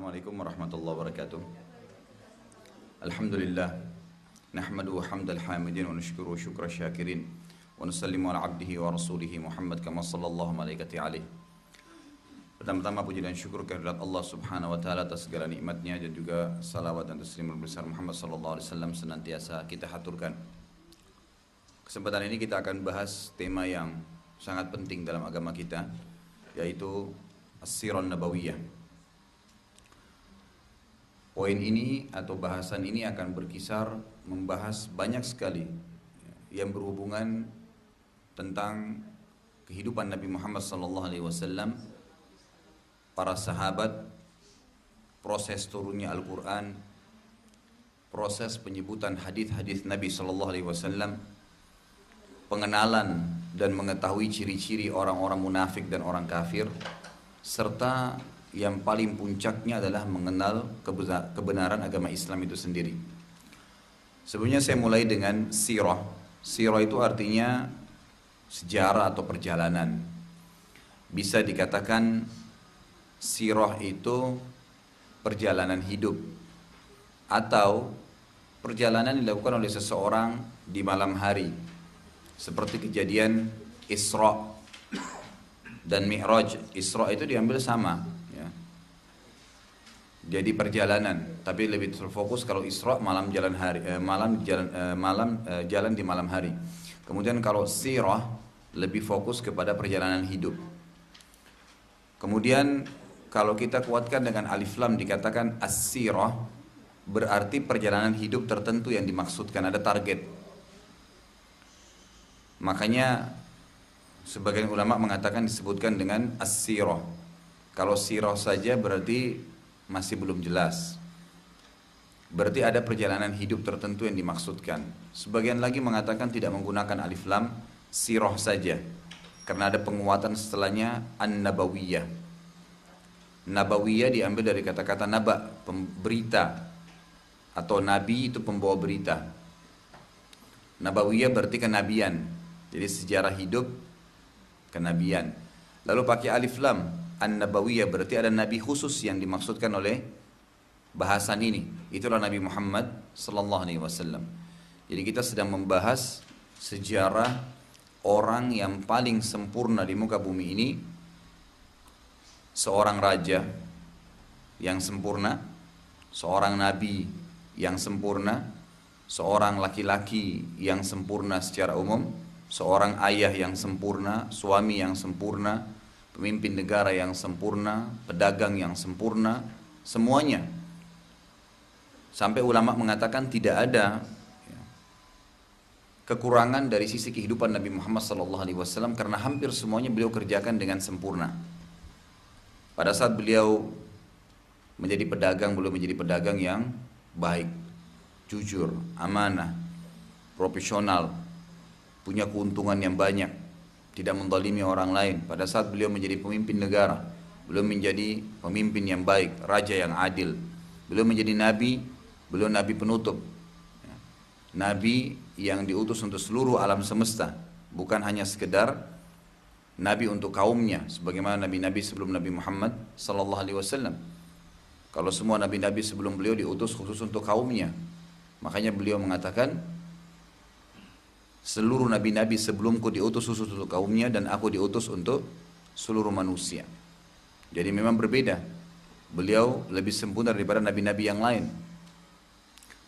Assalamualaikum warahmatullahi wabarakatuh. Alhamdulillah. Nahmadu hamdal hamidin wa nashkuru syukra syakirin. Wa nusallimu ala abdihi wa rasulihi Muhammad kama sallallahu malaikati alaih. Pertama-tama puji dan syukur kehadirat Allah subhanahu wa ta'ala atas segala nikmatnya, dan juga salawat dan taslimul besar Muhammad sallallahu alaihi wasallam senantiasa kita haturkan. Kesempatan ini kita akan bahas tema yang sangat penting dalam agama kita, yaitu as-sirah nabawiyah. Poin ini atau bahasan ini akan berkisar membahas banyak sekali yang berhubungan tentang kehidupan Nabi Muhammad SAW, para sahabat, proses turunnya Al-Quran, proses penyebutan hadis-hadis Nabi SAW, pengenalan dan mengetahui ciri-ciri orang-orang munafik dan orang kafir, serta yang paling puncaknya adalah mengenal kebenaran agama Islam itu sendiri. Sebelumnya saya mulai dengan sirah. Sirah itu artinya sejarah atau perjalanan. Bisa dikatakan sirah itu perjalanan hidup atau perjalanan dilakukan oleh seseorang di malam hari, seperti kejadian Isra dan Mi'raj. Isra itu diambil sama, jadi perjalanan, tapi lebih terfokus kalau Isra malam jalan hari, jalan di malam hari. Kemudian kalau sirah lebih fokus kepada perjalanan hidup. Kemudian kalau kita kuatkan dengan alif lam dikatakan as-sirah, berarti perjalanan hidup tertentu yang dimaksudkan, ada target. Makanya sebagian ulama mengatakan disebutkan dengan as-sirah. Kalau sirah saja berarti masih belum jelas, berarti ada perjalanan hidup tertentu yang dimaksudkan. Sebagian lagi mengatakan tidak menggunakan alif lam, sirah saja, karena ada penguatan setelahnya an-nabawiyah. Nabawiyah diambil dari kata-kata naba, berita, atau nabi itu pembawa berita. Nabawiyah berarti kenabian, jadi sejarah hidup kenabian. Lalu pakai alif lam An-Nabawiyah berarti ada nabi khusus yang dimaksudkan oleh bahasan ini. Itulah Nabi Muhammad sallallahu alaihi wasallam. Jadi kita sedang membahas sejarah orang yang paling sempurna di muka bumi ini, seorang raja yang sempurna, seorang nabi yang sempurna, seorang laki-laki yang sempurna secara umum, seorang ayah yang sempurna, suami yang sempurna, pemimpin negara yang sempurna, pedagang yang sempurna, semuanya. Sampai ulama mengatakan tidak ada kekurangan dari sisi kehidupan Nabi Muhammad SAW, karena hampir semuanya beliau kerjakan dengan sempurna. Pada saat beliau menjadi pedagang, beliau menjadi pedagang yang baik, jujur, amanah, profesional, punya keuntungan yang banyak, tidak menzalimi orang lain. Pada saat beliau menjadi pemimpin negara, beliau menjadi pemimpin yang baik, raja yang adil. Beliau menjadi nabi, beliau nabi penutup, nabi yang diutus untuk seluruh alam semesta, bukan hanya sekedar nabi untuk kaumnya sebagaimana nabi-nabi sebelum Nabi Muhammad sallallahu alaihi wasallam. Kalau semua nabi-nabi sebelum beliau diutus khusus untuk kaumnya, makanya beliau mengatakan seluruh nabi-nabi sebelumku diutus khusus untuk kaumnya, dan aku diutus untuk seluruh manusia. Jadi memang berbeda. Beliau lebih sempurna daripada nabi-nabi yang lain.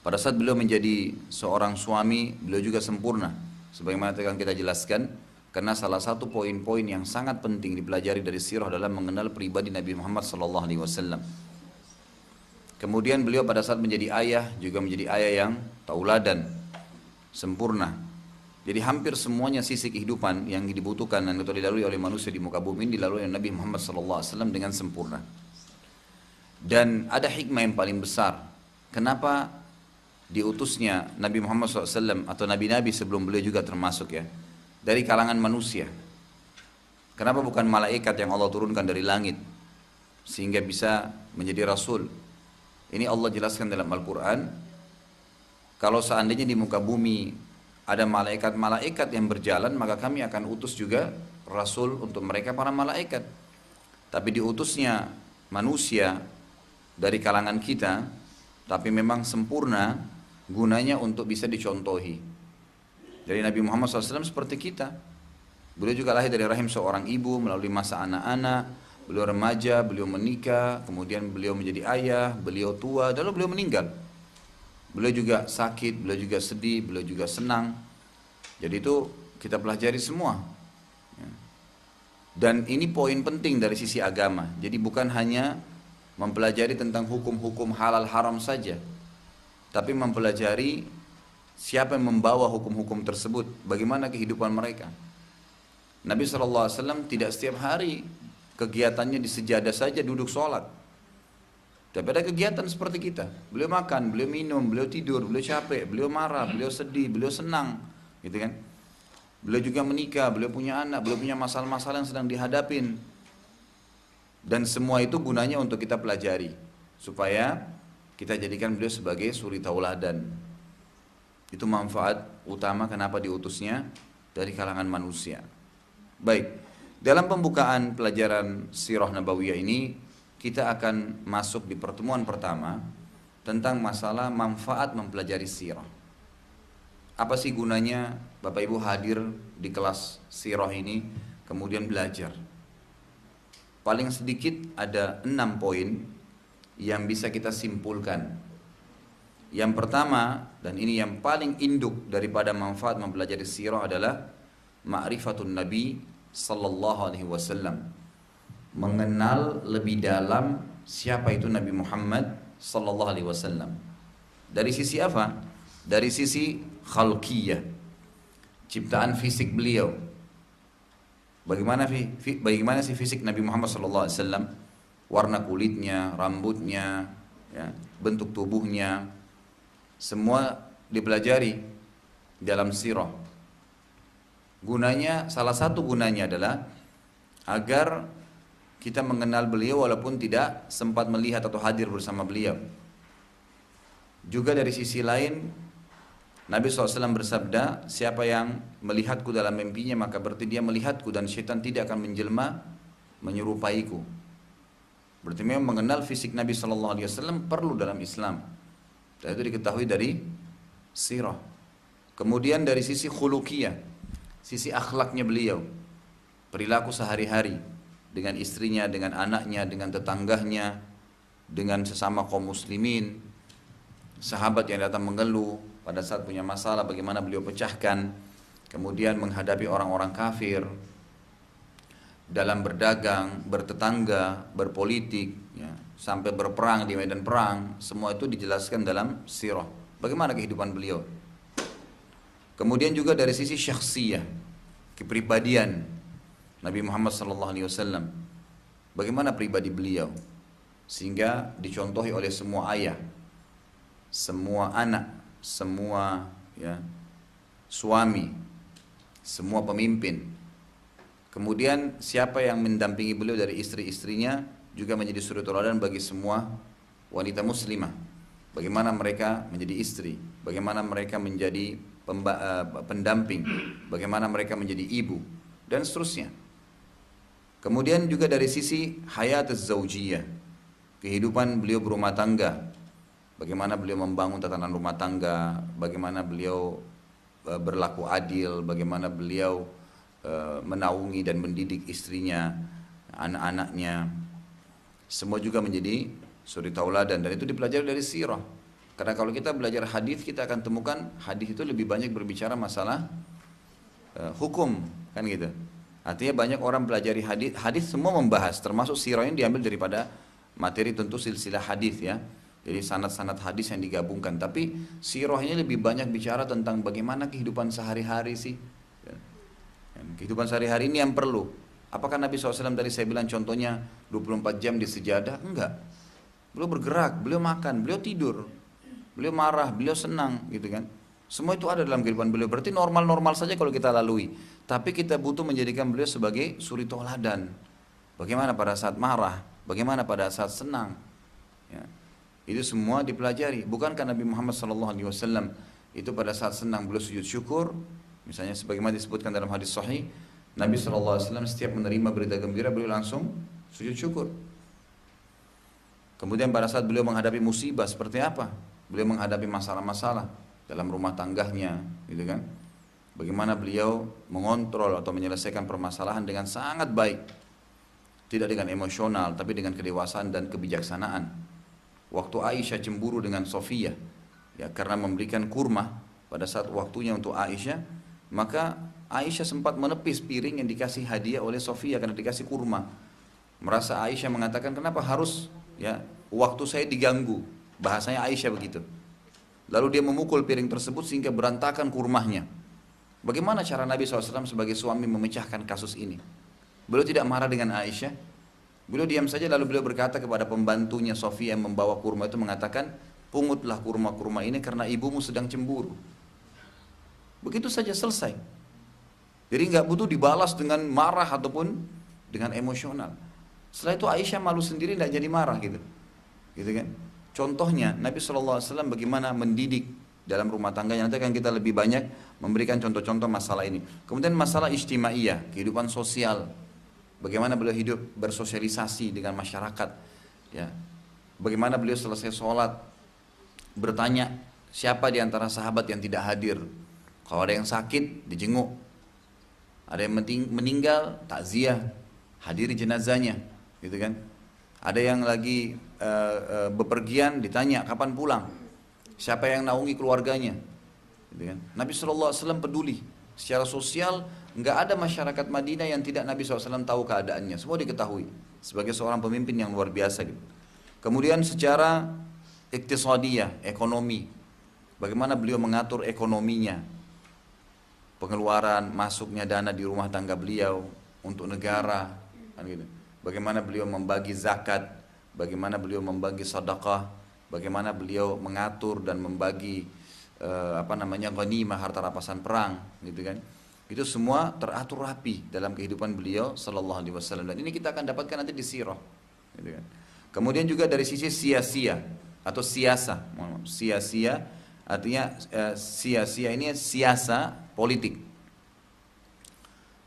Pada saat beliau menjadi seorang suami, beliau juga sempurna. Sebagaimana akan kita jelaskan, karena salah satu poin-poin yang sangat penting dipelajari dari sirah adalah mengenal pribadi Nabi Muhammad SAW. Kemudian beliau pada saat menjadi ayah, juga menjadi ayah yang tauladan, sempurna. Jadi hampir semuanya sisi kehidupan yang dibutuhkan dan itu dilalui oleh manusia di muka bumi dilalui oleh Nabi Muhammad SAW dengan sempurna. Dan ada hikmah yang paling besar. Kenapa diutusnya Nabi Muhammad SAW atau nabi-nabi sebelum beliau juga termasuk ya, dari kalangan manusia. Kenapa bukan malaikat yang Allah turunkan dari langit sehingga bisa menjadi rasul? Ini Allah jelaskan dalam Al-Quran. Kalau seandainya di muka bumi ada malaikat-malaikat yang berjalan, maka kami akan utus juga rasul untuk mereka para malaikat. Tapi diutusnya manusia dari kalangan kita, tapi memang sempurna, gunanya untuk bisa dicontohi. Jadi Nabi Muhammad SAW seperti kita. Beliau juga lahir dari rahim seorang ibu, melalui masa anak-anak, beliau remaja, beliau menikah, kemudian beliau menjadi ayah, beliau tua, lalu beliau meninggal. Beliau juga sakit, beliau juga sedih, beliau juga senang. Jadi itu kita pelajari semua. Dan ini poin penting dari sisi agama. Jadi bukan hanya mempelajari tentang hukum-hukum halal haram saja, tapi mempelajari siapa yang membawa hukum-hukum tersebut, bagaimana kehidupan mereka. Nabi SAW tidak setiap hari kegiatannya di sejadah saja duduk sholat. Tapi ada kegiatan seperti kita. Beliau makan, beliau minum, beliau tidur, beliau capek, beliau marah, beliau sedih, beliau senang, gitu kan. Beliau juga menikah, beliau punya anak, beliau punya masalah-masalah yang sedang dihadapin. Dan semua itu gunanya untuk kita pelajari, supaya kita jadikan beliau sebagai suri tauladan. Itu manfaat utama kenapa diutusnya dari kalangan manusia. Baik, dalam pembukaan pelajaran Sirah Nabawiyah ini, kita akan masuk di pertemuan pertama tentang masalah manfaat mempelajari sirah. Apa sih gunanya Bapak Ibu hadir di kelas sirah ini, kemudian belajar? Paling sedikit ada 6 poin yang bisa kita simpulkan. Yang pertama, dan ini yang paling induk daripada manfaat mempelajari sirah adalah ma'rifatun Nabi sallallahu alaihi wasallam. Mengenal lebih dalam siapa itu Nabi Muhammad sallallahu alaihi wasallam. Dari sisi apa? Dari sisi khalqiyah, ciptaan fisik beliau. Bagaimana sih fisik Nabi Muhammad sallallahu alaihi wasallam? Warna kulitnya, rambutnya, ya, bentuk tubuhnya, semua dipelajari dalam sirah. Gunanya, salah satu gunanya adalah agar kita mengenal beliau walaupun tidak sempat melihat atau hadir bersama beliau. Juga dari sisi lain, Nabi SAW bersabda, siapa yang melihatku dalam mimpinya maka berarti dia melihatku dan syaitan tidak akan menjelma menyerupaiku. Berarti memang mengenal fisik Nabi SAW perlu dalam Islam. Dan itu diketahui dari sirah. Kemudian dari sisi khuluqiyah, sisi akhlaknya beliau, perilaku sehari-hari dengan istrinya, dengan anaknya, dengan tetangganya, dengan sesama kaum muslimin, sahabat yang datang mengeluh pada saat punya masalah, bagaimana beliau pecahkan, kemudian menghadapi orang-orang kafir, dalam berdagang, bertetangga, berpolitik, ya, sampai berperang di medan perang, semua itu dijelaskan dalam sirah. Bagaimana kehidupan beliau? Kemudian juga dari sisi syakhsiyah, kepribadian Nabi Muhammad SAW, bagaimana pribadi beliau, sehingga dicontohi oleh semua ayah, semua anak, semua ya, suami, semua pemimpin. Kemudian siapa yang mendampingi beliau dari istri-istrinya juga menjadi suri tauladan bagi semua wanita muslimah. Bagaimana mereka menjadi istri, bagaimana mereka menjadi pendamping, bagaimana mereka menjadi ibu, dan seterusnya. Kemudian juga dari sisi hayat az-zawjiyah, kehidupan beliau berumah tangga, bagaimana beliau membangun tatanan rumah tangga, bagaimana beliau berlaku adil, bagaimana beliau menaungi dan mendidik istrinya, anak-anaknya, semua juga menjadi suri tauladan, dan itu dipelajari dari sirah. Karena kalau kita belajar hadis, kita akan temukan hadis itu lebih banyak berbicara masalah hukum, kan gitu. Artinya banyak orang pelajari hadis, hadis semua membahas, termasuk sirah yang diambil daripada materi tentu silsilah hadis ya. Jadi sanad-sanad hadis yang digabungkan. Tapi sirahnya lebih banyak bicara tentang bagaimana kehidupan sehari-hari sih. Kehidupan sehari-hari ini yang perlu. Apakah Nabi SAW tadi saya bilang contohnya 24 jam di sejadah? Enggak. Beliau bergerak, beliau makan, beliau tidur, beliau marah, beliau senang, gitu kan. Semua itu ada dalam kehidupan beliau. Berarti normal-normal saja kalau kita lalui. Tapi kita butuh menjadikan beliau sebagai suri tauladan. Bagaimana pada saat marah, bagaimana pada saat senang. Ya. Itu semua dipelajari. Bukankah Nabi Muhammad SAW itu pada saat senang beliau sujud syukur? Misalnya sebagaimana disebutkan dalam hadis sahih, Nabi SAW setiap menerima berita gembira beliau langsung sujud syukur. Kemudian pada saat beliau menghadapi musibah seperti apa? Beliau menghadapi masalah-masalah dalam rumah tangganya, gitu kan? Bagaimana beliau mengontrol atau menyelesaikan permasalahan dengan sangat baik. Tidak dengan emosional, tapi dengan kedewasaan dan kebijaksanaan. Waktu Aisyah cemburu dengan Sofia, ya karena memberikan kurma pada saat waktunya untuk Aisyah, maka Aisyah sempat menepis piring yang dikasih hadiah oleh Sofia karena dikasih kurma. Merasa Aisyah mengatakan kenapa harus ya waktu saya diganggu, bahasanya Aisyah begitu. Lalu dia memukul piring tersebut sehingga berantakan kurmanya. Bagaimana cara Nabi SAW sebagai suami memecahkan kasus ini? Beliau tidak marah dengan Aisyah. Beliau diam saja lalu beliau berkata kepada pembantunya Sofia yang membawa kurma itu mengatakan, pungutlah kurma-kurma ini karena ibumu sedang cemburu. Begitu saja selesai. Jadi nggak butuh dibalas dengan marah ataupun dengan emosional. Setelah itu Aisyah malu sendiri tidak jadi marah gitu. Gitu kan? Contohnya Nabi SAW bagaimana mendidik dalam rumah tangganya. Nanti akan kita lebih banyak memberikan contoh-contoh masalah ini. Kemudian masalah ijtimaiyah, kehidupan sosial. Bagaimana beliau hidup bersosialisasi dengan masyarakat. Ya. Bagaimana beliau selesai sholat bertanya siapa di antara sahabat yang tidak hadir. Kalau ada yang sakit dijenguk. Ada yang meninggal takziah, hadiri jenazahnya, gitu kan? Ada yang lagi bepergian ditanya kapan pulang. Siapa yang naungi keluarganya? Gitu kan? Nabi SAW peduli secara sosial. Nggak ada masyarakat Madinah yang tidak Nabi SAW tahu keadaannya. Semua diketahui sebagai seorang pemimpin yang luar biasa gitu. Kemudian secara iktisadiyah, ekonomi. Bagaimana beliau mengatur ekonominya. Pengeluaran, masuknya dana di rumah tangga beliau untuk negara. Kan gitu. Bagaimana beliau membagi zakat. Bagaimana beliau membagi sedekah. Bagaimana beliau mengatur dan membagi ghanimah, harta rampasan perang, gitu kan? Itu semua teratur rapi dalam kehidupan beliau sallallahu alaihi wasallam dan ini kita akan dapatkan nanti di sirah, gitu kan? Kemudian juga dari sisi sia-sia atau siasa, sia-sia artinya sia-sia ini siasa politik.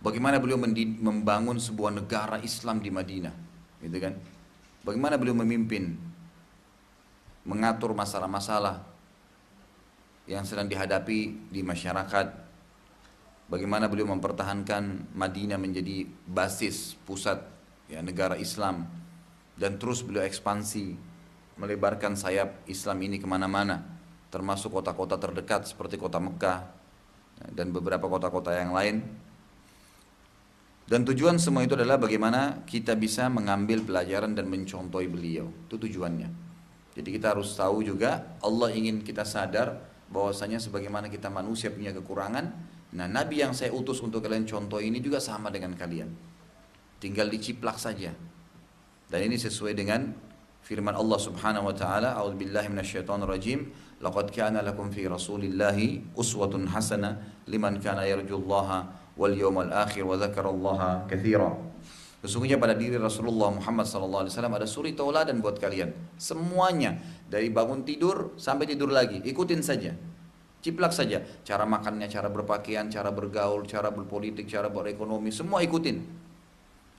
Bagaimana beliau membangun sebuah negara Islam di Madinah, gitu kan? Bagaimana beliau memimpin, mengatur masalah-masalah yang sedang dihadapi di masyarakat. Bagaimana beliau mempertahankan Madinah menjadi basis pusat ya, negara Islam. Dan terus beliau ekspansi, melebarkan sayap Islam ini kemana-mana. Termasuk kota-kota terdekat seperti kota Mekah dan beberapa kota-kota yang lain. Dan tujuan semua itu adalah bagaimana kita bisa mengambil pelajaran dan mencontohi beliau. Itu tujuannya. Jadi kita harus tahu juga Allah ingin kita sadar bahwasanya sebagaimana kita manusia punya kekurangan, nah Nabi yang saya utus untuk kalian contoh ini juga sama dengan kalian. Tinggal diciplak saja. Dan ini sesuai dengan firman Allah Subhanahu wa taala, a'udzubillahi minasyaitonirrajim, laqad kana lakum fi rasulillahi uswatun hasanah liman kana yarjullaha wal yawmal akhir wa dzakarallaha katsira. Sesungguhnya pada diri Rasulullah Muhammad SAW ada suri tauladan buat kalian. Semuanya dari bangun tidur sampai tidur lagi, ikutin saja. Ciplak saja. Cara makannya, cara berpakaian, cara bergaul, cara berpolitik, cara berekonomi, semua ikutin.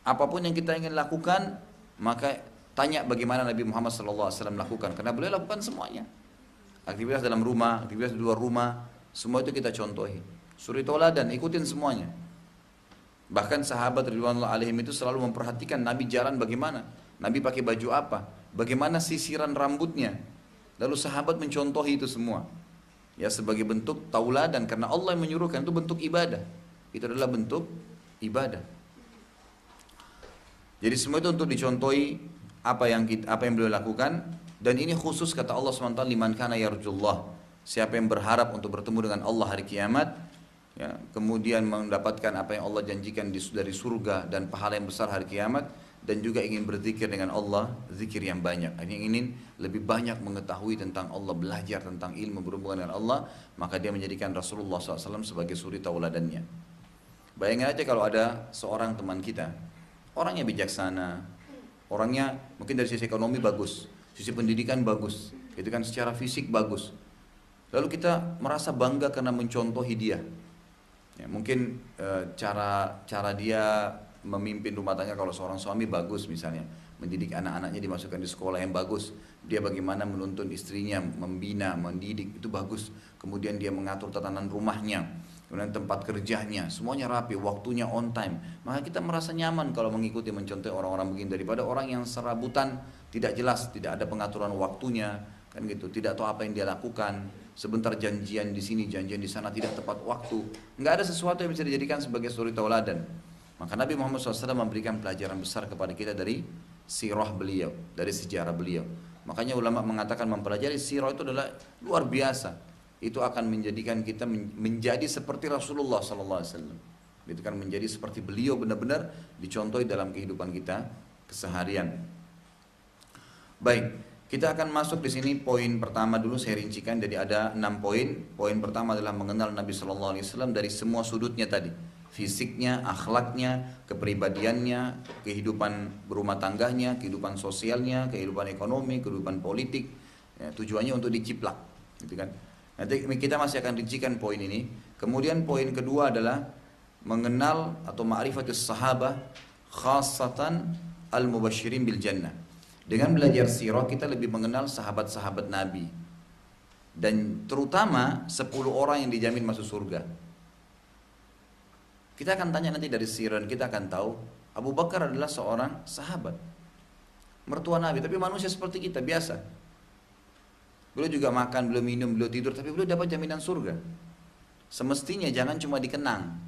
Apapun yang kita ingin lakukan, maka tanya bagaimana Nabi Muhammad SAW lakukan. Karena beliau lakukan semuanya. Aktivitas dalam rumah, aktivitas di luar rumah, semua itu kita contohi. Suri tauladan, ikutin semuanya. Bahkan sahabat ridwanullah alaihim itu selalu memperhatikan Nabi jalan bagaimana, Nabi pakai baju apa, bagaimana sisiran rambutnya. Lalu sahabat mencontohi itu semua. Ya sebagai bentuk tauladan karena Allah yang menyuruhkan, itu bentuk ibadah. Itu adalah bentuk ibadah. Jadi semua itu untuk dicontohi apa yang beliau lakukan dan ini khusus kata Allah SWT liman kana yarjullah. Siapa yang berharap untuk bertemu dengan Allah hari kiamat, ya, kemudian mendapatkan apa yang Allah janjikan dari surga dan pahala yang besar hari kiamat dan juga ingin berzikir dengan Allah, zikir yang banyak. Yang ingin lebih banyak mengetahui tentang Allah, belajar tentang ilmu berhubungan dengan Allah, maka dia menjadikan Rasulullah SAW sebagai suri tauladannya. Bayangin aja kalau ada seorang teman kita, orangnya bijaksana, orangnya mungkin dari sisi ekonomi bagus, sisi pendidikan bagus, itu kan secara fisik bagus. Lalu kita merasa bangga karena mencontohi dia. Ya, mungkin cara dia memimpin rumah tangga kalau seorang suami bagus misalnya, mendidik anak-anaknya dimasukkan di sekolah yang bagus, dia bagaimana menuntun istrinya, membina, mendidik itu bagus. Kemudian dia mengatur tatanan rumahnya, kemudian tempat kerjanya, semuanya rapi, waktunya on time. Maka kita merasa nyaman kalau mengikuti mencontoh orang-orang begini daripada orang yang serabutan, tidak jelas, tidak ada pengaturan waktunya, kan gitu, tidak tahu apa yang dia lakukan. Sebentar janjian di sini, janjian di sana, tidak tepat waktu. Nggak ada sesuatu yang bisa dijadikan sebagai suri tauladan. Maka Nabi Muhammad SAW memberikan pelajaran besar kepada kita dari sirah beliau, dari sejarah beliau. Makanya ulama mengatakan mempelajari sirah itu adalah luar biasa. Itu akan menjadikan kita menjadi seperti Rasulullah SAW. Itu kan menjadi seperti beliau benar-benar dicontohi dalam kehidupan kita keseharian. Baik. Kita akan masuk di sini poin pertama dulu saya rincikan, jadi ada 6 poin. Poin pertama adalah mengenal Nabi Shallallahu Alaihi Wasallam dari semua sudutnya tadi, fisiknya, akhlaknya, kepribadiannya, kehidupan berumah tangganya, kehidupan sosialnya, kehidupan ekonomi, kehidupan politik. Ya, tujuannya untuk diciplak, gitu kan? Nanti kita masih akan rincikan poin ini. Kemudian poin kedua adalah mengenal atau ma'rifatus sahabah khassatan al-mubasyirin bil jannah. Dengan belajar sirah kita lebih mengenal sahabat-sahabat Nabi. Dan terutama 10 orang yang dijamin masuk surga. Kita akan tanya nanti dari sirah, kita akan tahu Abu Bakar adalah seorang sahabat, mertua Nabi, tapi manusia seperti kita, biasa. Beliau juga makan, beliau minum, beliau tidur, tapi beliau dapat jaminan surga. Semestinya jangan cuma dikenang.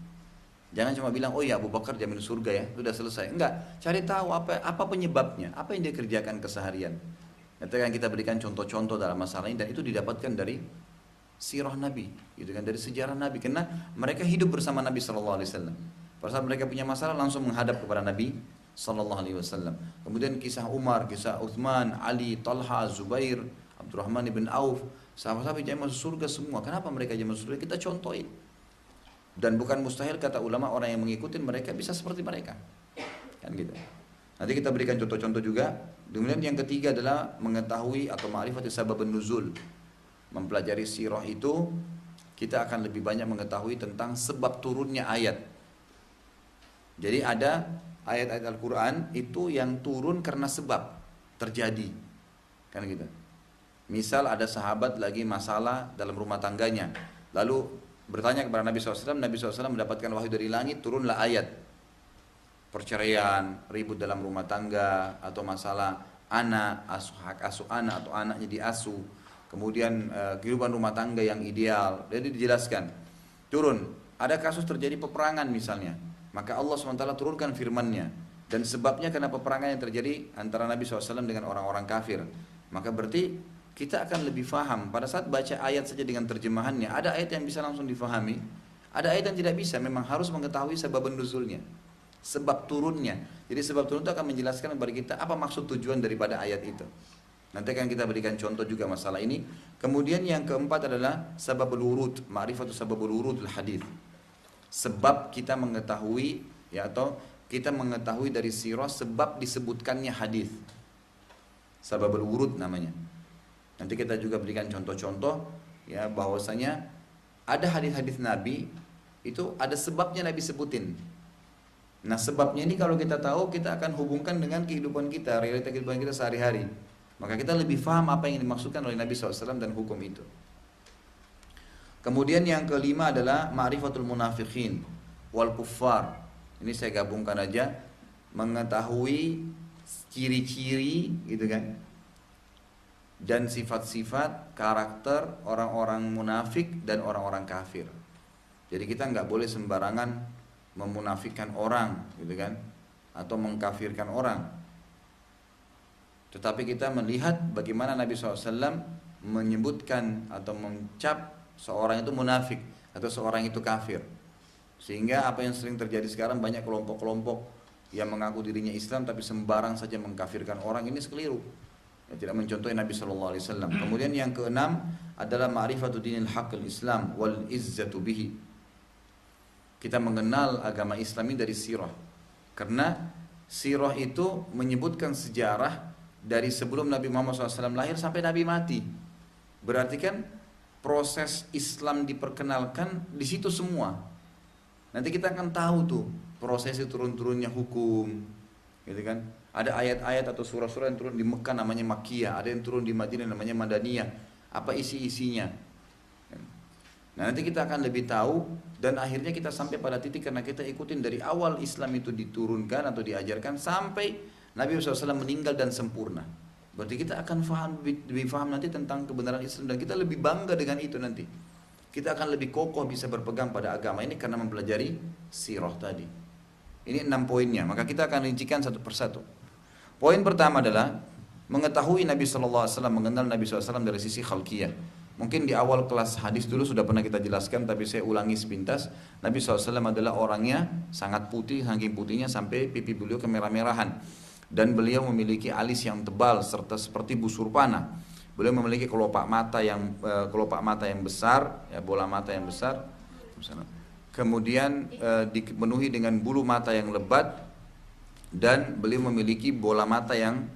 Jangan cuma bilang, oh ya Abu Bakar jamin surga ya, sudah selesai. Enggak, cari tahu apa penyebabnya, apa yang dia kerjakan keseharian. Nanti akan kita berikan contoh-contoh dalam masalah ini, dan itu didapatkan dari sirah Nabi, gitu kan, dari sejarah Nabi. Karena mereka hidup bersama Nabi Sallallahu Alaihi Wasallam. Pada saat mereka punya masalah langsung menghadap kepada Nabi Sallallahu Alaihi Wasallam. Kemudian kisah Umar, kisah Uthman, Ali, Talha, Zubair, Abdurrahman ibn Auf, sahabat-sahabat yang masuk surga semua. Kenapa mereka yang masuk surga? Kita contohin. Dan bukan mustahil kata ulama orang yang mengikuti mereka bisa seperti mereka, kan gitu. Nanti kita berikan contoh-contoh juga. Kemudian yang ketiga adalah mengetahui atau ma'rifati sabab nuzul. Mempelajari sirah itu kita akan lebih banyak mengetahui tentang sebab turunnya ayat. Jadi ada ayat-ayat Al-Quran itu yang turun karena sebab terjadi, kan gitu. Misal ada sahabat lagi masalah dalam rumah tangganya, lalu bertanya kepada Nabi SAW, Nabi SAW mendapatkan wahyu dari langit, turunlah ayat perceraian, ribut dalam rumah tangga, atau masalah anak, hak asuh anak atau anaknya diasuh, kemudian kehidupan rumah tangga yang ideal. Jadi dijelaskan, turun, ada kasus terjadi peperangan misalnya, maka Allah SWT turunkan firman-Nya, dan sebabnya kenapa peperangan yang terjadi antara Nabi SAW dengan orang-orang kafir. Maka berarti kita akan lebih faham pada saat baca ayat saja dengan terjemahannya. Ada ayat yang bisa langsung difahami, ada ayat yang tidak bisa, memang harus mengetahui sebab nuzulnya, sebab turunnya. Jadi sebab turun itu akan menjelaskan kepada kita apa maksud tujuan daripada ayat itu. Nanti akan kita berikan contoh juga masalah ini. Kemudian yang keempat adalah sababul wurud, ma'rifatu sababul wurudul hadis. Sebab kita mengetahui, ya, atau kita mengetahui dari sirah sebab disebutkannya hadis. Sababul wurud namanya. Nanti kita juga berikan contoh-contoh, ya, bahwasanya ada hadis-hadis Nabi itu ada sebabnya Nabi sebutin. Nah sebabnya ini kalau kita tahu, kita akan hubungkan dengan kehidupan kita, realita kehidupan kita sehari-hari. Maka kita lebih paham apa yang dimaksudkan oleh Nabi SAW dan hukum itu. Kemudian yang kelima adalah ma'rifatul munafiqin wal kuffar. Ini saya gabungkan aja, mengetahui ciri-ciri, gitu kan, dan sifat-sifat karakter orang-orang munafik dan orang-orang kafir. Jadi kita nggak boleh sembarangan memunafikkan orang, gitu kan, atau mengkafirkan orang. Tetapi kita melihat bagaimana Nabi SAW menyebutkan atau mencap seorang itu munafik atau seorang itu kafir. Sehingga apa yang sering terjadi sekarang, banyak kelompok-kelompok yang mengaku dirinya Islam tapi sembarang saja mengkafirkan orang, ini keliru. Ya, tidak mencontohi Nabi Sallallahu Alaihi Wasallam. Kemudian yang keenam adalah ma'rifatu dinil haqqil Islam wal izzatu bihi. Kita mengenal agama Islam ini dari sirah. Karena sirah itu menyebutkan sejarah dari sebelum Nabi Muhammad SAW lahir sampai Nabi mati. Berarti kan proses Islam diperkenalkan di situ semua. Nanti kita akan tahu tuh prosesi turun-turunnya hukum, gitu kan. Ada ayat-ayat atau surah-surah yang turun di Mekah namanya Makkiyah, ada yang turun di Madinah namanya Madaniyah. Apa isi-isinya? Nah, nanti kita akan lebih tahu dan akhirnya kita sampai pada titik karena kita ikutin dari awal Islam itu diturunkan atau diajarkan sampai Nabi SAW meninggal dan sempurna. Berarti kita akan lebih faham nanti tentang kebenaran Islam dan kita lebih bangga dengan itu nanti. Kita akan lebih kokoh bisa berpegang pada agama ini karena mempelajari sirah tadi. Ini 6 poinnya, maka kita akan rincikan satu persatu. Poin pertama adalah mengetahui Nabi SAW, mengenal Nabi SAW dari sisi khalqiyah. Mungkin di awal kelas hadis dulu sudah pernah kita jelaskan, tapi saya ulangi sepintas. Nabi SAW adalah orangnya sangat putih, saking putihnya sampai pipi beliau kemerah-merahan. Dan beliau memiliki alis yang tebal serta seperti busur panah. Beliau memiliki kelopak mata yang besar, ya, bola mata yang besar. Kemudian dipenuhi dengan bulu mata yang lebat dan beliau memiliki bola mata yang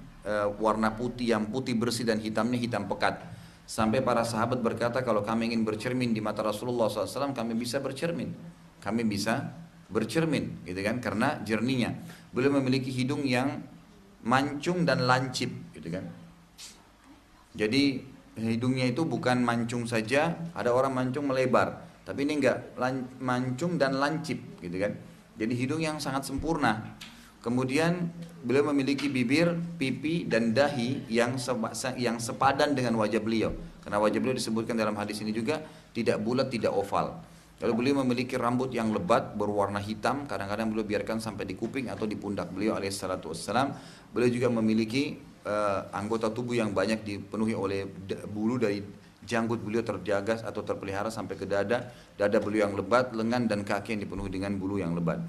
warna putih, yang putih bersih dan hitamnya hitam pekat. Sampai para sahabat berkata, kalau kami ingin bercermin di mata Rasulullah SAW, kami bisa bercermin, gitu kan, karena jernihnya. Beliau memiliki hidung yang mancung dan lancip, gitu kan. Jadi hidungnya itu bukan mancung saja, ada orang mancung melebar, tapi ini enggak, mancung dan lancip, gitu kan. Jadi hidung yang sangat sempurna. Kemudian beliau memiliki bibir, pipi dan dahi yang sepadan dengan wajah beliau. Karena wajah beliau disebutkan dalam hadis ini juga tidak bulat, tidak oval. Lalu beliau memiliki rambut yang lebat berwarna hitam, kadang-kadang beliau biarkan sampai di kuping atau di pundak beliau alaihissalatu wassalam. Beliau juga memiliki anggota tubuh yang banyak dipenuhi oleh bulu, dari janggut beliau terjaga atau terpelihara sampai ke dada beliau yang lebat, lengan dan kaki yang dipenuhi dengan bulu yang lebat.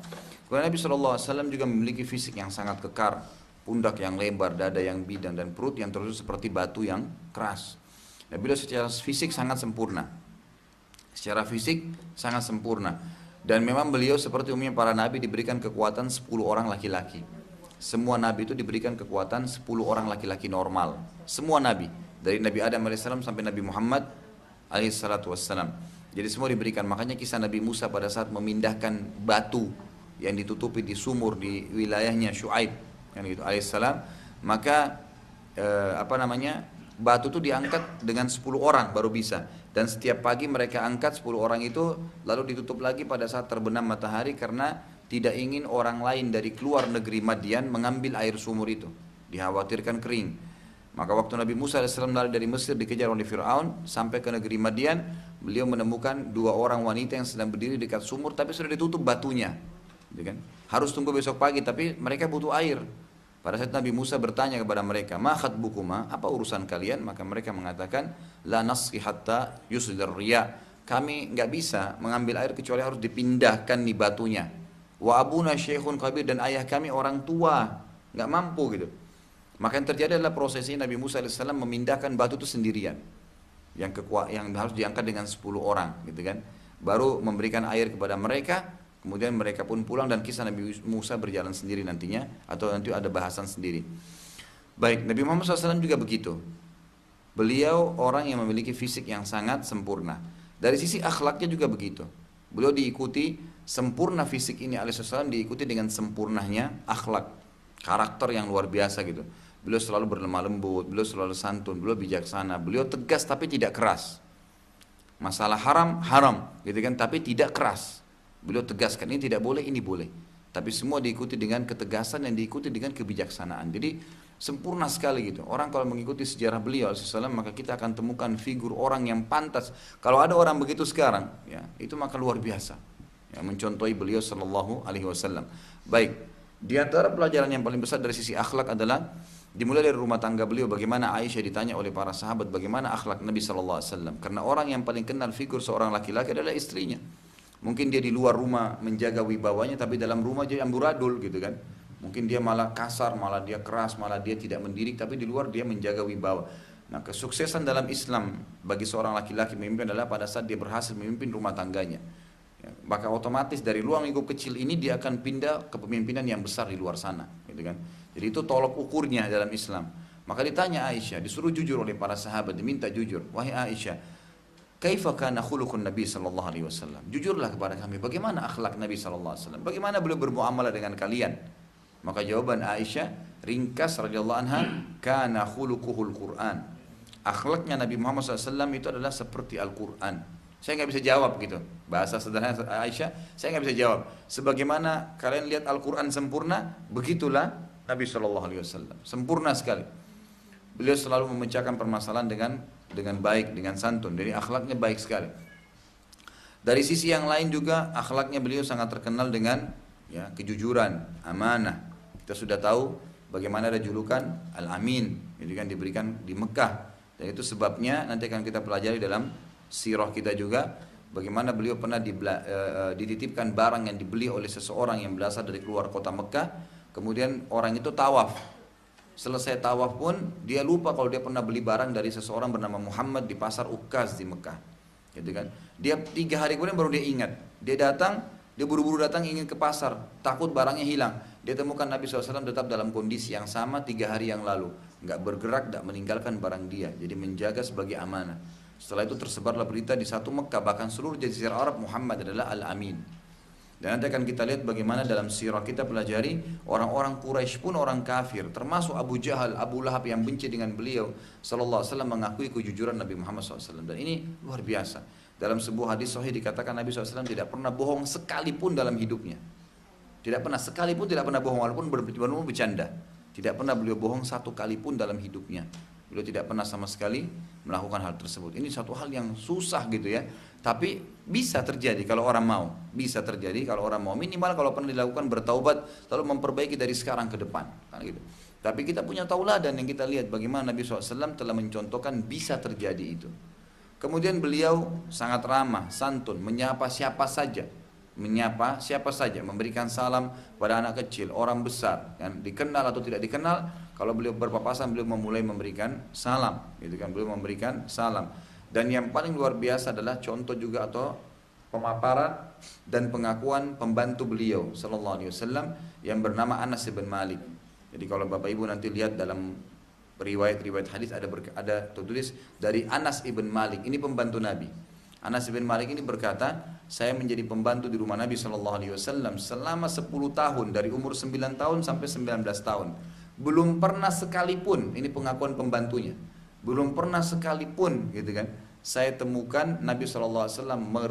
Kemudian Nabi SAW juga memiliki fisik yang sangat kekar, pundak yang lebar, dada yang bidang dan perut yang terus seperti batu yang keras. Nah, beliau secara fisik sangat sempurna. Dan memang beliau seperti umumnya para nabi diberikan kekuatan 10 orang laki-laki. Semua nabi itu diberikan kekuatan 10 orang laki-laki normal. Semua nabi, dari Nabi Adam AS sampai Nabi Muhammad AS. Jadi semua diberikan. Makanya kisah Nabi Musa pada saat memindahkan batu yang ditutupi di sumur di wilayahnya Syuaib yang itu alaihissalam, maka batu itu diangkat dengan 10 orang baru bisa, dan setiap pagi mereka angkat 10 orang itu lalu ditutup lagi pada saat terbenam matahari karena tidak ingin orang lain dari keluar negeri Madian mengambil air sumur itu, dikhawatirkan kering. Maka waktu Nabi Musa AS lari dari Mesir dikejar oleh Fir'aun sampai ke negeri Madian, beliau menemukan 2 orang wanita yang sedang berdiri dekat sumur tapi sudah ditutup batunya. Kan? Harus tunggu besok pagi, tapi mereka butuh air. Pada saat Nabi Musa bertanya kepada mereka, ma khatbukuma, apa urusan kalian? Maka mereka mengatakan, la nasqi hatta yusdir riya. Kami nggak bisa mengambil air kecuali harus dipindahkan nih batunya. Wa abuna syekhun kabir, dan ayah kami orang tua, nggak mampu gitu. Maka yang terjadi adalah prosesi Nabi Musa AS memindahkan batu itu sendirian, yang harus diangkat dengan 10 orang, gitu kan? Baru memberikan air kepada mereka. Kemudian mereka pun pulang dan kisah Nabi Musa berjalan sendiri nantinya, atau nanti ada bahasan sendiri. Baik, Nabi Muhammad SAW juga begitu. Beliau orang yang memiliki fisik yang sangat sempurna. Dari sisi akhlaknya juga begitu. Beliau diikuti sempurna fisik ini alaihissalam, diikuti dengan sempurnanya akhlak, karakter yang luar biasa gitu. Beliau selalu berlemah lembut, beliau selalu santun, beliau bijaksana, beliau tegas tapi tidak keras. Masalah haram gitu kan, tapi tidak keras. Beliau tegaskan ini tidak boleh, ini boleh. Tapi semua diikuti dengan ketegasan dan diikuti dengan kebijaksanaan. Jadi sempurna sekali gitu. Orang kalau mengikuti sejarah beliau alaihissalam, maka kita akan temukan figur orang yang pantas. Kalau ada orang begitu sekarang, ya itu maka luar biasa. Ya, mencontohi beliau sallallahu alaihi wasallam. Baik, di antara pelajaran yang paling besar dari sisi akhlak adalah dimulai dari rumah tangga beliau. Bagaimana Aisyah ditanya oleh para sahabat bagaimana akhlak Nabi sallallahu alaihi wasallam. Karena orang yang paling kenal figur seorang laki-laki adalah istrinya. Mungkin dia di luar rumah menjaga wibawanya, tapi dalam rumah dia amburadul gitu kan. Mungkin dia malah kasar, malah dia keras, malah dia tidak mendidik, tapi di luar dia menjaga wibawa. Nah, kesuksesan dalam Islam bagi seorang laki-laki memimpin adalah pada saat dia berhasil memimpin rumah tangganya. Ya, maka otomatis dari ruang lingkup kecil ini dia akan pindah ke pemimpinan yang besar di luar sana, gitu kan. Jadi itu tolok ukurnya dalam Islam. Maka ditanya Aisyah, disuruh jujur oleh para sahabat, diminta jujur. Wahai Aisyah, kaifa kana khuluqun Nabi sallallahu alaihi wasallam. Jujurlah kepada kami bagaimana akhlak Nabi sallallahu alaihi wasallam. Bagaimana beliau bermuamalah dengan kalian? Maka jawaban Aisyah ringkas radhiyallahu anha, kana khuluquhul Quran. Akhlaknya Nabi Muhammad SAW itu adalah seperti Al-Quran. Saya nggak bisa jawab gitu. Bahasa sederhana Aisyah, saya nggak bisa jawab. Sebagaimana kalian lihat Al-Quran sempurna, begitulah Nabi SAW. Sempurna sekali. Beliau selalu memecahkan permasalahan dengan baik, dengan santun. Jadi akhlaknya baik sekali. Dari sisi yang lain juga akhlaknya beliau sangat terkenal dengan ya, kejujuran, amanah. Kita sudah tahu bagaimana ada julukan Al-Amin, itu kan diberikan di Mekah. Dan itu sebabnya nanti akan kita pelajari dalam sirah kita juga bagaimana beliau pernah dititipkan barang yang dibeli oleh seseorang yang berasal dari keluar kota Mekah. Kemudian orang itu tawaf. Selesai tawaf pun dia lupa kalau dia pernah beli barang dari seseorang bernama Muhammad di pasar Ukaz di Mekah. Gitu kan? Dia 3 hari kemudian baru dia ingat. Dia datang, dia buru-buru datang ingin ke pasar, takut barangnya hilang. Dia temukan Nabi SAW tetap dalam kondisi yang sama 3 hari yang lalu. Nggak bergerak, nggak meninggalkan barang dia. Jadi menjaga sebagai amanah. Setelah itu tersebarlah berita di satu Mekah, bahkan seluruh jazirah Arab, Muhammad adalah Al-Amin. Dan nanti akan kita lihat bagaimana dalam sirah kita pelajari orang-orang Quraisy pun orang kafir, termasuk Abu Jahal, Abu Lahab yang benci dengan beliau sallallahu alaihi wasallam mengakui kejujuran Nabi Muhammad SAW. Dan ini luar biasa. Dalam sebuah hadis sahih dikatakan Nabi SAW tidak pernah bohong sekalipun dalam hidupnya. Tidak pernah sekalipun tidak pernah bohong walaupun bercanda. Tidak pernah beliau bohong satu kali pun dalam hidupnya. Beliau tidak pernah sama sekali melakukan hal tersebut. Ini satu hal yang susah gitu ya. Tapi bisa terjadi kalau orang mau. Bisa terjadi kalau orang mau. Minimal kalau pernah dilakukan bertaubat lalu memperbaiki dari sekarang ke depan. Kan gitu. Tapi kita punya tauladan yang kita lihat bagaimana Nabi SAW telah mencontohkan bisa terjadi itu. Kemudian beliau sangat ramah, santun, menyapa siapa saja. Memberikan salam pada anak kecil, orang besar, yang dikenal atau tidak dikenal. Kalau beliau berpapasan, beliau memulai memberikan salam, gitu kan? Beliau memberikan salam. Dan yang paling luar biasa adalah contoh juga atau pemaparan dan pengakuan pembantu beliau, Sallallahu Alaihi Wasallam, yang bernama Anas bin Malik. Jadi kalau bapak ibu nanti lihat dalam riwayat hadis ada tertulis dari Anas ibn Malik. Ini pembantu Nabi. Anas bin Malik ini berkata, saya menjadi pembantu di rumah Nabi SAW selama 10 tahun, dari umur 9 tahun sampai 19 tahun. Belum pernah sekalipun, ini pengakuan pembantunya, belum pernah sekalipun gitu kan, saya temukan Nabi SAW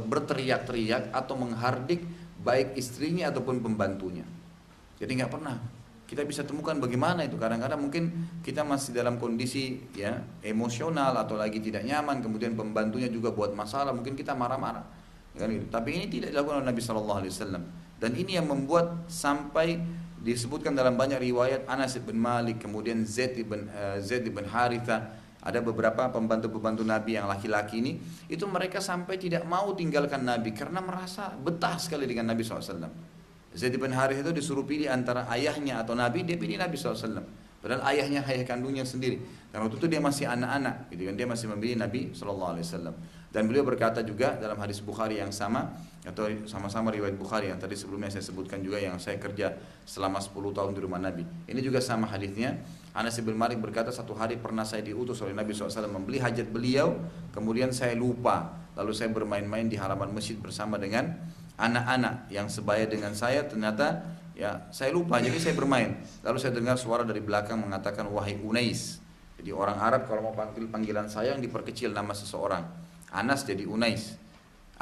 berteriak-teriak atau menghardik baik istrinya ataupun pembantunya. Jadi nggak pernah. Kita bisa temukan bagaimana itu. Kadang-kadang mungkin kita masih dalam kondisi ya emosional atau lagi tidak nyaman, kemudian pembantunya juga buat masalah, mungkin kita marah-marah. Kan gitu. Tapi ini tidak dilakukan oleh Nabi Sallallahu Alaihi Wasallam. Dan ini yang membuat sampai disebutkan dalam banyak riwayat Anas bin Malik, kemudian Zaid bin Haritha, ada beberapa pembantu-pembantu Nabi yang laki-laki ini, itu mereka sampai tidak mau tinggalkan Nabi karena merasa betah sekali dengan Nabi SAW. Zaid bin Harith itu disuruh pilih antara ayahnya atau Nabi, dia pilih Nabi SAW. Padahal ayah kandungnya sendiri. Dan waktu itu dia masih anak-anak, gitu kan, dia masih memilih Nabi SAW. Dan beliau berkata juga dalam hadis Bukhari yang sama, atau sama-sama riwayat Bukhari yang tadi sebelumnya saya sebutkan juga, yang saya kerja selama 10 tahun di rumah Nabi. Ini juga sama hadisnya. Anas bin Malik berkata, satu hari pernah saya diutus oleh Nabi SAW membeli hajat beliau, kemudian saya lupa. Lalu saya bermain-main di halaman masjid bersama dengan anak-anak yang sebaya dengan saya, ternyata ya saya lupa, jadi saya bermain. Lalu saya dengar suara dari belakang mengatakan, wahai Unais. Jadi orang Arab kalau mau panggil panggilan saya yang diperkecil nama seseorang. Anas jadi Unais.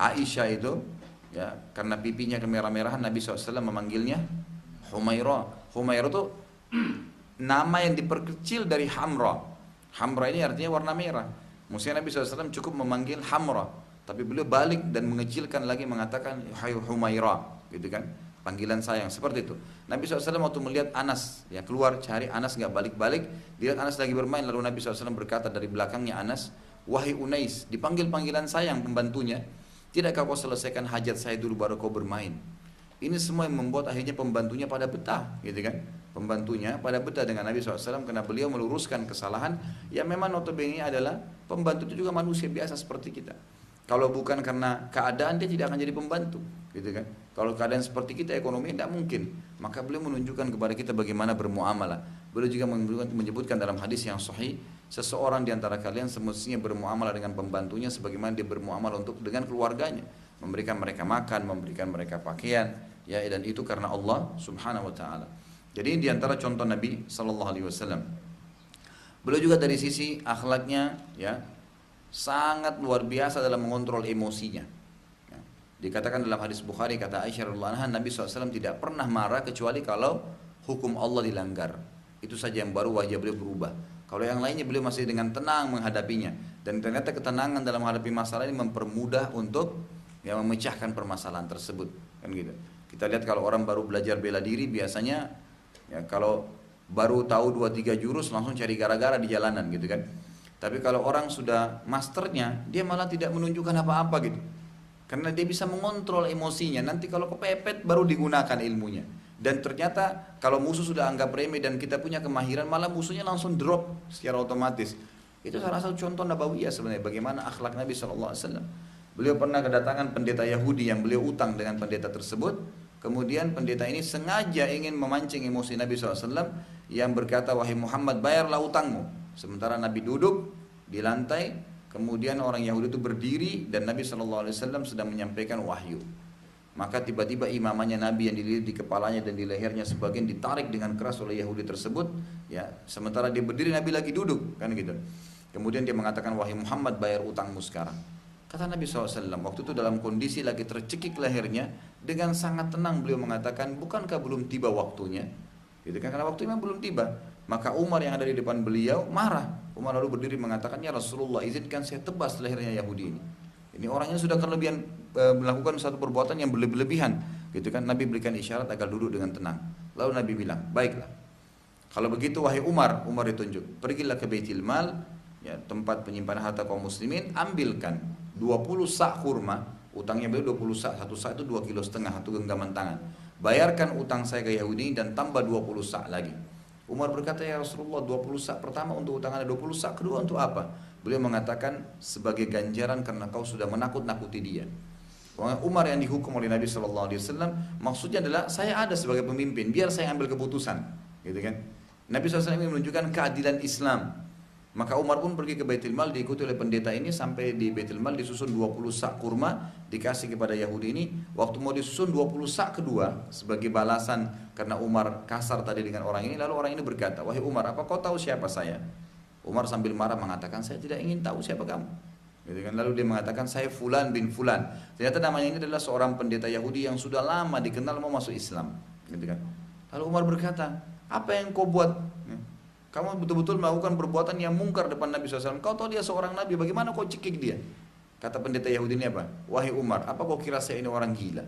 Aisyah itu ya karena pipinya kemerah-merahan, Nabi SAW memanggilnya Humairah. Humairah itu nama yang diperkecil dari Hamra. Hamra ini artinya warna merah. Maksudnya Nabi SAW cukup memanggil Hamra, tapi beliau balik dan mengecilkan lagi mengatakan hai Humairah, gitu kan, panggilan sayang seperti itu. Nabi SAW waktu melihat Anas ya keluar cari Anas nggak balik-balik, dia lihat Anas lagi bermain, lalu Nabi SAW berkata dari belakangnya Anas, wahai Unais, dipanggil panggilan sayang pembantunya, tidakkah kau selesaikan hajat saya dulu baru kau bermain? Ini semua yang membuat akhirnya pembantunya pada betah, gitu kan, pembantunya pada betah dengan Nabi SAW karena beliau meluruskan kesalahan yang memang notabene adalah pembantu itu juga manusia biasa seperti kita. Kalau bukan karena keadaan dia tidak akan jadi pembantu, gitu kan. Kalau keadaan seperti kita ekonomi tidak mungkin. Maka beliau menunjukkan kepada kita bagaimana bermuamalah. Beliau juga menyebutkan dalam hadis yang sahih, seseorang di antara kalian semestinya bermuamalah dengan pembantunya sebagaimana dia bermuamalah dengan keluarganya, memberikan mereka makan, memberikan mereka pakaian, ya, dan itu karena Allah Subhanahu wa taala. Jadi di antara contoh Nabi sallallahu alaihi wasallam. Beliau juga dari sisi akhlaknya, ya, sangat luar biasa dalam mengontrol emosinya. Ya. Dikatakan dalam hadis Bukhari, kata Aisyah radhiyallahu anha, Nabi SAW tidak pernah marah kecuali kalau hukum Allah dilanggar. Itu saja yang baru wajah beliau berubah. Kalau yang lainnya beliau masih dengan tenang menghadapinya. Dan ternyata ketenangan dalam menghadapi masalah ini mempermudah untuk, ya, memecahkan permasalahan tersebut. Kan gitu. Kita lihat kalau orang baru belajar bela diri biasanya, ya, kalau baru tahu 2-3 jurus langsung cari gara-gara di jalanan gitu kan. Tapi kalau orang sudah masternya, dia malah tidak menunjukkan apa-apa gitu. Karena dia bisa mengontrol emosinya. Nanti kalau kepepet baru digunakan ilmunya. Dan ternyata kalau musuh sudah anggap remeh dan kita punya kemahiran, malah musuhnya langsung drop secara otomatis. Itu salah satu contoh nabawiyah sebenarnya, bagaimana akhlak Nabi SAW. Beliau pernah kedatangan pendeta Yahudi yang beliau utang dengan pendeta tersebut. Kemudian pendeta ini sengaja ingin memancing emosi Nabi SAW yang berkata, wahai Muhammad, bayarlah utangmu. Sementara Nabi duduk di lantai, kemudian orang Yahudi itu berdiri dan Nabi SAW sedang menyampaikan wahyu. Maka tiba-tiba imamannya Nabi yang dililit di kepalanya dan di lehernya sebagian ditarik dengan keras oleh Yahudi tersebut, ya. Sementara dia berdiri, Nabi lagi duduk, kan gitu. Kemudian dia mengatakan, wahai Muhammad, bayar utangmu sekarang. Kata Nabi SAW, waktu itu dalam kondisi lagi tercekik lehernya, dengan sangat tenang beliau mengatakan, bukankah belum tiba waktunya? Gitu kan, karena waktunya belum tiba. Maka Umar yang ada di depan beliau marah. Umar lalu berdiri mengatakan, ya Rasulullah, izinkan saya tebas lehernya Yahudi ini. Ini orangnya sudah kelebihan, melakukan satu perbuatan yang berlebihan, gitu kan. Nabi berikan isyarat agar duduk dengan tenang. Lalu Nabi bilang, baiklah. Kalau begitu wahai Umar, Umar ditunjuk, pergilah ke Baitul Mal, ya, tempat penyimpanan harta kaum muslimin, ambilkan 20 sak kurma, utangnya beliau 20 sak, satu sak itu 2,5 kilo, satu genggaman tangan. Bayarkan utang saya ke Yahudi dan tambah 20 sak lagi. Umar berkata, ya Rasulullah, 20 sak pertama untuk utang Anda, 20 sak kedua untuk apa? Beliau mengatakan, sebagai ganjaran karena kau sudah menakut-nakuti dia. Umar yang dihukum oleh Nabi SAW, maksudnya adalah, saya ada sebagai pemimpin, biar saya ambil keputusan, gitu kan? Nabi SAW ingin menunjukkan keadilan Islam. Maka Umar pun pergi ke Baitul Mal, diikuti oleh pendeta ini, sampai di Baitul Mal disusun 20 sak kurma, dikasih kepada Yahudi ini. Waktu mau disusun 20 sak kedua, sebagai balasan karena Umar kasar tadi dengan orang ini, lalu orang ini berkata, wahai Umar, apa kau tahu siapa saya? Umar sambil marah mengatakan, saya tidak ingin tahu siapa kamu. Gitu kan? Lalu dia mengatakan, saya Fulan bin Fulan. Ternyata namanya ini adalah seorang pendeta Yahudi yang sudah lama dikenal mau masuk Islam. Gitu kan? Lalu Umar berkata, apa yang kau buat? Kamu betul-betul melakukan perbuatan yang mungkar depan Nabi SAW. Kau tahu dia seorang Nabi, bagaimana kau cekik dia? Kata pendeta Yahudi ini apa? Wahai Umar, apa kau kira saya ini orang gila?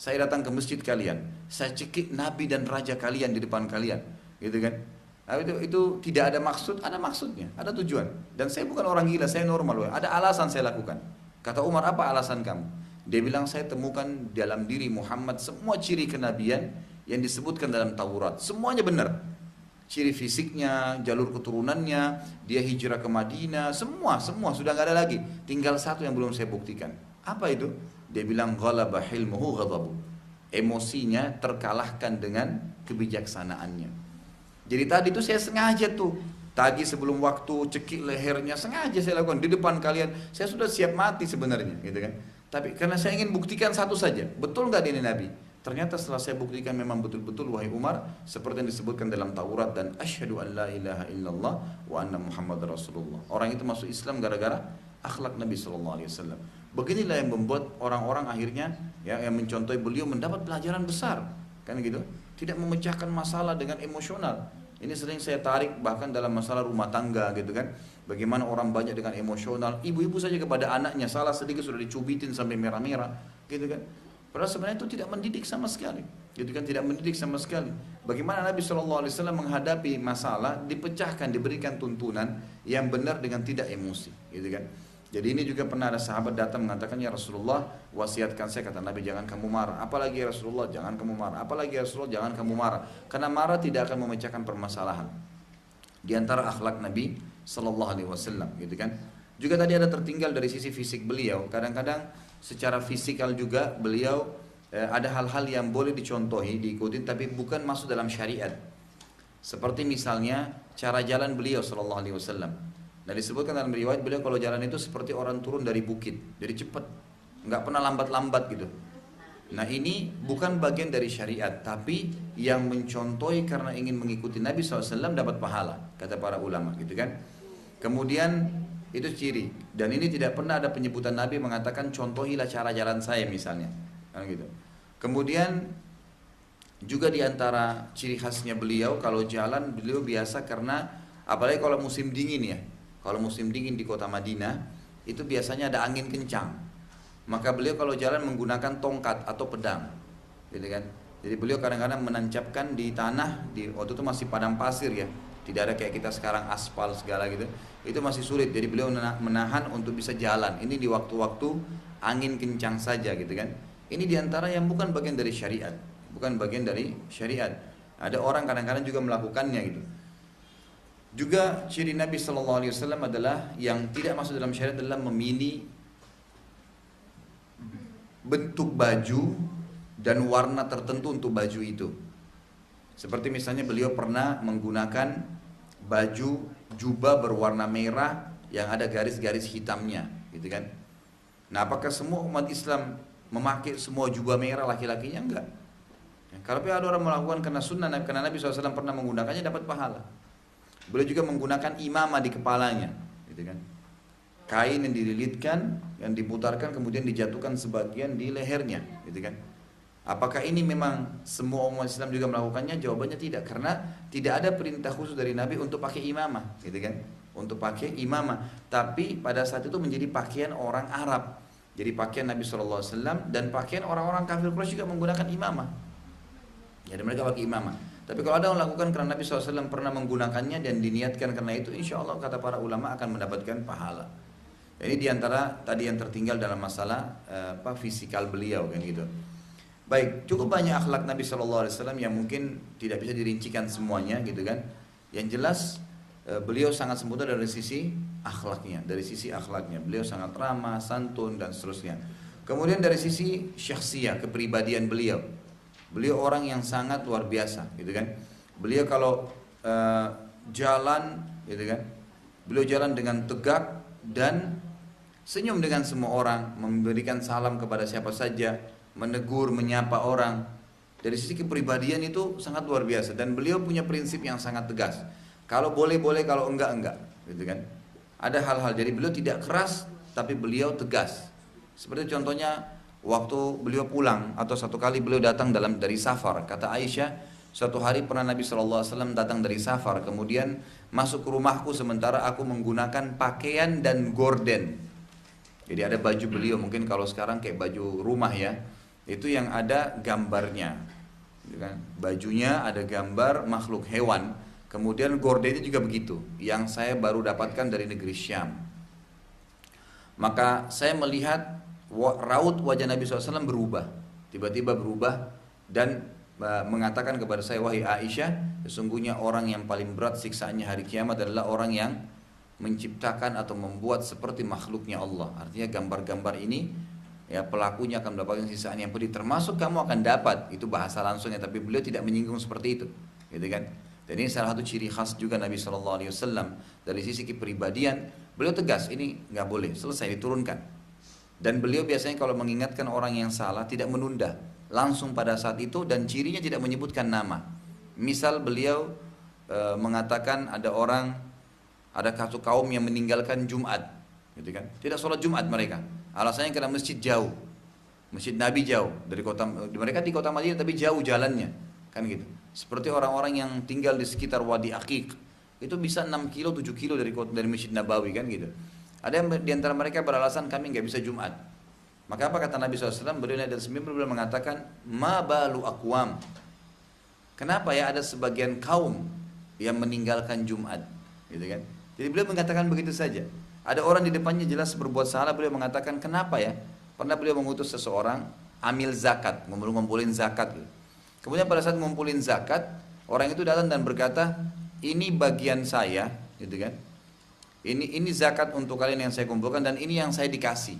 Saya datang ke masjid kalian, saya cekik Nabi dan Raja kalian di depan kalian. Gitu kan? Nah, itu tidak ada maksud, ada maksudnya, ada tujuan. Dan saya bukan orang gila, saya normal. Ada alasan saya lakukan. Kata Umar, apa alasan kamu? Dia bilang, saya temukan dalam diri Muhammad semua ciri kenabian yang disebutkan dalam Taurat. Semuanya benar. Ciri fisiknya, jalur keturunannya, dia hijrah ke Madinah, semua sudah nggak ada lagi. Tinggal satu yang belum saya buktikan. Apa itu? Dia bilang, ghalaba hilmuhu ghadabu. Emosinya terkalahkan dengan kebijaksanaannya. Jadi tadi itu saya sengaja tuh, tadi sebelum waktu cekik lehernya, sengaja saya lakukan di depan kalian. Saya sudah siap mati sebenarnya, gitu kan. Tapi karena saya ingin buktikan satu saja, betul nggak ini Nabi? Ternyata setelah saya buktikan memang betul-betul wahai Umar, seperti yang disebutkan dalam Taurat, dan asyhadu an la ilaha illallah wa anna Muhammad Rasulullah. Orang itu masuk Islam gara-gara akhlak Nabi SAW. Beginilah yang membuat orang-orang akhirnya, ya, yang mencontohi beliau mendapat pelajaran besar, kan gitu. Tidak memecahkan masalah dengan emosional. Ini sering saya tarik bahkan dalam masalah rumah tangga, gitu kan. Bagaimana orang banyak dengan emosional, ibu-ibu saja kepada anaknya salah sedikit sudah dicubitin sampai merah-merah, gitu kan. Padahal sebenarnya itu tidak mendidik sama sekali, gitu kan, tidak mendidik sama sekali. Bagaimana Nabi SAW menghadapi masalah, dipecahkan, diberikan tuntunan yang benar dengan tidak emosi, gitu kan. Jadi ini juga pernah ada sahabat datang mengatakan, ya Rasulullah, wasiatkan saya. Kata Nabi, jangan kamu marah. Apalagi ya Rasulullah, jangan kamu marah. Apalagi ya Rasulullah, jangan kamu marah. Karena marah tidak akan memecahkan permasalahan. Di antara akhlak Nabi Sallallahu Alaihi Wasallam, gitu kan. Juga tadi ada tertinggal dari sisi fisik beliau. Kadang-kadang secara fisikal juga beliau ada hal-hal yang boleh dicontohi, diikuti, tapi bukan masuk dalam syariat. Seperti misalnya cara jalan beliau sallallahu alaihi wasallam. Dan disebutkan dalam riwayat beliau kalau jalan itu seperti orang turun dari bukit, jadi cepat, nggak pernah lambat-lambat gitu. Nah ini bukan bagian dari syariat, tapi yang mencontohi karena ingin mengikuti Nabi SAW dapat pahala, kata para ulama gitu kan. Kemudian itu ciri, dan ini tidak pernah ada penyebutan Nabi mengatakan contohilah cara jalan saya misalnya, kan gitu. Kemudian juga diantara ciri khasnya beliau kalau jalan beliau biasa karena apalagi kalau musim dingin ya, kalau musim dingin di kota Madinah itu biasanya ada angin kencang. Maka beliau kalau jalan menggunakan tongkat atau pedang, gitu kan. Jadi beliau kadang-kadang menancapkan di tanah, di waktu itu masih padang pasir ya, tidak ada kayak kita sekarang aspal segala gitu. Itu masih sulit. Jadi beliau menahan untuk bisa jalan. Ini di waktu-waktu angin kencang saja, gitu kan. Ini diantara yang bukan bagian dari syariat, bukan bagian dari syariat. Ada orang kadang-kadang juga melakukannya gitu. Juga ciri Nabi SAW adalah yang tidak masuk dalam syariat adalah memilih bentuk baju dan warna tertentu untuk baju itu. Seperti misalnya beliau pernah menggunakan baju jubah berwarna merah yang ada garis-garis hitamnya, gitu kan. Nah, apakah semua umat Islam memakai semua jubah merah laki-lakinya? Enggak. Kalau ada orang melakukan karena sunnah, karena Nabi SAW pernah menggunakannya dapat pahala. Beliau juga menggunakan imamah di kepalanya, gitu kan. Kain yang dililitkan, yang diputarkan kemudian dijatuhkan sebagian di lehernya, gitu kan. Apakah ini memang semua umat Islam juga melakukannya? Jawabannya tidak, karena tidak ada perintah khusus dari Nabi untuk pakai imamah, gitu kan. Untuk pakai imamah, tapi pada saat itu menjadi pakaian orang Arab. Jadi pakaian Nabi SAW dan pakaian orang-orang kafir Quraisy juga menggunakan imamah. Jadi mereka pakai imamah. Tapi kalau ada yang melakukan karena Nabi SAW pernah menggunakannya dan diniatkan karena itu, insya Allah kata para ulama akan mendapatkan pahala. Ini diantara tadi yang tertinggal dalam masalah fisikal beliau kan gitu. Baik, cukup banyak akhlak Nabi SAW yang mungkin tidak bisa dirincikan semuanya gitu kan. Yang jelas beliau sangat sempurna dari sisi akhlaknya, beliau sangat ramah, santun dan seterusnya. Kemudian dari sisi syakhsiyah, kepribadian beliau orang yang sangat luar biasa gitu kan. Beliau kalau jalan gitu kan, beliau jalan dengan tegak dan senyum dengan semua orang, memberikan salam kepada siapa saja, menegur, menyapa orang. Dari sisi kepribadian itu sangat luar biasa dan beliau punya prinsip yang sangat tegas. Kalau boleh boleh, kalau enggak enggak, gitu kan. Ada hal-hal, jadi beliau tidak keras tapi beliau tegas. Seperti contohnya waktu beliau pulang atau satu kali beliau datang dari safar, kata Aisyah, suatu hari pernah Nabi SAW datang dari safar, kemudian masuk ke rumahku sementara aku menggunakan pakaian dan gorden. Jadi ada baju beliau, mungkin kalau sekarang kayak baju rumah ya, itu yang ada gambarnya, gitu kan? Bajunya ada gambar makhluk hewan, kemudian gordennya juga begitu, yang saya baru dapatkan dari negeri Syam. Maka saya melihat raut wajah Nabi SAW berubah, tiba-tiba berubah dan mengatakan kepada saya, wahai Aisyah, sesungguhnya orang yang paling berat siksaannya hari kiamat adalah orang yang menciptakan atau membuat seperti makhluknya Allah. Artinya gambar-gambar ini ya pelakunya akan mendapatkan siksaan yang pedih, termasuk kamu akan dapat. Itu bahasa langsungnya, tapi beliau tidak menyinggung seperti itu, gitu kan. Dan ini salah satu ciri khas juga Nabi SAW. Dari sisi kepribadian beliau tegas, ini nggak boleh, selesai, diturunkan. Dan beliau biasanya kalau mengingatkan orang yang salah tidak menunda, langsung pada saat itu, dan cirinya tidak menyebutkan nama. Misal beliau mengatakan ada satu kaum yang meninggalkan Jumat, gitu kan? Tidak sholat Jumat mereka. Alasannya karena masjid jauh, masjid Nabi jauh dari kota. Mereka di kota Madinah tapi jauh jalannya, kan gitu. Seperti orang-orang yang tinggal di sekitar Wadi Aqiq, itu bisa 6 kilo, 7 kilo dari Masjid Nabawi, kan gitu. Ada yang diantara mereka beralasan kami nggak bisa Jumat. Maka apa kata Nabi SAW? Beliau dari sembilan beliau mengatakan, ma balu aqwam. Kenapa ya ada sebagian kaum yang meninggalkan Jumat, gitu kan? Jadi beliau mengatakan begitu saja. Ada orang di depannya jelas berbuat salah, beliau mengatakan kenapa ya? Pernah beliau mengutus seseorang amil zakat, ngumpulin zakat. Kemudian pada saat ngumpulin zakat, orang itu datang dan berkata, ini bagian saya, gitu kan? Ini zakat untuk kalian yang saya kumpulkan dan ini yang saya dikasih.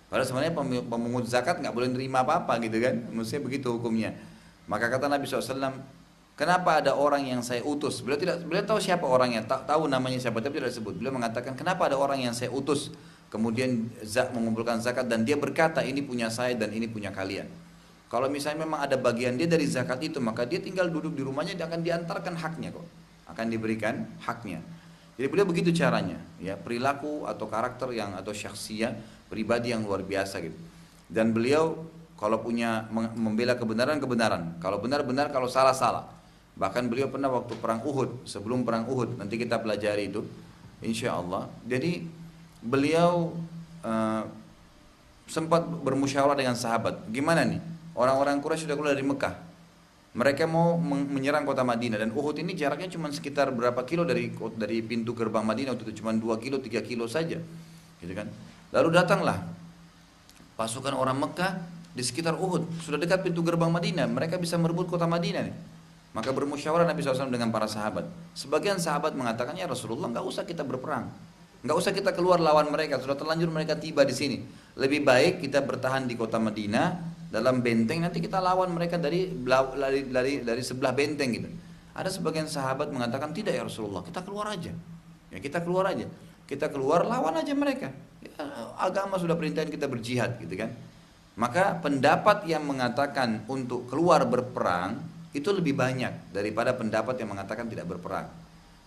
Padahal sebenarnya pemungut zakat nggak boleh nerima apa-apa, gitu kan? Maksudnya begitu hukumnya. Maka kata Nabi SAW, kenapa ada orang yang saya utus? Beliau tahu siapa orangnya, tahu namanya siapa, tapi tidak disebut. Beliau mengatakan, kenapa ada orang yang saya utus, kemudian mengumpulkan zakat dan dia berkata ini punya saya dan ini punya kalian. Kalau misalnya memang ada bagian dia dari zakat itu, maka dia tinggal duduk di rumahnya, dia akan diantarkan haknya kok, akan diberikan haknya. Jadi beliau begitu caranya, ya, perilaku atau karakter yang atau syakhsiyah pribadi yang luar biasa gitu. Dan beliau kalau punya membela kebenaran, kalau benar-benar, kalau salah-salah. Bahkan beliau pernah waktu perang Uhud, sebelum perang Uhud, nanti kita pelajari itu, insya Allah. Jadi beliau sempat bermusyawarah dengan sahabat, gimana nih? Orang-orang Quraisy sudah keluar dari Mekah. Mereka mau menyerang kota Madinah dan Uhud ini jaraknya cuma sekitar berapa kilo dari pintu gerbang Madinah, waktu itu cuma 2 kilo 3 kilo saja, gitu kan. Lalu datanglah pasukan orang Mekah di sekitar Uhud, sudah dekat pintu gerbang Madinah, mereka bisa merebut kota Madinah nih. Maka bermusyawarah Nabi SAW dengan para sahabat. Sebagian sahabat mengatakan, ya Rasulullah, nggak usah kita berperang, nggak usah kita keluar lawan mereka, sudah terlanjur mereka tiba di sini. Lebih baik kita bertahan di kota Madinah dalam benteng, nanti kita lawan mereka dari sebelah benteng gitu. Ada sebagian sahabat mengatakan, tidak ya Rasulullah, kita keluar aja. Ya kita keluar aja. Kita keluar lawan aja mereka. Ya, agama sudah perintahin kita berjihad gitu kan. Maka pendapat yang mengatakan untuk keluar berperang itu lebih banyak daripada pendapat yang mengatakan tidak berperang.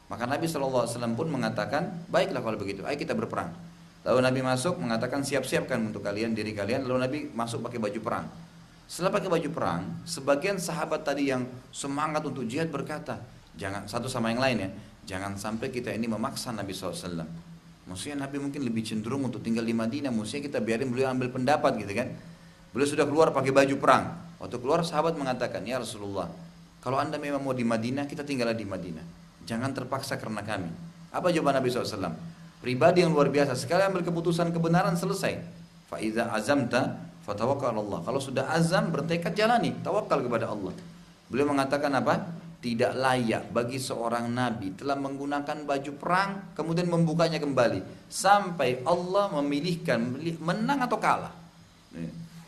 Maka Nabi SAW pun mengatakan, baiklah kalau begitu, ayo kita berperang. Lalu Nabi masuk mengatakan, siap-siapkan untuk kalian, diri kalian. Lalu Nabi masuk pakai baju perang. Setelah pakai baju perang, sebagian sahabat tadi yang semangat untuk jihad berkata, jangan, satu sama yang lain ya, jangan sampai kita ini memaksa Nabi SAW. Maksudnya Nabi mungkin lebih cenderung untuk tinggal di Madinah, maksudnya kita biarin beliau ambil pendapat gitu kan. Beliau sudah keluar pakai baju perang. Waktu keluar sahabat mengatakan, ya Rasulullah, kalau anda memang mau di Madinah, kita tinggallah di Madinah. Jangan terpaksa karena kami. Apa jawaban Nabi SAW? Pribadi yang luar biasa, sekali ambil keputusan kebenaran selesai. Faiza azamta fatawakkal Allah. Kalau sudah azam bertekad jalani, tawakal kepada Allah. Beliau mengatakan apa? Tidak layak bagi seorang nabi telah menggunakan baju perang kemudian membukanya kembali sampai Allah memilihkan menang atau kalah.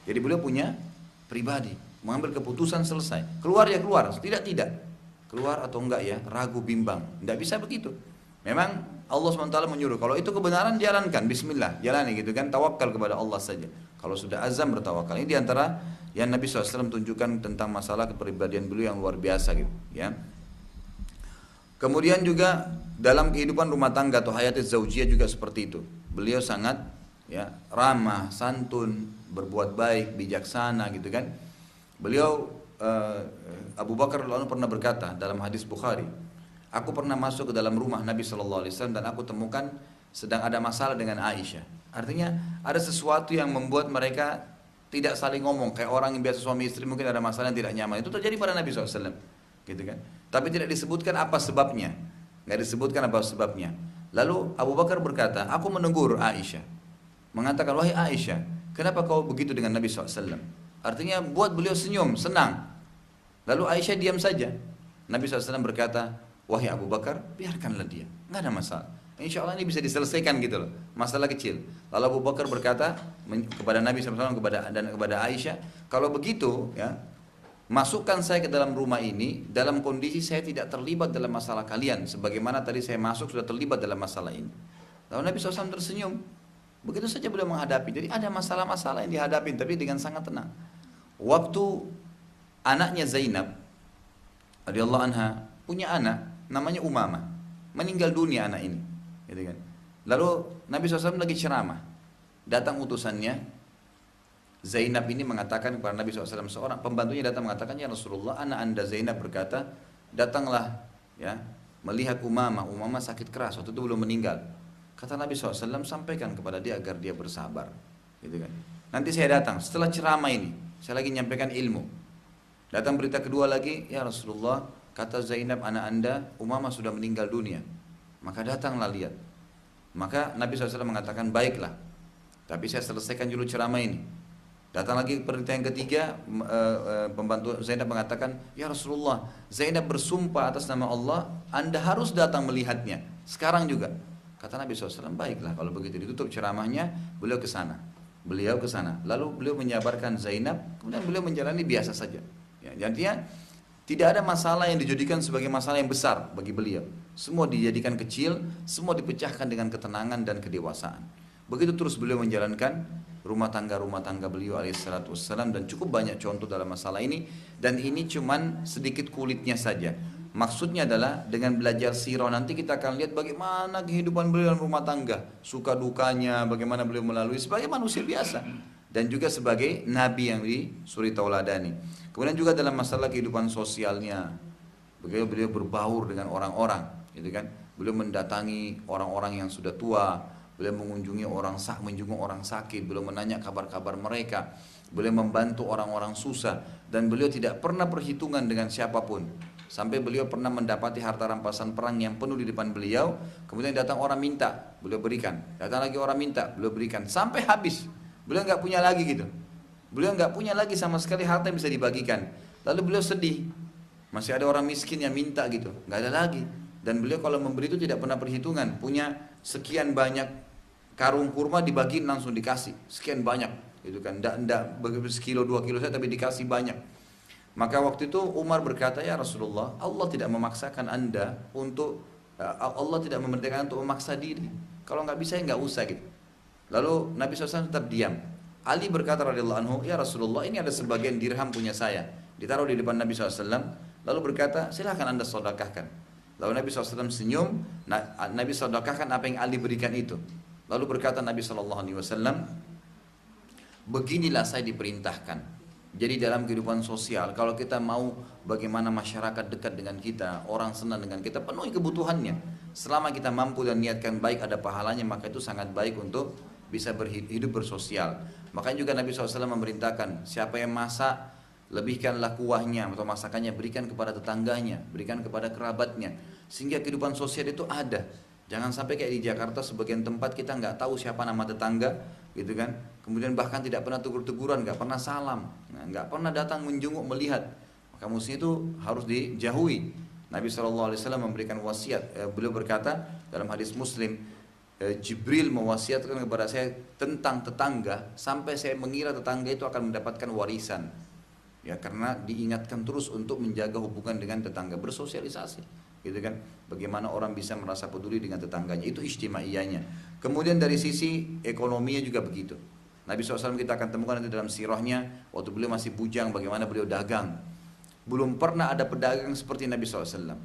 Jadi beliau punya pribadi, mengambil keputusan selesai. Keluar ya keluar, tidak. Keluar atau enggak ya, ragu bimbang. Tidak bisa begitu. Memang Allah SWT menyuruh, kalau itu kebenaran jalankan, bismillah, jalani gitu kan, tawakal kepada Allah saja. Kalau sudah azam bertawakal. Ini diantara yang Nabi SAW tunjukkan tentang masalah kepribadian beliau yang luar biasa gitu ya. Kemudian juga dalam kehidupan rumah tangga atau hayat zaujiyah juga seperti itu. Beliau sangat ya ramah, santun, berbuat baik, bijaksana gitu kan. Beliau Abu Bakar radhiyallahu anhu pernah berkata dalam hadis Bukhari, aku pernah masuk ke dalam rumah Nabi SAW dan aku temukan sedang ada masalah dengan Aisyah. Artinya ada sesuatu yang membuat mereka tidak saling ngomong, kayak orang yang biasa suami istri mungkin ada masalah yang tidak nyaman. Itu terjadi pada Nabi SAW, gitu kan. Tapi tidak disebutkan apa sebabnya, nggak disebutkan apa sebabnya. Lalu Abu Bakar berkata, aku menegur Aisyah, mengatakan, wahai Aisyah, kenapa kau begitu dengan Nabi SAW? Artinya buat beliau senyum, senang. Lalu Aisyah diam saja. Nabi SAW berkata, wahai Abu Bakar, biarkanlah dia, nggak ada masalah. Insya Allah ini bisa diselesaikan gitu loh, masalah kecil. Lalu Abu Bakar berkata kepada Nabi SAW dan kepada Aisyah, kalau begitu ya, masukkan saya ke dalam rumah ini dalam kondisi saya tidak terlibat dalam masalah kalian, sebagaimana tadi saya masuk sudah terlibat dalam masalah ini. Lalu Nabi SAW tersenyum. Begitu saja beliau menghadapi. Jadi ada masalah-masalah yang dihadapi, tapi dengan sangat tenang. Waktu anaknya Zainab radhiyallahu anha punya anak namanya Umamah, meninggal dunia anak ini. Gitu kan. Lalu Nabi SAW lagi ceramah, datang utusannya Zainab ini mengatakan kepada Nabi SAW, seorang pembantunya datang mengatakan, ya Rasulullah, anak anda Zainab berkata, datanglah ya melihat Umamah sakit keras, waktu itu belum meninggal. Kata Nabi SAW, sampaikan kepada dia agar dia bersabar, gitu kan. Nanti saya datang setelah ceramah ini, saya lagi menyampaikan ilmu. Datang berita kedua lagi, ya Rasulullah, kata Zainab anak anda Umamah sudah meninggal dunia. Maka datanglah lihat. Maka Nabi SAW mengatakan, baiklah, tapi saya selesaikan dulu ceramah ini. Datang lagi berita yang ketiga, pembantu Zainab mengatakan, ya Rasulullah, Zainab bersumpah atas nama Allah, anda harus datang melihatnya sekarang juga. Kata Nabi SAW, baiklah kalau begitu. Ditutup ceramahnya, beliau ke sana. Lalu beliau menyabarkan Zainab, kemudian beliau menjalani biasa saja. Ya, artinya Tidak ada masalah yang dijadikan sebagai masalah yang besar bagi beliau. Semua dijadikan kecil, semua dipecahkan dengan ketenangan dan kedewasaan. Begitu terus beliau menjalankan rumah tangga beliau alaihissalatu wassalam, dan cukup banyak contoh dalam masalah ini, dan ini cuman sedikit kulitnya saja. Maksudnya adalah dengan belajar sirah nanti kita akan lihat bagaimana kehidupan beliau dalam rumah tangga, suka dukanya, bagaimana beliau melalui sebagai manusia biasa dan juga sebagai nabi yang disuri tauladani. Kemudian juga dalam masalah kehidupan sosialnya, beliau berbaur dengan orang-orang, gitu kan? Beliau mendatangi orang-orang yang sudah tua, beliau mengunjungi orang sakit, beliau menanya kabar-kabar mereka, beliau membantu orang-orang susah, dan beliau tidak pernah perhitungan dengan siapapun. Sampai beliau pernah mendapati harta rampasan perang yang penuh di depan beliau, kemudian datang orang minta, beliau berikan, datang lagi orang minta, beliau berikan, sampai habis. Beliau nggak punya lagi gitu. Beliau nggak punya lagi sama sekali harta yang bisa dibagikan. Lalu beliau sedih, masih ada orang miskin yang minta gitu, nggak ada lagi. Dan beliau kalau memberi itu tidak pernah perhitungan, punya sekian banyak karung kurma dibagiin langsung dikasih, sekian banyak, gitu kan? Ndak sekilo 2 kilo saya tapi dikasih banyak. Maka waktu itu Umar berkata, ya Rasulullah, Allah tidak memaksakan anda untuk, Allah tidak memerintahkan untuk memaksa diri. Kalau nggak bisa ya nggak usah gitu. Lalu Nabi SAW tetap diam. Ali berkata radhiyallahu anhu, ya Rasulullah, ini ada sebagian dirham punya saya, ditaruh di depan Nabi SAW. Lalu berkata, silahkan anda sedekahkan. Lalu Nabi SAW senyum, Nabi sedekahkan apa yang Ali berikan itu. Lalu berkata Nabi SAW, beginilah saya diperintahkan. Jadi dalam kehidupan sosial, kalau kita mau bagaimana masyarakat dekat dengan kita, orang senang dengan kita, penuhi kebutuhannya. Selama kita mampu dan niatkan baik, ada pahalanya, maka itu sangat baik untuk bisa hidup bersosial. Makanya juga Nabi SAW memerintahkan, siapa yang masak, lebihkanlah kuahnya atau masakannya, berikan kepada tetangganya, berikan kepada kerabatnya. Sehingga kehidupan sosial itu ada. Jangan sampai kayak di Jakarta sebagian tempat kita nggak tahu siapa nama tetangga, gitu kan? Kemudian bahkan tidak pernah tegur-teguran, nggak pernah salam, nggak pernah datang menjenguk melihat. Maka musuh itu harus dijauhi. Nabi SAW memberikan wasiat. Beliau berkata dalam hadis Muslim, Jibril mewasiatkan kepada saya tentang tetangga sampai saya mengira tetangga itu akan mendapatkan warisan. Ya, karena diingatkan terus untuk menjaga hubungan dengan tetangga, bersosialisasi, gitu kan? Bagaimana orang bisa merasa peduli dengan tetangganya, itu ijtimaiyahnya. Kemudian dari sisi ekonominya juga begitu. Nabi SAW kita akan temukan nanti dalam sirahnya, waktu beliau masih bujang, bagaimana beliau dagang. Belum pernah ada pedagang seperti Nabi SAW.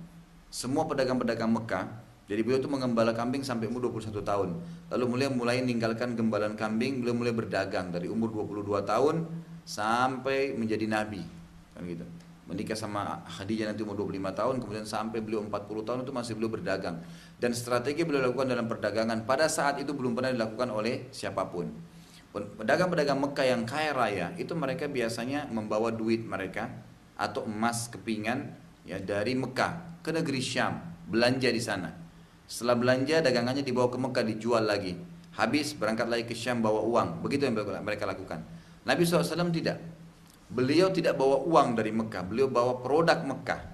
Semua pedagang-pedagang Mekah, jadi beliau itu mengembala kambing sampai umur 21 tahun. Lalu mulai meninggalkan gembalan kambing, beliau mulai berdagang dari umur 22 tahun sampai menjadi nabi, kan gitu. Menikah sama Khadijah nanti umur 25 tahun, kemudian sampai beliau 40 tahun itu masih beliau berdagang. Dan strategi beliau lakukan dalam perdagangan pada saat itu belum pernah dilakukan oleh siapapun. Pedagang-pedagang Mekah yang kaya raya itu mereka biasanya membawa duit mereka atau emas kepingan ya dari Mekah ke negeri Syam, belanja di sana. Setelah belanja dagangannya dibawa ke Mekah dijual lagi. Habis berangkat lagi ke Syam bawa uang. Begitu yang mereka lakukan. Nabi SAW tidak. Beliau tidak bawa uang dari Mekah, beliau bawa produk Mekah.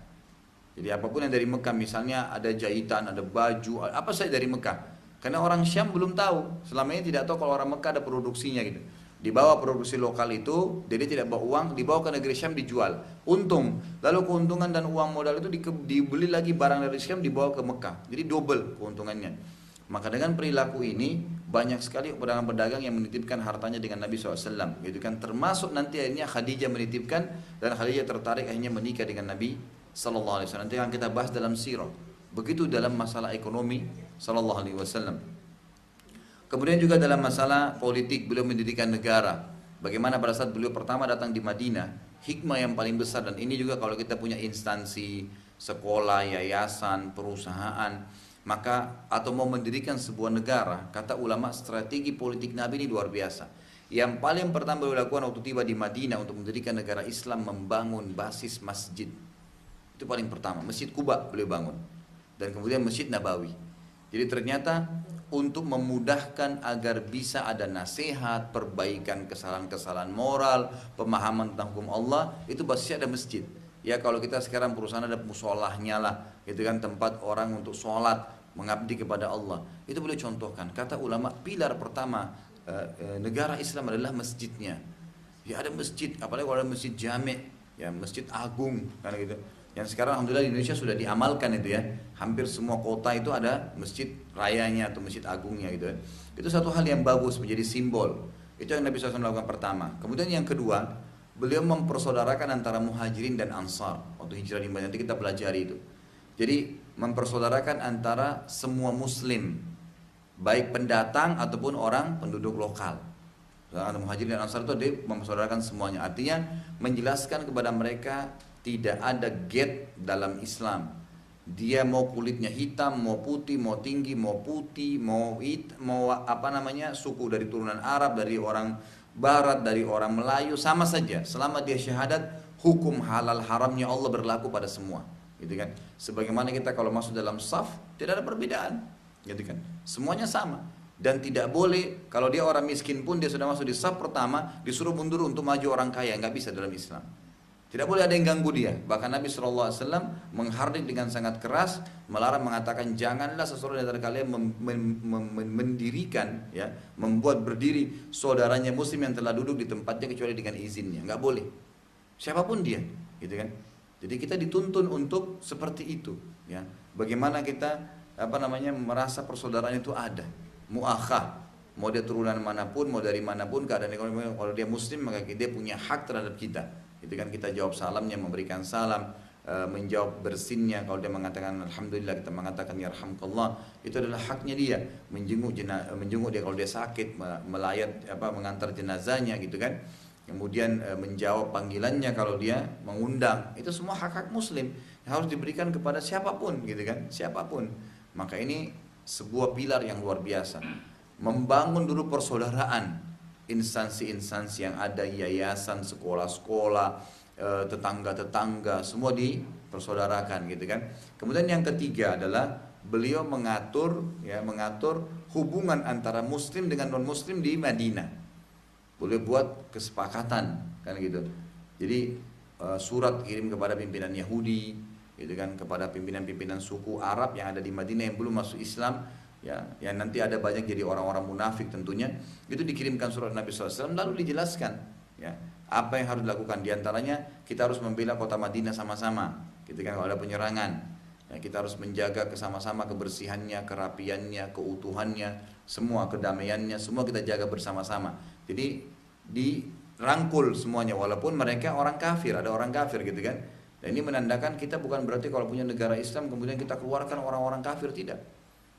Jadi apapun yang dari Mekah, misalnya ada jahitan, ada baju, apa saja dari Mekah. Karena orang Syam belum tahu, selama ini tidak tahu kalau orang Mekah ada produksinya gitu. Dibawa produksi lokal itu, jadi tidak bawa uang, dibawa ke negeri Syam dijual. Untung, lalu keuntungan dan uang modal itu dibeli lagi barang dari Syam dibawa ke Mekah. Jadi double keuntungannya. Maka dengan perilaku ini banyak sekali pedagang-pedagang yang menitipkan hartanya dengan Nabi SAW, gitu kan? Termasuk nanti akhirnya Khadijah menitipkan dan Khadijah tertarik akhirnya menikah dengan Nabi SAW. Nanti akan kita bahas dalam sirah. Begitu dalam masalah ekonomi SAW. Kemudian juga dalam masalah politik beliau mendirikan negara. Bagaimana pada saat beliau pertama datang di Madinah, hikmah yang paling besar, dan ini juga kalau kita punya instansi, sekolah, yayasan, perusahaan, maka atau mau mendirikan sebuah negara, kata ulama strategi politik Nabi ini luar biasa. Yang paling pertama beliau lakukan waktu tiba di Madinah untuk mendirikan negara Islam, membangun basis masjid. Itu paling pertama, Masjid Quba beliau bangun. Dan kemudian Masjid Nabawi. Jadi ternyata untuk memudahkan agar bisa ada nasihat, perbaikan kesalahan-kesalahan moral, pemahaman tentang hukum Allah, itu basisnya ada masjid. Ya kalau kita sekarang perusahaan ada musolahnya lah, itu kan tempat orang untuk sholat, mengabdi kepada Allah. Itu boleh contohkan. Kata ulama, pilar pertama negara Islam adalah masjidnya. Ya ada masjid, apalagi kalau ada masjid jami', ya masjid agung, kan gitu. Yang sekarang alhamdulillah di Indonesia sudah diamalkan itu ya. Hampir semua kota itu ada masjid rayanya atau masjid agungnya gitu ya. Itu satu hal yang bagus, menjadi simbol. Itu yang Nabi SAW lakukan pertama. Kemudian yang kedua, beliau mempersaudarakan antara muhajirin dan ansar. Waktu hijrah di Madinah, nanti kita pelajari itu. Jadi mempersaudarakan antara semua muslim, baik pendatang ataupun orang penduduk lokal. Antara muhajirin dan ansar itu dia mempersaudarakan semuanya. Artinya menjelaskan kepada mereka tidak ada gate dalam Islam. Dia mau kulitnya hitam, mau putih, mau tinggi, mau putih, mau apa namanya suku dari turunan Arab, dari orang Barat, dari orang Melayu, sama saja. Selama dia syahadat, hukum halal haramnya Allah berlaku pada semua, gitu kan? Sebagaimana kita kalau masuk dalam saf tidak ada perbedaan, gitu kan? Semuanya sama. Dan tidak boleh kalau dia orang miskin pun dia sudah masuk di saf pertama disuruh mundur untuk maju orang kaya, nggak bisa dalam Islam. Tidak boleh ada yang ganggu dia. Bahkan Nabi SAW menghardik dengan sangat keras, melarang, mengatakan janganlah seseorang dari kalian mendirikan, ya, membuat berdiri saudaranya muslim yang telah duduk di tempatnya kecuali dengan izinnya. Nggak boleh. Siapapun dia, gitu kan? Jadi kita dituntun untuk seperti itu, ya. Bagaimana kita merasa persaudaraan itu ada, muakhah. Mau dia turunan manapun, mau dari manapun, keadaan ekonomi, kalau dia muslim maka dia punya hak terhadap kita. Itu kan kita jawab salamnya, memberikan salam, menjawab bersinnya. Kalau dia mengatakan alhamdulillah, kita mengatakan yarhamkallah. Itu adalah haknya dia. Menjenguk dia kalau dia sakit, mengantar jenazahnya, gitu kan. Kemudian menjawab panggilannya kalau dia mengundang. Itu semua hak-hak muslim yang harus diberikan kepada siapapun, gitu kan, siapapun. Maka ini sebuah pilar yang luar biasa. Membangun dulu persaudaraan. Instansi-instansi yang ada, yayasan, sekolah-sekolah, tetangga-tetangga, semua dipersaudarakan, gitu kan. Kemudian yang ketiga adalah beliau mengatur hubungan antara muslim dengan non muslim di Madinah. Boleh buat kesepakatan, kan gitu. Jadi surat kirim kepada pimpinan Yahudi, gitu kan, kepada pimpinan-pimpinan suku Arab yang ada di Madinah yang belum masuk Islam, ya, yang nanti ada banyak jadi orang-orang munafik tentunya. Itu dikirimkan surat Nabi SAW, lalu dijelaskan, ya, apa yang harus dilakukan. Di antaranya kita harus membela kota Madinah sama-sama, gitu kan, kalau ada penyerangan, ya, kita harus menjaga sama-sama kebersihannya, kerapiannya, keutuhannya, semua kedamaiannya, semua kita jaga bersama-sama. Jadi dirangkul semuanya, walaupun mereka orang kafir, ada orang kafir, gitu kan. Dan ini menandakan kita bukan berarti kalau punya negara Islam kemudian kita keluarkan orang-orang kafir, tidak.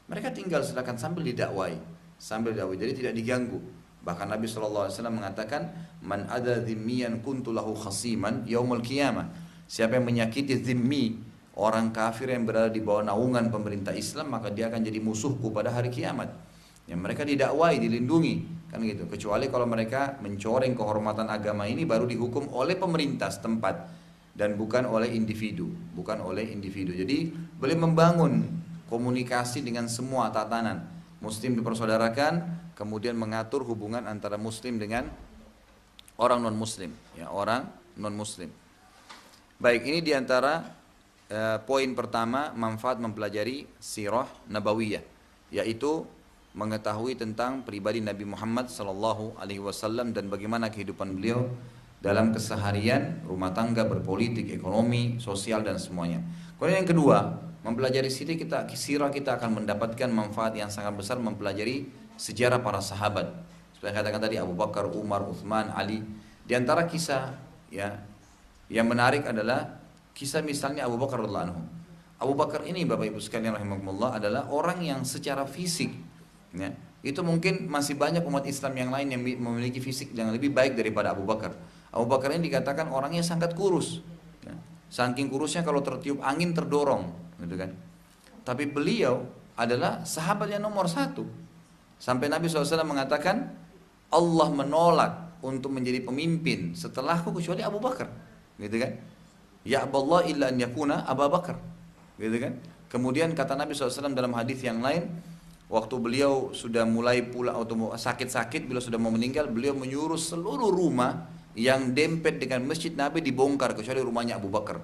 Mereka tinggal silakan sambil didakwai, jadi tidak diganggu. Bahkan Nabi SAW mengatakan, man ada dhimmiyan kuntu lahu khasiman yaumul qiyamah. Siapa yang menyakiti dhimmi, orang kafir yang berada di bawah naungan pemerintah Islam, maka dia akan jadi musuhku pada hari kiamat. Yang mereka didakwai, dilindungi, kan gitu. Kecuali kalau mereka mencoreng kehormatan agama ini, baru dihukum oleh pemerintah setempat dan bukan oleh individu, Jadi boleh membangun komunikasi dengan semua tatanan. Muslim dipersaudarakan, kemudian mengatur hubungan antara muslim dengan orang non muslim, ya, orang non muslim. Baik, ini diantara poin pertama, manfaat mempelajari sirah nabawiyah, yaitu mengetahui tentang pribadi Nabi Muhammad SAW dan bagaimana kehidupan beliau dalam keseharian, rumah tangga, berpolitik, ekonomi, sosial, dan semuanya. Kemudian yang kedua, mempelajari sirah kita akan mendapatkan manfaat yang sangat besar, mempelajari sejarah para sahabat. Seperti yang katakan tadi, Abu Bakar, Umar, Uthman, Ali. Di antara kisah, ya, yang menarik adalah kisah misalnya Abu Bakar radhiyallahu anhu. Abu Bakar ini, Bapak Ibu sekalian rahimakumullah, adalah orang yang secara fisik, ya, itu mungkin masih banyak umat Islam yang lain yang memiliki fisik yang lebih baik daripada Abu Bakar. Abu Bakar ini dikatakan orangnya sangat kurus, ya. Saking kurusnya kalau tertiup angin terdorong, gitu kan. Tapi beliau adalah sahabat yang nomor satu. Sampai Nabi SAW mengatakan, Allah menolak untuk menjadi pemimpin setelahku kecuali Abu Bakar, gitu kan. Ya Allah illa an yakuna Abu Bakar, gitu kan. Kemudian kata Nabi SAW dalam hadis yang lain, waktu beliau sudah mulai pulang atau sakit-sakit, beliau sudah mau meninggal, beliau menyuruh seluruh rumah yang dempet dengan masjid Nabi dibongkar kecuali rumahnya Abu Bakar.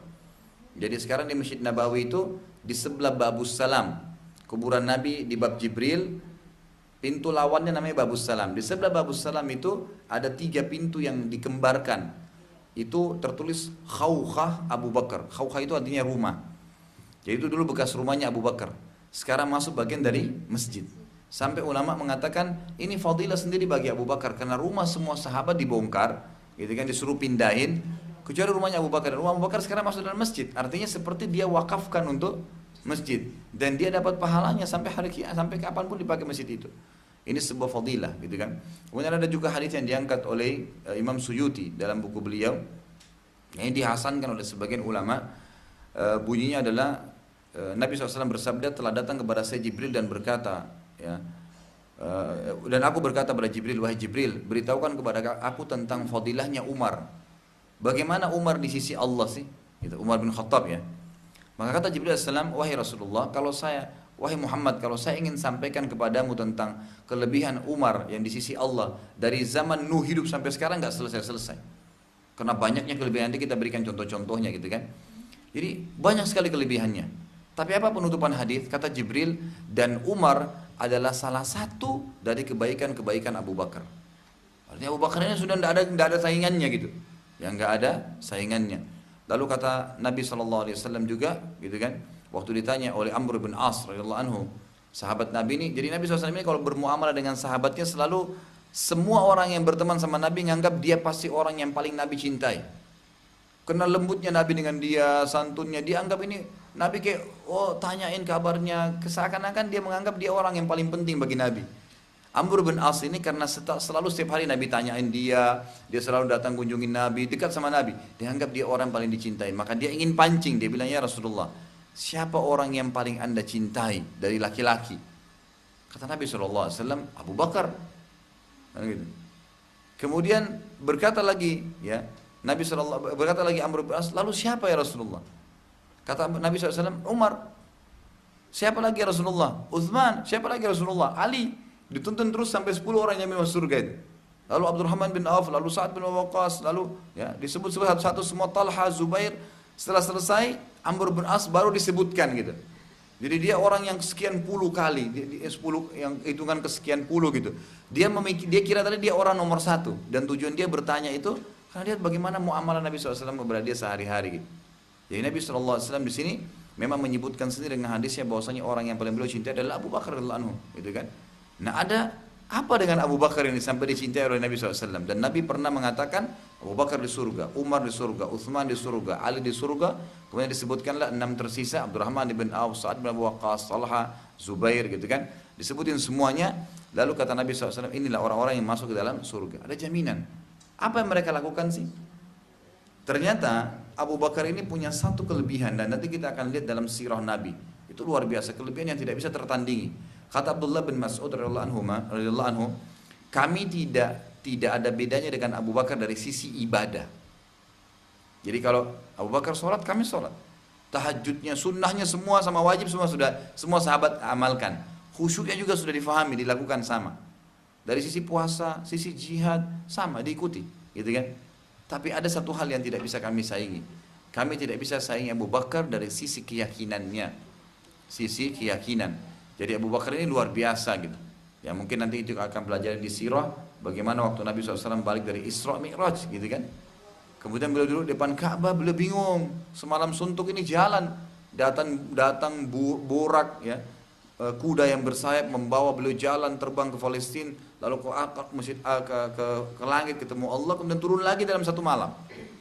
Jadi sekarang di Masjid Nabawi itu di sebelah Babus Salam, kuburan Nabi di bab Jibril, pintu lawannya namanya Babus Salam. Di sebelah Babus Salam itu ada 3 pintu yang dikembarkan. itu tertulis Khawkhah Abu Bakar. Khawkhah itu artinya rumah. Jadi itu dulu bekas rumahnya Abu Bakar. Sekarang masuk bagian dari masjid. Sampai ulama mengatakan ini fadilah sendiri bagi Abu Bakar karena rumah semua sahabat dibongkar, gitu kan, disuruh pindahin kecuali rumahnya Abu Bakar. Dan rumah Abu Bakar sekarang masuk dalam masjid. Artinya seperti dia wakafkan untuk masjid dan dia dapat pahalanya sampai hari kiamat, sampai kapanpun dipakai masjid itu. Ini sebuah fadilah, gitu kan. Kemudian ada juga hadis yang diangkat oleh Imam Suyuti dalam buku beliau. Ini dihasankan oleh sebagian ulama. Bunyinya adalah Nabi SAW bersabda, telah datang kepada saya Jibril dan berkata, ya, dan aku berkata kepada Jibril, wahai Jibril, beritahukan kepada aku tentang fadilahnya Umar. Bagaimana Umar di sisi Allah sih? Itu Umar bin Khattab, ya. Maka kata Jibril AS, wahai Rasulullah, wahai Muhammad, kalau saya ingin sampaikan kepadamu tentang kelebihan Umar yang di sisi Allah dari zaman Nuh hidup sampai sekarang nggak selesai-selesai. Karena banyaknya kelebihan, nanti kita berikan contoh-contohnya, gitu kan. Jadi banyak sekali kelebihannya. Tapi apa penutupan hadis? Kata Jibril, dan Umar adalah salah satu dari kebaikan-kebaikan Abu Bakar. Artinya Abu Bakar ini sudah tidak ada saingannya gitu. Yang nggak ada saingannya. Lalu kata Nabi SAW juga, gitu kan? Waktu ditanya oleh Amr bin As radhiyallahu anhu, sahabat Nabi ini, jadi Nabi SAW ini kalau bermuamalah dengan sahabatnya selalu semua orang yang berteman sama Nabi nganggap dia pasti orang yang paling Nabi cintai. Kenal lembutnya Nabi dengan dia, santunnya, dia anggap ini Nabi kayak, oh tanyain kabarnya, seakan-akan dia menganggap dia orang yang paling penting bagi Nabi. Amr bin As ini karena selalu setiap hari Nabi tanyain dia selalu datang kunjungin Nabi, dekat sama Nabi, dia anggap dia orang paling dicintai. Maka dia ingin pancing, dia bilang, ya Rasulullah, siapa orang yang paling anda cintai dari laki-laki? Kata Nabi SAW, Abu Bakar. Gitu. Kemudian berkata lagi, ya, Nabi SAW berkata lagi Amr bin As, lalu siapa ya Rasulullah? Kata Nabi SAW, Umar. Siapa lagi ya Rasulullah? Uthman. Siapa lagi ya Rasulullah? Ali. Dituntun terus sampai 10 orang yang masuk surga itu. Lalu Abdurrahman bin Auf, lalu Sa'ad bin Waqqas, lalu ya disebut-sebut satu-satu semua, Talha, Zubair. Setelah selesai, Amr bin As baru disebutkan gitu. Jadi dia orang yang sekian puluh kali, 10 yang hitungan kesekian puluh gitu. Dia kira tadi dia orang nomor 1 dan tujuan dia bertanya itu karena lihat bagaimana muamalah Nabi SAW kepada dia sehari-hari. Jadi Nabi SAW di sini memang menyebutkan sendiri dengan hadisnya bahwasanya orang yang paling beliau cintai adalah Abu Bakar radhiyallahu anhu, gitu kan? Nah ada apa dengan Abu Bakar ini sampai dicintai oleh Nabi SAW? Dan Nabi pernah mengatakan Abu Bakar di surga, Umar di surga, Uthman di surga, Ali di surga. Kemudian disebutkanlah 6 tersisa, Abdurrahman bin Auf, Sa'ad bin Abu Waqqas, Talha, Zubair, gitu kan? Disebutin semuanya. Lalu kata Nabi SAW, inilah orang-orang yang masuk ke dalam surga. Ada jaminan. Apa yang mereka lakukan sih? Ternyata Abu Bakar ini punya satu kelebihan dan nanti kita akan lihat dalam sirah Nabi. Itu luar biasa, kelebihan yang tidak bisa tertandingi. Kata Abdullah bin Mas'ud radhiyallahu anhu, kami tidak ada bedanya dengan Abu Bakar dari sisi ibadah. Jadi kalau Abu Bakar sholat, kami sholat. Tahajudnya, sunnahnya semua sama wajib semua sahabat amalkan. Khusyuknya juga sudah difahami, dilakukan sama. Dari sisi puasa, sisi jihad, sama, diikuti, gitu kan? Tapi ada satu hal yang tidak bisa kami saingi. Kami tidak bisa saingi Abu Bakar dari sisi keyakinannya. Sisi keyakinan. Jadi Abu Bakar ini luar biasa gitu. Ya mungkin nanti itu akan pelajari di sirah. Bagaimana waktu Nabi SAW balik dari Isra Mi'raj, gitu kan? Kemudian beliau duduk depan Ka'bah, beliau bingung. Semalam suntuk ini jalan. Datang borak, ya. Kuda yang bersayap membawa beliau jalan terbang ke Palestina, lalu ke langit ketemu Allah, kemudian turun lagi dalam satu malam.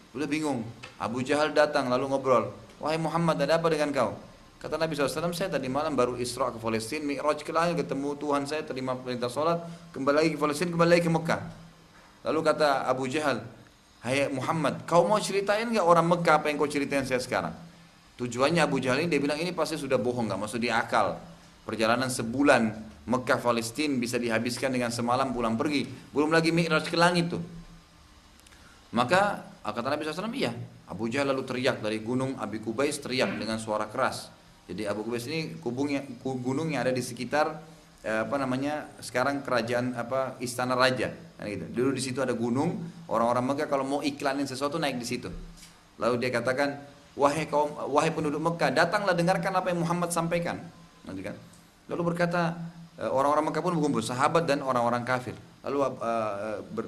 Beliau bingung. Abu Jahal datang lalu ngobrol, wahai Muhammad, ada apa dengan kau? Kata Nabi SAW, saya tadi malam baru Isra ke Palestina, Mi'raj ke langit, ketemu Tuhan saya, terima perintah sholat, kembali lagi ke Palestina, kembali lagi ke Mekah. Lalu kata Abu Jahal, hai Muhammad, kau mau ceritain nggak orang Mekah apa yang kau ceritain saya sekarang? Tujuannya Abu Jahal ini, dia bilang ini pasti sudah bohong, nggak masuk di akal. Perjalanan sebulan Mekah Palestina bisa dihabiskan dengan semalam pulang pergi, belum lagi Mi'raj ke langit tuh. Maka kata Nabi SAW, iya. Abu Jahal lalu teriak dari gunung Abi Kubais, teriak dengan suara keras. Jadi Abu Kubais ini gunung yang ada di sekitar sekarang kerajaan istana raja. Nah, gitu. Dulu di situ ada gunung, orang-orang Mekah kalau mau iklanin sesuatu naik di situ. Lalu dia katakan, wahai penduduk Mekah, datanglah dengarkan apa yang Muhammad sampaikan. Nanti kan. Lalu berkata orang-orang Mekah pun berkumpul, sahabat dan orang-orang kafir. Lalu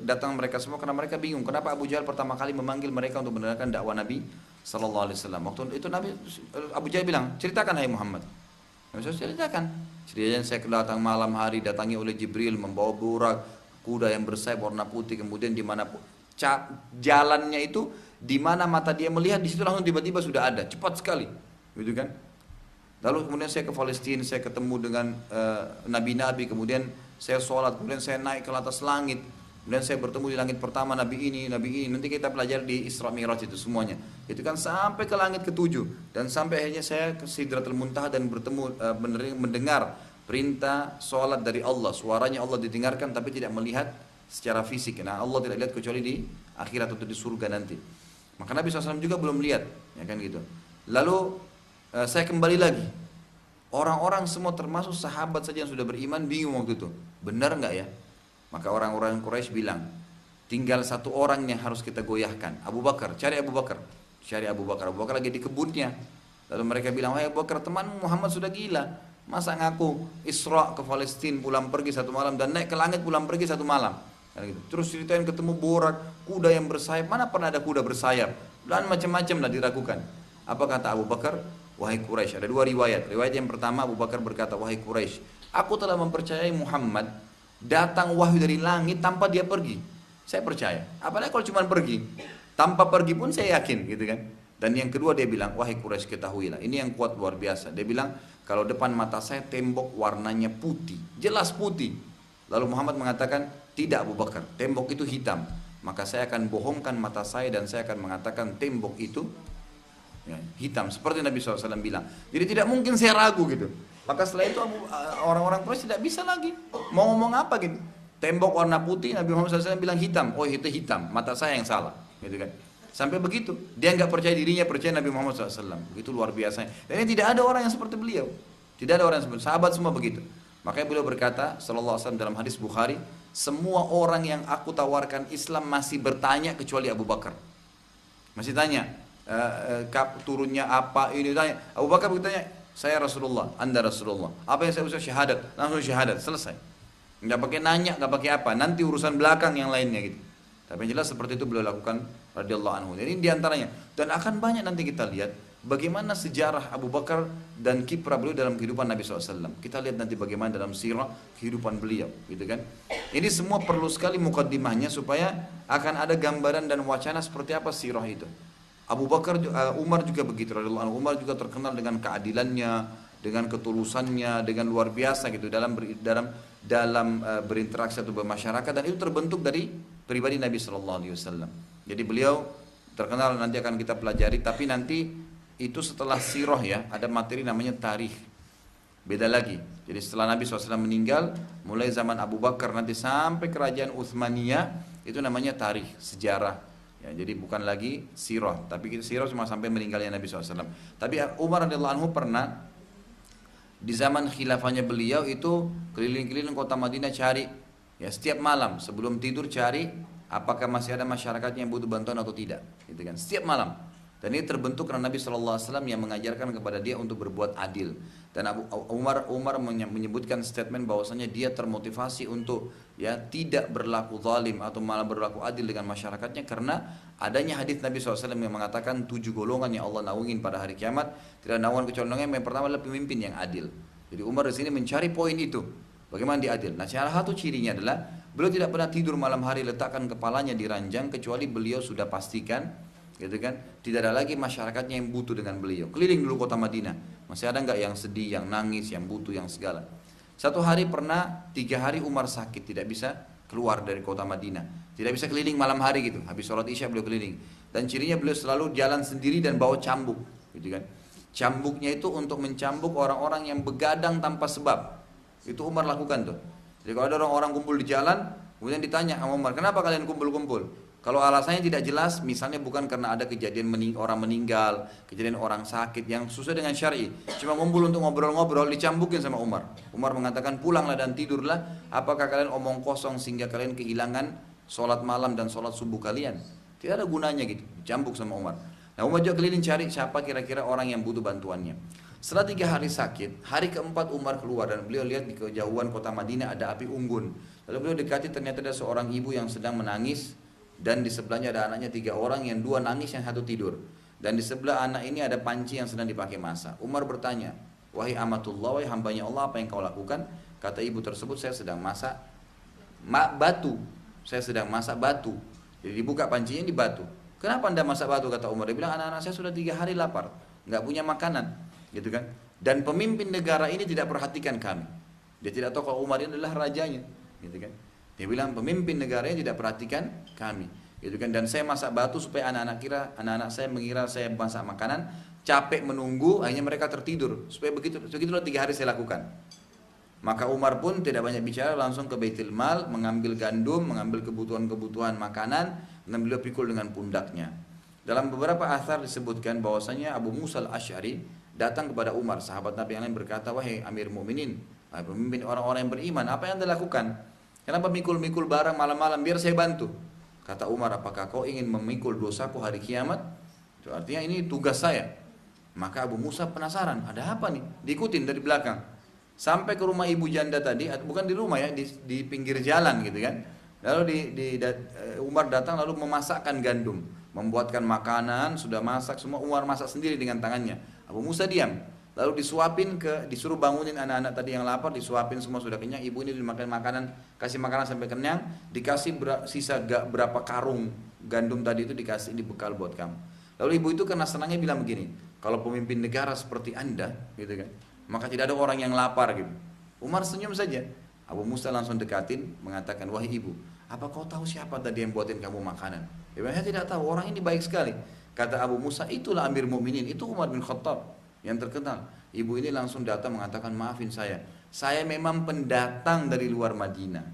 datang mereka semua karena mereka bingung kenapa Abu Jahal pertama kali memanggil mereka untuk mendengarkan dakwah Nabi Sallallahu Alaihi Wasallam. Waktu itu Abu Jahal bilang, ceritakan hai Muhammad. Nabi SAW ceritakan. Ceritanya saya datang malam hari, datangi oleh Jibril membawa burak kuda yang bersayap warna putih, kemudian di mana jalannya itu di mana mata dia melihat di situ langsung tiba-tiba sudah ada, cepat sekali, gitu kan? Lalu kemudian saya ke Palestina, saya ketemu dengan nabi-nabi, kemudian saya sholat, kemudian saya naik ke atas langit, kemudian saya bertemu di langit pertama nabi ini, nanti kita pelajari di Isra Mi'raj itu semuanya. Itu kan sampai ke langit ketujuh dan sampai akhirnya saya ke Sidratul Muntaha dan bertemu mendengar perintah sholat dari Allah, suaranya Allah didengarkan tapi tidak melihat secara fisik. Nah Allah tidak lihat kecuali di akhirat atau di surga nanti. Maka Nabi SAW juga belum lihat, ya kan gitu. Lalu saya kembali lagi. Orang-orang semua termasuk sahabat saja yang sudah beriman bingung waktu itu. Benar nggak ya? Maka orang-orang Quraisy bilang, tinggal satu orang yang harus kita goyahkan. Abu Bakar, cari Abu Bakar. Cari Abu Bakar. Abu Bakar lagi di kebunnya. Lalu mereka bilang, wahai Abu Bakar, temanmu Muhammad sudah gila. Masa ngaku Isra ke Palestina pulang pergi satu malam dan naik ke langit pulang pergi satu malam. Terus ceritain ketemu borak, kuda yang bersayap. Mana pernah ada kuda bersayap? Dan macam-macam lah diragukan. Apa kata Abu Bakar? Wahai Quraisy, ada dua riwayat. Riwayat yang pertama Abu Bakar berkata, wahai Quraisy, aku telah mempercayai Muhammad datang wahyu dari langit tanpa dia pergi. Saya percaya. Apalagi kalau cuma pergi, tanpa pergi pun saya yakin, gitu kan? Dan yang kedua dia bilang, wahai Quraisy ketahuilah, ini yang kuat luar biasa. Dia bilang, kalau depan mata saya tembok warnanya putih, jelas putih. Lalu Muhammad mengatakan, tidak Abu Bakar, tembok itu hitam. Maka saya akan bohongkan mata saya dan saya akan mengatakan tembok itu ya, hitam seperti Nabi SAW bilang. Jadi tidak mungkin saya ragu gitu. Maka setelah itu orang-orang Quraisy tidak bisa lagi mau ngomong apa gitu. Tembok warna putih, Nabi Muhammad SAW bilang hitam. Oh itu hitam, mata saya yang salah, gitu kan. Sampai begitu, dia nggak percaya dirinya, percaya Nabi Muhammad SAW. Begitu luar biasanya. Dan ini tidak ada orang yang seperti beliau. Tidak ada orang yang seperti sahabat semua begitu. Makanya beliau berkata, Sallallahu Alaihi Wasallam dalam hadis Bukhari, semua orang yang aku tawarkan Islam masih bertanya kecuali Abu Bakar. Masih tanya. Turunnya apa ini tanya. Abu Bakar bertanya, saya Rasulullah, Anda Rasulullah. Apa yang saya usah syahadat? Langsung syahadat, selesai. Enggak pakai nanya, enggak pakai apa. Nanti urusan belakang yang lainnya gitu. Tapi yang jelas seperti itu beliau lakukan radhiyallahu anhu. Jadi ini diantaranya. Dan akan banyak nanti kita lihat bagaimana sejarah Abu Bakar dan kiprah beliau dalam kehidupan Nabi SAW. Kita lihat nanti bagaimana dalam sirah kehidupan beliau, gitu kan? Ini semua perlu sekali mukaddimahnya supaya akan ada gambaran dan wacana seperti apa sirah itu. Abu Bakar, Umar juga begitu radhiyallahu anhu. Umar juga terkenal dengan keadilannya, dengan ketulusannya, dengan luar biasa gitu dalam berinteraksi atau bermasyarakat, dan itu terbentuk dari pribadi Nabi Sallallahu Alaihi Wasallam. Jadi beliau terkenal, nanti akan kita pelajari, tapi nanti itu setelah sirah ya, ada materi namanya tarikh. Beda lagi. Jadi setelah Nabi SAW meninggal, mulai zaman Abu Bakar nanti sampai kerajaan Utsmaniyah, itu namanya tarikh, sejarah. Ya, jadi bukan lagi sirah, tapi sirah cuma sampai meninggalnya Nabi SAW. Tapi Umar radhiyallahu anhu pernah di zaman khilafahnya beliau itu keliling-keliling kota Madinah cari, ya setiap malam sebelum tidur cari apakah masih ada masyarakat yang butuh bantuan atau tidak, gitu kan? Setiap malam. Dan ini terbentuk karena Nabi SAW yang mengajarkan kepada dia untuk berbuat adil. Dan Umar menyebutkan statement bahwasanya dia termotivasi untuk ya tidak berlaku zalim atau malah berlaku adil dengan masyarakatnya karena adanya hadis Nabi SAW yang mengatakan 7 golongan yang Allah naungin pada hari kiamat, tidak naungan kecuali yang pertama adalah pemimpin yang adil. Jadi Umar di sini mencari poin itu, bagaimana dia adil. Nah, salah satu cirinya adalah beliau tidak pernah tidur malam hari letakkan kepalanya di ranjang kecuali beliau sudah pastikan, gitu kan, tidak ada lagi masyarakatnya yang butuh dengan beliau. Keliling dulu kota Madinah, masih ada nggak yang sedih, yang nangis, yang butuh, yang segala. Satu hari pernah 3 hari Umar sakit, tidak bisa keluar dari kota Madinah, tidak bisa keliling malam hari gitu. Habis sholat isya beliau keliling, dan cirinya beliau selalu jalan sendiri dan bawa cambuk, gitu kan. Cambuknya itu untuk mencambuk orang-orang yang begadang tanpa sebab. Itu Umar lakukan tuh. Jadi kalau ada orang-orang kumpul di jalan, kemudian ditanya sama Umar, kenapa kalian kumpul-kumpul? Kalau alasannya tidak jelas, misalnya bukan karena ada kejadian orang meninggal, kejadian orang sakit yang sesuai dengan syar'i, cuma ngumpul untuk ngobrol-ngobrol, dicambukin sama Umar. Umar mengatakan, pulanglah dan tidurlah. Apakah kalian omong kosong sehingga kalian kehilangan sholat malam dan sholat subuh kalian? Tidak ada gunanya gitu, dicambuk sama Umar. Nah, Umar juga keliling cari siapa kira-kira orang yang butuh bantuannya. Setelah 3 hari sakit, hari keempat Umar keluar dan beliau lihat di kejauhan kota Madinah ada api unggun. Lalu beliau dekati, ternyata ada seorang ibu yang sedang menangis dan di sebelahnya ada anaknya 3 orang, yang 2 nangis, yang 1 tidur. Dan di sebelah anak ini ada panci yang sedang dipakai masak. Umar bertanya, wahai amatullah, wahai hambanya Allah, apa yang kau lakukan? Kata ibu tersebut, saya sedang masak batu. Saya sedang masak batu. Jadi dibuka pancinya di batu. Kenapa anda masak batu? Kata Umar. Dia bilang, anak-anak saya sudah 3 hari lapar, nggak punya makanan, gitu kan? Dan pemimpin negara ini tidak perhatikan kami. Dia tidak tahu kalau Umar ini adalah rajanya, gitu kan? Dia bilang pemimpin negaranya tidak perhatikan kami, gitu kan? Dan saya masak batu supaya anak-anak saya mengira saya masak makanan, capek menunggu, akhirnya mereka tertidur. Supaya begitulah 3 hari saya lakukan. Maka Umar pun tidak banyak bicara, langsung ke Baitul Mal, mengambil gandum, mengambil kebutuhan-kebutuhan makanan, dan beliau pikul dengan pundaknya. Dalam beberapa athar disebutkan bahwasanya Abu Musa al-Asy'ari datang kepada Umar, sahabat Nabi yang lain, berkata, wahai Amir Mukminin, wahai pemimpin orang-orang yang beriman, apa yang anda lakukan? Kenapa mikul-mikul barang malam-malam? Biar saya bantu. Kata Umar, apakah kau ingin memikul dosaku hari kiamat? Itu artinya ini tugas saya. Maka Abu Musa penasaran, ada apa nih? Diikutin dari belakang. Sampai ke rumah ibu janda tadi, bukan di rumah ya, di pinggir jalan gitu kan. Lalu Umar datang lalu memasakkan gandum, membuatkan makanan, sudah masak semua, Umar masak sendiri dengan tangannya. Abu Musa diam. Lalu disuruh bangunin anak-anak tadi yang lapar, disuapin semua sudah kenyang, ibu ini dimakan makanan, kasih makanan sampai kenyang, dikasih sisa berapa karung gandum tadi itu dikasih dibekal buat kamu. Lalu ibu itu karena senangnya bilang begini, kalau pemimpin negara seperti anda, gitu kan, maka tidak ada orang yang lapar gitu. Umar senyum saja. Abu Musa langsung dekatin, mengatakan, wahai ibu, apa kau tahu siapa tadi yang buatin kamu makanan? Dia bilang, saya tidak tahu, orang ini baik sekali. Kata Abu Musa, itulah Amir Mukminin, itu Umar bin Khattab yang terkenal. Ibu ini langsung datang mengatakan, maafin saya memang pendatang dari luar Madinah,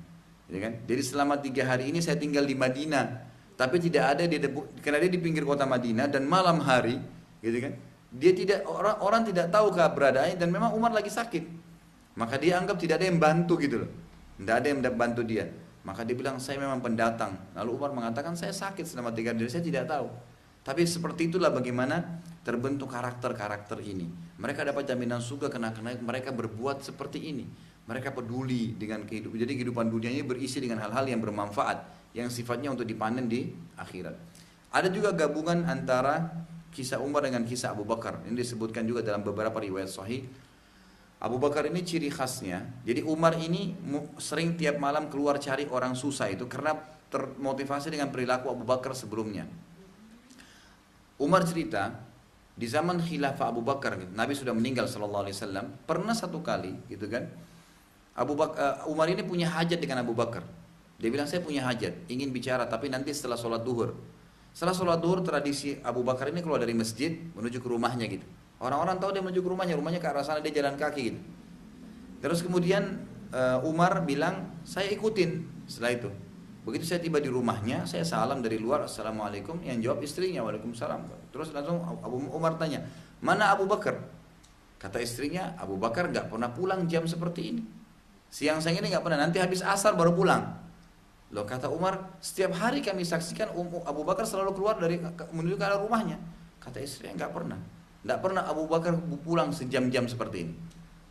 ya kan? Jadi selama 3 hari ini saya tinggal di Madinah, tapi tidak ada karena dia di pinggir kota Madinah dan malam hari, gitu kan? Dia tidak, orang tidak tahu keberadaannya, dan memang Umar lagi sakit. Maka dia anggap tidak ada yang bantu gitu loh. Tidak ada yang bantu dia. Maka dia bilang, saya memang pendatang. Lalu Umar mengatakan, saya sakit selama 3 hari, saya tidak tahu. Tapi seperti itulah bagaimana terbentuk karakter-karakter ini. Mereka dapat jaminan surga karena mereka berbuat seperti ini. Mereka peduli dengan kehidupan. Jadi kehidupan dunianya berisi dengan hal-hal yang bermanfaat, yang sifatnya untuk dipanen di akhirat. Ada juga gabungan antara kisah Umar dengan kisah Abu Bakar. Ini disebutkan juga dalam beberapa riwayat sahih. Abu Bakar ini ciri khasnya, jadi Umar ini sering tiap malam keluar cari orang susah itu karena termotivasi dengan perilaku Abu Bakar sebelumnya. Umar cerita, di zaman khilafah Abu Bakar, Nabi sudah meninggal sallallahu alaihi wasallam, pernah satu kali gitu kan, Umar ini punya hajat dengan Abu Bakar. Dia bilang, saya punya hajat, ingin bicara, tapi nanti setelah sholat duhur. Setelah sholat duhur, tradisi Abu Bakar ini keluar dari masjid menuju ke rumahnya gitu. Orang-orang tahu dia menuju ke rumahnya ke arah sana, dia jalan kaki gitu. Terus kemudian Umar bilang, saya ikutin. Setelah itu, begitu saya tiba di rumahnya, saya salam dari luar, assalamualaikum. Yang jawab istrinya, waalaikumsalam. Terus langsung Umar tanya, mana Abu Bakar? Kata istrinya, Abu Bakar nggak pernah pulang jam seperti ini. Siang-siang ini nggak pernah, nanti habis asar baru pulang. Loh, kata Umar, setiap hari kami saksikan Abu Bakar selalu keluar menuju ke arah rumahnya. Kata istrinya, nggak pernah Abu Bakar pulang sejam-jam seperti ini.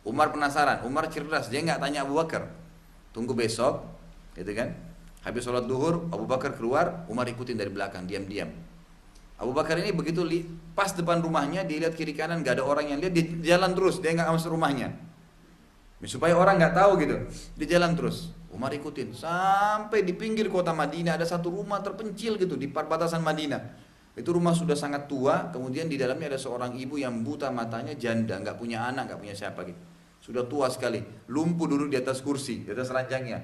Umar penasaran, Umar cerdas, dia nggak tanya Abu Bakar. Tunggu besok, gitu kan? Habis sholat duhur, Abu Bakar keluar, Umar ikutin dari belakang, diam-diam. Abu Bakar ini begitu pas depan rumahnya, dia lihat kiri kanan nggak ada orang yang lihat, dia jalan terus, dia nggak masuk rumahnya. Supaya orang nggak tahu gitu, dia jalan terus. Umar ikutin sampai di pinggir kota Madinah, ada satu rumah terpencil gitu di perbatasan Madinah. Itu rumah sudah sangat tua, kemudian di dalamnya ada seorang ibu yang buta matanya, janda, nggak punya anak, nggak punya siapa gitu. Sudah tua sekali, lumpuh duduk di atas kursi, di atas ranjangnya.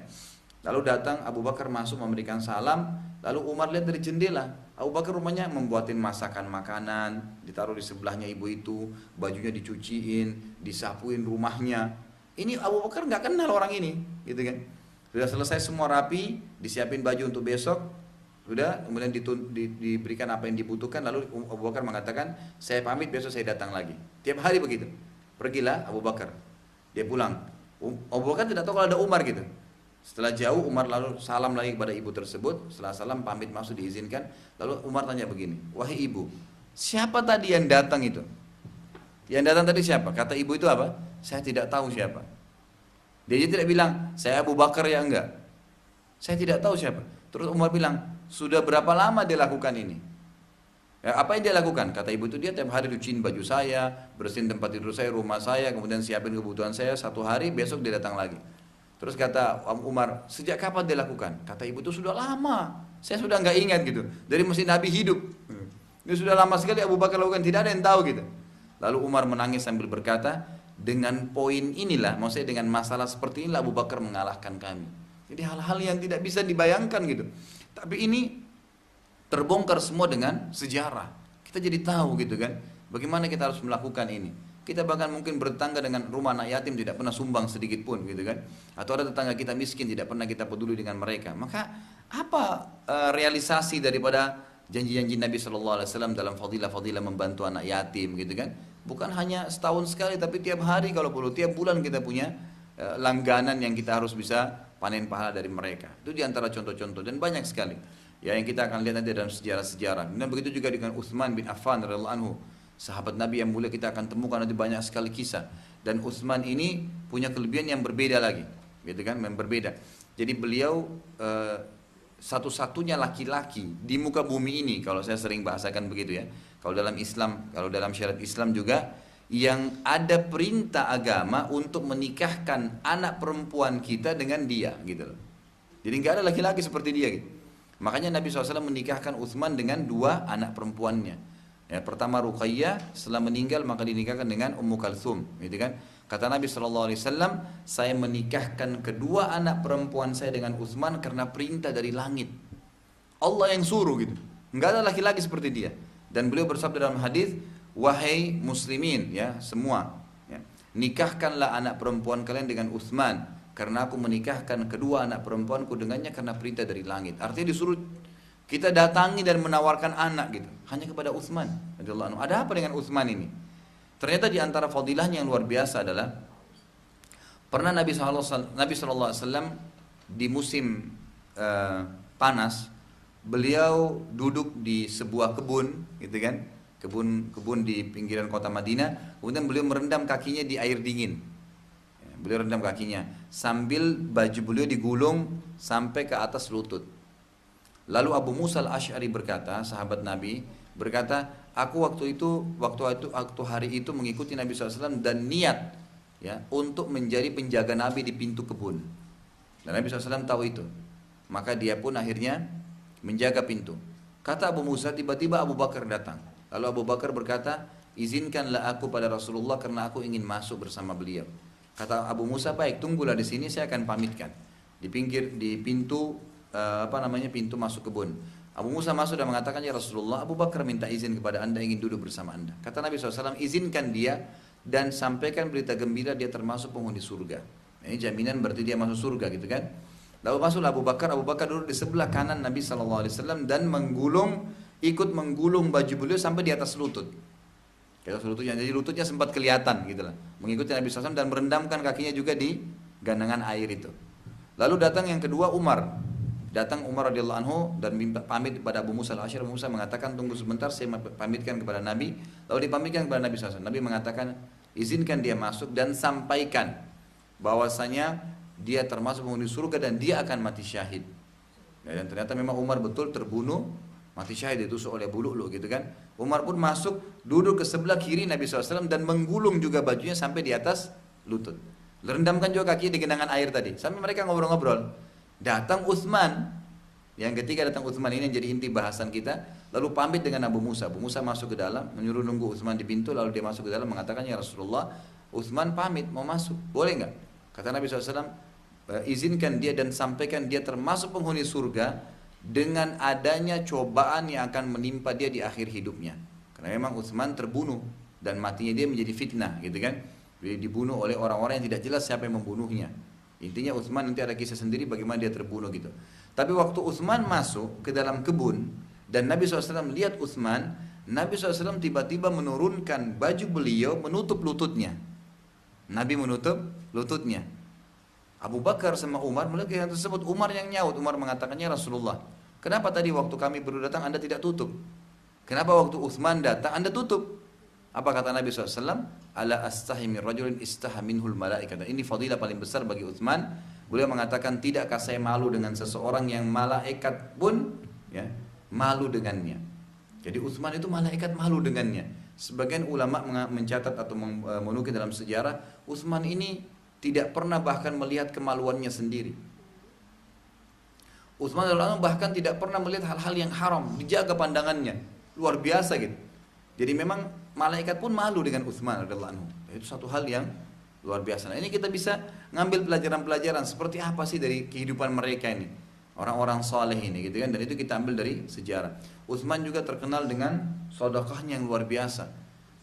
Lalu datang Abu Bakar masuk memberikan salam, lalu Umar lihat dari jendela. Abu Bakar rumahnya membuatin masakan makanan, ditaruh di sebelahnya ibu itu, bajunya dicuciin, disapuin rumahnya. Ini Abu Bakar nggak kenal orang ini, gitu kan? Sudah selesai semua rapi, disiapin baju untuk besok, sudah kemudian diberikan apa yang dibutuhkan. Lalu Abu Bakar mengatakan, saya pamit, besok saya datang lagi. Tiap hari begitu. Pergilah Abu Bakar, dia pulang. Abu Bakar tidak tahu kalau ada Umar gitu. Setelah jauh, Umar lalu salam lagi kepada ibu tersebut. Setelah salam pamit masuk, diizinkan. Lalu Umar tanya begini, wahai ibu, siapa tadi yang datang itu? Yang datang tadi siapa? Kata ibu itu apa? Saya tidak tahu siapa. Dia tidak bilang, saya Abu Bakar ya enggak. Saya tidak tahu siapa. Terus Umar bilang, sudah berapa lama dia lakukan ini? Ya, apa yang dia lakukan? Kata ibu itu, dia tiap hari cuciin baju saya, bersihin tempat tidur saya, rumah saya, kemudian siapin kebutuhan saya. 1 hari, besok dia datang lagi. Terus kata Umar, sejak kapan dia lakukan? Kata ibu itu, sudah lama. Saya sudah nggak ingat gitu. Dari mesin Nabi hidup. Ini sudah lama sekali Abu Bakar lakukan, tidak ada yang tahu gitu. Lalu Umar menangis sambil berkata, dengan poin inilah, maksudnya dengan masalah seperti inilah Abu Bakar mengalahkan kami. Jadi hal-hal yang tidak bisa dibayangkan gitu. Tapi ini terbongkar semua dengan sejarah. Kita jadi tahu gitu kan, bagaimana kita harus melakukan ini. Kita bahkan mungkin bertetangga dengan rumah anak yatim, tidak pernah sumbang sedikit pun gitu kan. Atau ada tetangga kita miskin, tidak pernah kita peduli dengan mereka. Maka apa realisasi daripada janji-janji Nabi SAW dalam fadilah-fadilah membantu anak yatim gitu kan. Bukan hanya setahun sekali, tapi tiap hari kalau perlu, tiap bulan kita punya langganan yang kita harus bisa panen pahala dari mereka. Itu diantara contoh-contoh dan banyak sekali. Ya, yang kita akan lihat nanti dalam sejarah-sejarah. Dan begitu juga dengan Utsman bin Affan radhiyallahu anhu, sahabat Nabi yang mulia, kita akan temukan nanti banyak sekali kisah. Dan Utsman ini punya kelebihan yang berbeda lagi, gitu kan? Yang berbeda. Jadi beliau satu-satunya laki-laki di muka bumi ini, kalau saya sering bahasakan begitu ya. Kalau dalam Islam, kalau dalam syariat Islam juga, yang ada perintah agama untuk menikahkan anak perempuan kita dengan dia, gitu loh. Jadi nggak ada laki-laki seperti dia, gitu. Makanya Nabi SAW menikahkan Utsman dengan 2 anak perempuannya. Ya, pertama Ruqayyah, setelah meninggal maka dinikahkan dengan Ummu Kalthum, gitu kan? Kata Nabi SAW, saya menikahkan kedua anak perempuan saya dengan Utsman karena perintah dari langit. Allah yang suruh gitu. Nggak ada laki-laki seperti dia. Dan beliau bersabda dalam hadis, wahai muslimin, ya semua, ya, nikahkanlah anak perempuan kalian dengan Utsman, karena aku menikahkan kedua anak perempuanku dengannya karena perintah dari langit. Artinya disuruh kita datangi dan menawarkan anak gitu, hanya kepada Utsman radhiyallahu anhu. Ada apa dengan Utsman ini? Ternyata di antara fadilahnya yang luar biasa adalah pernah Nabi SAW di musim panas, beliau duduk di sebuah kebun, gitu kan? Kebun di pinggiran kota Madinah. Kemudian beliau merendam kakinya di air dingin. Beliau rendam kakinya sambil baju beliau digulung sampai ke atas lutut. Lalu Abu Musa al-Asy'ari berkata, sahabat Nabi berkata, aku waktu hari itu mengikuti Nabi SAW dan niat ya untuk menjadi penjaga Nabi di pintu kebun. Dan Nabi SAW tahu itu. Maka dia pun akhirnya menjaga pintu. Kata Abu Musa, tiba-tiba Abu Bakar datang. Lalu Abu Bakar berkata, izinkanlah aku pada Rasulullah karena aku ingin masuk bersama beliau. Kata Abu Musa, baik, tunggulah di sini, saya akan pamitkan di pintu pintu masuk kebun. Abu Musa masuk dan mengatakan, ya Rasulullah, Abu Bakar minta izin kepada anda ingin duduk bersama anda. Kata Nabi SAW, izinkan dia dan sampaikan berita gembira dia termasuk penghuni surga. Ini jaminan berarti dia masuk surga gitu kan. Lalu masuklah Abu Bakar duduk di sebelah kanan Nabi SAW dan ikut menggulung baju beliau sampai di atas lutut. Jadi lututnya sempat kelihatan gitu lah. Mengikuti Nabi SAW dan merendamkan kakinya juga di ganangan air itu. Lalu datang yang kedua Umar. Datang Umar radhiyallahu anhu dan pamit kepada Abu Musa al-Asy'ari. Abu Musa mengatakan, tunggu sebentar, saya pamitkan kepada Nabi. Lalu dipamitkan kepada Nabi SAW. Nabi mengatakan, izinkan dia masuk dan sampaikan bahwasanya dia termasuk penghuni surga dan dia akan mati syahid. Dan ternyata memang Umar betul terbunuh, mati syahid, ditusuk oleh bulu gitu kan. Umar pun masuk, duduk ke sebelah kiri Nabi SAW dan menggulung juga bajunya sampai di atas lutut. Rendamkan juga kakinya di genangan air tadi. Sampai mereka ngobrol-ngobrol. Datang Utsman. Yang ketiga datang Utsman, ini yang jadi inti bahasan kita. Lalu pamit dengan Abu Musa. Abu Musa masuk ke dalam, menyuruh nunggu Utsman di pintu. Lalu dia masuk ke dalam mengatakan, ya Rasulullah, Utsman pamit mau masuk, boleh nggak? Kata Nabi SAW, izinkan dia dan sampaikan dia termasuk penghuni surga dengan adanya cobaan yang akan menimpa dia di akhir hidupnya. Karena memang Utsman terbunuh dan matinya dia menjadi fitnah gitu kan. Dia dibunuh oleh orang-orang yang tidak jelas siapa yang membunuhnya. Intinya Utsman nanti ada kisah sendiri bagaimana dia terbunuh gitu. Tapi waktu Utsman masuk ke dalam kebun dan Nabi SAW lihat Utsman, Nabi SAW tiba-tiba menurunkan baju beliau menutup lututnya. Nabi menutup lututnya. Abu Bakar sama Umar melihat yang tersebut. Umar yang nyaut. Umar mengatakannya, Rasulullah, kenapa tadi waktu kami baru datang anda tidak tutup? Kenapa waktu Utsman datang anda tutup? Apa kata Nabi SAW? Ala astahi min rajulin istaha minhul malaikat. Ini fadilah paling besar bagi Utsman. Beliau mengatakan, tidakkah saya malu dengan seseorang yang malaikat pun ya, malu dengannya. Jadi Utsman itu malaikat malu dengannya. Sebagian ulama mencatat atau menukil dalam sejarah, Utsman ini tidak pernah bahkan melihat kemaluannya sendiri. Utsman radhiyallahu anhu bahkan tidak pernah melihat hal-hal yang haram, dijaga pandangannya. Luar biasa gitu. Jadi memang malaikat pun malu dengan Utsman radhiyallahu anhu. Itu satu hal yang luar biasa. Nah, ini kita bisa ngambil pelajaran-pelajaran seperti apa sih dari kehidupan mereka ini. Orang-orang soleh ini gitu kan. Dan itu kita ambil dari sejarah. Utsman juga terkenal dengan sedekahnya yang luar biasa.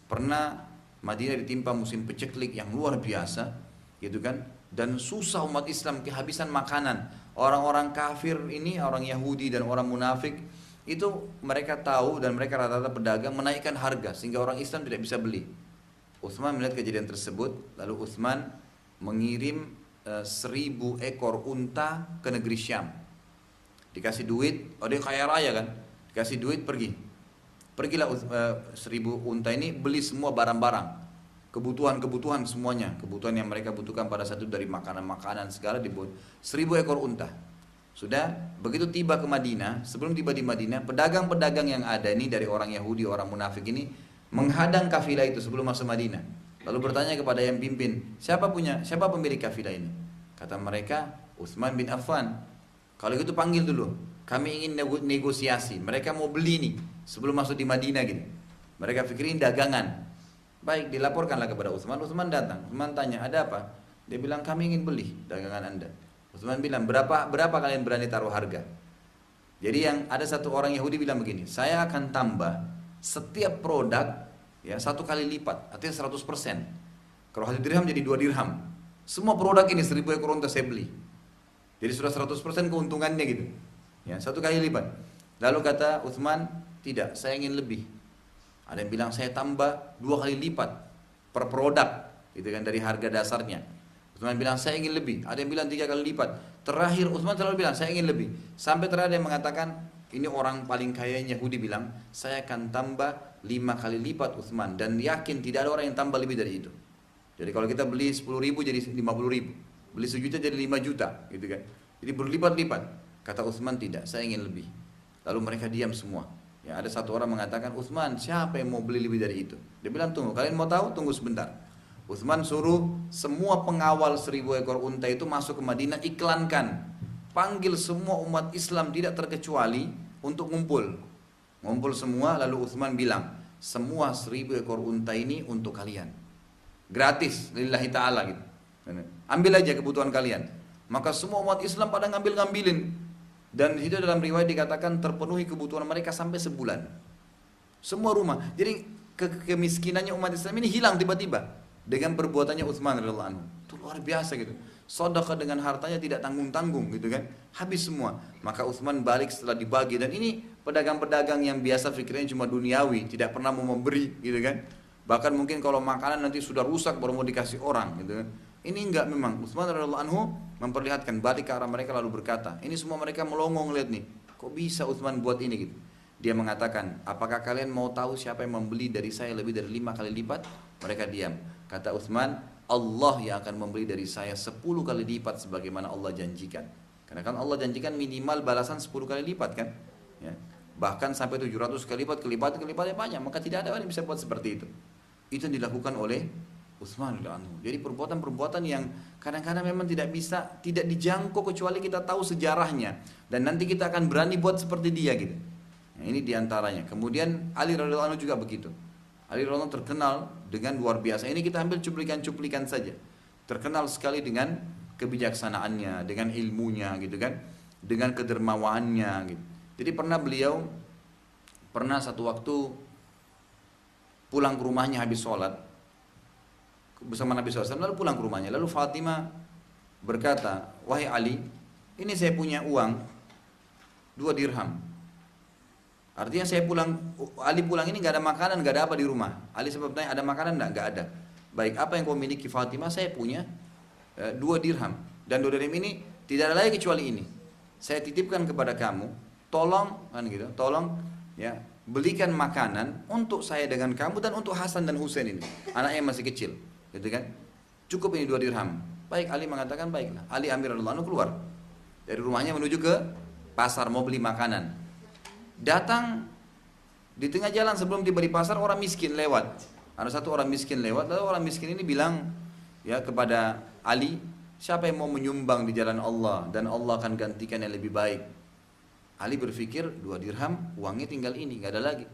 Pernah Madinah ditimpa musim peceklik yang luar biasa gitu kan. Dan susah umat Islam, kehabisan makanan. Orang-orang kafir ini, orang Yahudi dan orang munafik, itu mereka tahu dan mereka rata-rata pedagang menaikkan harga sehingga orang Islam tidak bisa beli. Utsman melihat kejadian tersebut, lalu Utsman mengirim 1000 ekor unta ke negeri Syam. Dikasih duit, oh dia kaya raya kan, dikasih duit pergilah 1000 unta ini beli semua barang-barang, kebutuhan semuanya, kebutuhan yang mereka butuhkan pada saat itu dari makanan-makanan segala dibuat 1000 ekor unta. Sudah begitu tiba ke Madinah, sebelum tiba di Madinah, pedagang-pedagang yang ada ini dari orang Yahudi, orang munafik ini menghadang kafilah itu sebelum masuk Madinah. Lalu bertanya kepada yang pimpin, siapa pemilik kafilah ini? Kata mereka, Utsman bin Affan. Kalau gitu panggil dulu, kami ingin negosiasi. Mereka mau beli nih sebelum masuk di Madinah gini. Mereka pikirin dagangan. Baik, dilaporkanlah kepada Utsman. Utsman datang. Utsman tanya, ada apa? Dia bilang, kami ingin beli dagangan Anda. Utsman bilang, berapa kalian berani taruh harga? Jadi yang ada satu orang Yahudi bilang begini, saya akan tambah setiap produk ya 1 kali lipat, artinya 100%. Kalau 1 dirham jadi 2 dirham. Semua produk ini 1000 ekor unta saya beli. Jadi sudah 100% keuntungannya gitu. Ya, 1 kali lipat. Lalu kata Utsman, tidak, saya ingin lebih. Ada yang bilang saya tambah 2 kali lipat per produk, gitu kan, dari harga dasarnya. Utsman bilang saya ingin lebih. Ada yang bilang 3 kali lipat. Terakhir Utsman selalu bilang saya ingin lebih. Sampai terakhir dia mengatakan, ini orang paling kaya Yahudi bilang, saya akan tambah 5 kali lipat Utsman, dan yakin tidak ada orang yang tambah lebih dari itu. Jadi kalau kita beli 10.000 jadi 50.000, beli 1 juta jadi 5 juta, gitu kan. Jadi berlipat-lipat. Kata Utsman tidak, saya ingin lebih. Lalu mereka diam semua. Ya, ada satu orang mengatakan, Utsman, siapa yang mau beli lebih dari itu? Dia bilang, tunggu, kalian mau tahu? Tunggu sebentar. Utsman suruh semua pengawal 1000 ekor unta itu masuk ke Madinah, iklankan. Panggil semua umat Islam tidak terkecuali untuk ngumpul semua. Lalu Utsman bilang, semua 1000 ekor unta ini untuk kalian, gratis, lillahi ta'ala gitu. Ambil aja kebutuhan kalian. Maka semua umat Islam pada ngambilin. Dan itu dalam riwayat dikatakan terpenuhi kebutuhan mereka sampai sebulan. Semua rumah. Jadi kemiskinannya umat Islam ini hilang tiba-tiba dengan perbuatannya Utsman radhiyallahu anhu. Itu luar biasa gitu. Sedekah dengan hartanya tidak tanggung-tanggung gitu kan. Habis semua. Maka Utsman balik setelah dibagi, dan ini pedagang-pedagang yang biasa pikirnya cuma duniawi, tidak pernah mau memberi gitu kan. Bahkan mungkin kalau makanan nanti sudah rusak baru mau dikasih orang gitu kan. Ini enggak, memang Utsman radhiyallahu anhu memperlihatkan, balik ke arah mereka lalu berkata, ini semua mereka melongo ngeliat nih, kok bisa Utsman buat ini gitu. Dia mengatakan, apakah kalian mau tahu siapa yang membeli dari saya lebih dari 5 kali lipat? Mereka diam. Kata Utsman, Allah yang akan membeli dari saya 10 kali lipat sebagaimana Allah janjikan. Karena kan Allah janjikan minimal balasan 10 kali lipat kan, ya. Bahkan sampai 700 kali lipat, kelipatannya banyak. Maka tidak ada orang yang bisa buat seperti itu. Itu yang dilakukan oleh Utsman radhiyallahu anhu. Jadi perbuatan-perbuatan yang kadang-kadang memang tidak dijangkau kecuali kita tahu sejarahnya, dan nanti kita akan berani buat seperti dia gitu. Nah, ini diantaranya. Kemudian Ali radhiyallahu anhu juga begitu. Ali radhiyallahu anhu terkenal dengan luar biasa. Ini kita ambil cuplikan-cuplikan saja. Terkenal sekali dengan kebijaksanaannya, dengan ilmunya gitu kan, dengan kedermawaannya gitu. Jadi beliau pernah satu waktu pulang ke rumahnya habis sholat bersama Nabi SAW, lalu pulang ke rumahnya. Lalu Fatimah berkata, wahai Ali, ini saya punya uang 2 dirham. Artinya Ali pulang ini gak ada makanan, gak ada apa di rumah. Ali sempat bertanya, ada makanan? Gak ada. Baik, apa yang kau miliki Fatimah? Saya punya 2 dirham. Dan 2 dirham ini tidak ada lagi kecuali ini. Saya titipkan kepada kamu, tolong kan gitu, tolong ya, belikan makanan untuk saya dengan kamu dan untuk Hasan dan Husain ini, anaknya masih kecil, gitu kan? Cukup ini 2 dirham. Baik, Ali mengatakan baiklah. Ali Amir radhiyallahu anhu keluar dari rumahnya menuju ke pasar mau beli makanan. Datang di tengah jalan sebelum tiba di pasar orang miskin lewat. Ada satu orang miskin lewat, lalu orang miskin ini bilang ya kepada Ali, siapa yang mau menyumbang di jalan Allah dan Allah akan gantikan yang lebih baik. Ali berpikir 2 dirham uangnya tinggal ini, nggak ada lagi.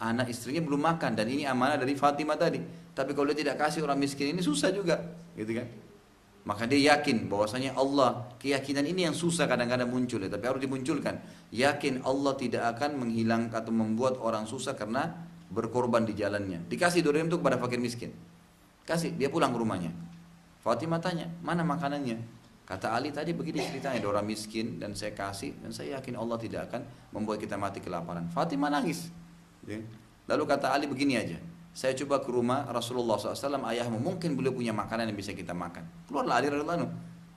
Anak istrinya belum makan dan ini amanah dari Fatimah tadi. Tapi kalau dia tidak kasih orang miskin ini susah juga, gitu kan? Maka dia yakin bahwasanya Allah, keyakinan ini yang susah kadang-kadang muncul ya, tapi harus dimunculkan. Yakin Allah tidak akan menghilangkan atau membuat orang susah karena berkorban di jalannya. Dikasih 2 dirham itu kepada fakir miskin. Kasih, dia pulang ke rumahnya. Fatimah tanya, mana makanannya? Kata Ali tadi begini ceritanya, ada orang miskin dan saya kasih dan saya yakin Allah tidak akan membuat kita mati kelaparan. Fatimah nangis. Lalu kata Ali begini aja, saya coba ke rumah Rasulullah SAW, ayahmu mungkin beliau punya makanan yang bisa kita makan. Keluarlah Ali radhiyallahu anhu.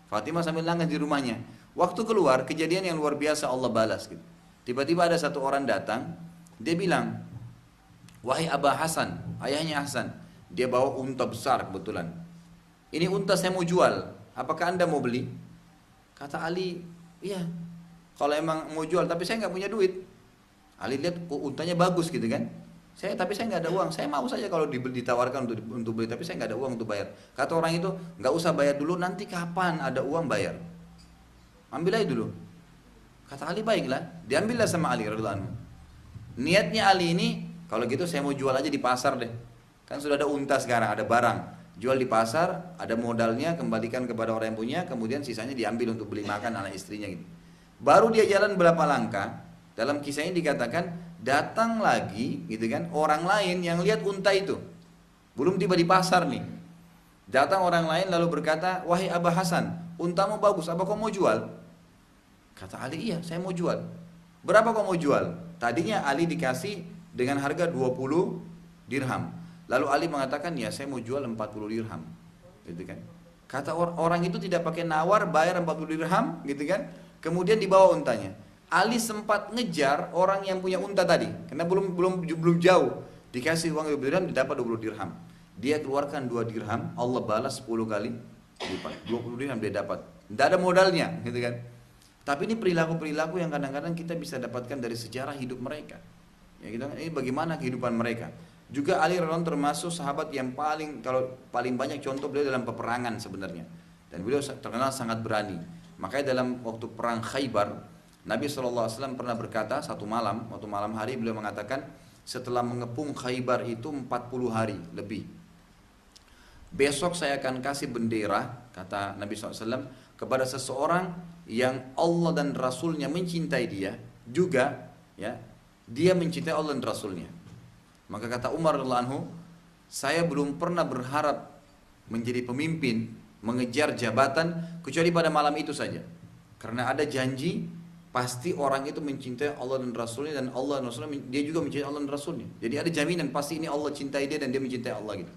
Fatimah sambil nangis di rumahnya. Waktu keluar, kejadian yang luar biasa Allah balas gitu. Tiba-tiba ada satu orang datang, dia bilang, wahai Aba Hasan, ayahnya Hasan, dia bawa unta besar kebetulan. Ini unta saya mau jual, apakah anda mau beli? Kata Ali, iya, kalau emang mau jual, tapi saya nggak punya duit. Ali lihat, untanya bagus gitu kan. Tapi saya nggak ada uang. Saya mau saja kalau ditawarkan untuk beli, tapi saya nggak ada uang untuk bayar. Kata orang itu, nggak usah bayar dulu. Nanti kapan ada uang bayar. Ambil aja dulu. Kata Ali baiklah. Diambillah sama Ali radhiyallahu anhu. Niatnya Ali ini, kalau gitu saya mau jual aja di pasar deh. Kan sudah ada unta sekarang, ada barang. Jual di pasar, ada modalnya, kembalikan kepada orang yang punya, kemudian sisanya diambil untuk beli makan anak istrinya gitu. Baru dia jalan berapa langkah, dalam kisah ini dikatakan datang lagi gitu kan orang lain yang lihat unta itu, belum tiba di pasar nih, datang orang lain lalu berkata, wahai Aba Hasan, untamu bagus, apa kau mau jual? Kata Ali, iya saya mau jual. Berapa kau mau jual? Tadinya Ali dikasih dengan harga 20 dirham, lalu Ali mengatakan, ya saya mau jual 40 dirham gitu kan. Kata orang itu tidak pakai nawar, bayar 40 dirham gitu kan, kemudian dibawa untanya. Ali sempat ngejar orang yang punya unta tadi, karena belum jauh. Dikasih uang 20 dirham, didapat 20 dirham. Dia keluarkan 2 dirham, Allah balas 10 kali lipat. 20 dirham dia dapat. Tidak ada modalnya, gitu kan. Tapi ini perilaku-perilaku yang kadang-kadang kita bisa dapatkan dari sejarah hidup mereka. Ya, gitu kan? Ini bagaimana kehidupan mereka. Juga Ali radhiyallahu anhu termasuk sahabat yang paling banyak contoh beliau dalam peperangan sebenarnya. Dan beliau terkenal sangat berani. Makanya dalam waktu perang Khaybar, Nabi SAW pernah berkata waktu malam hari beliau mengatakan, setelah mengepung Khaybar itu 40 hari lebih, besok saya akan kasih bendera, kata Nabi SAW, kepada seseorang yang Allah dan Rasulnya mencintai dia, juga ya, dia mencintai Allah dan Rasulnya. Maka kata Umar radhiyallahu anhu, saya belum pernah berharap menjadi pemimpin, mengejar jabatan, kecuali pada malam itu saja. Karena ada janji, pasti orang itu mencintai Allah dan Rasulnya, dan Allah dan Rasulnya dia juga mencintai Allah dan Rasulnya. Jadi ada jaminan pasti ini Allah cintai dia dan dia mencintai Allah gitu.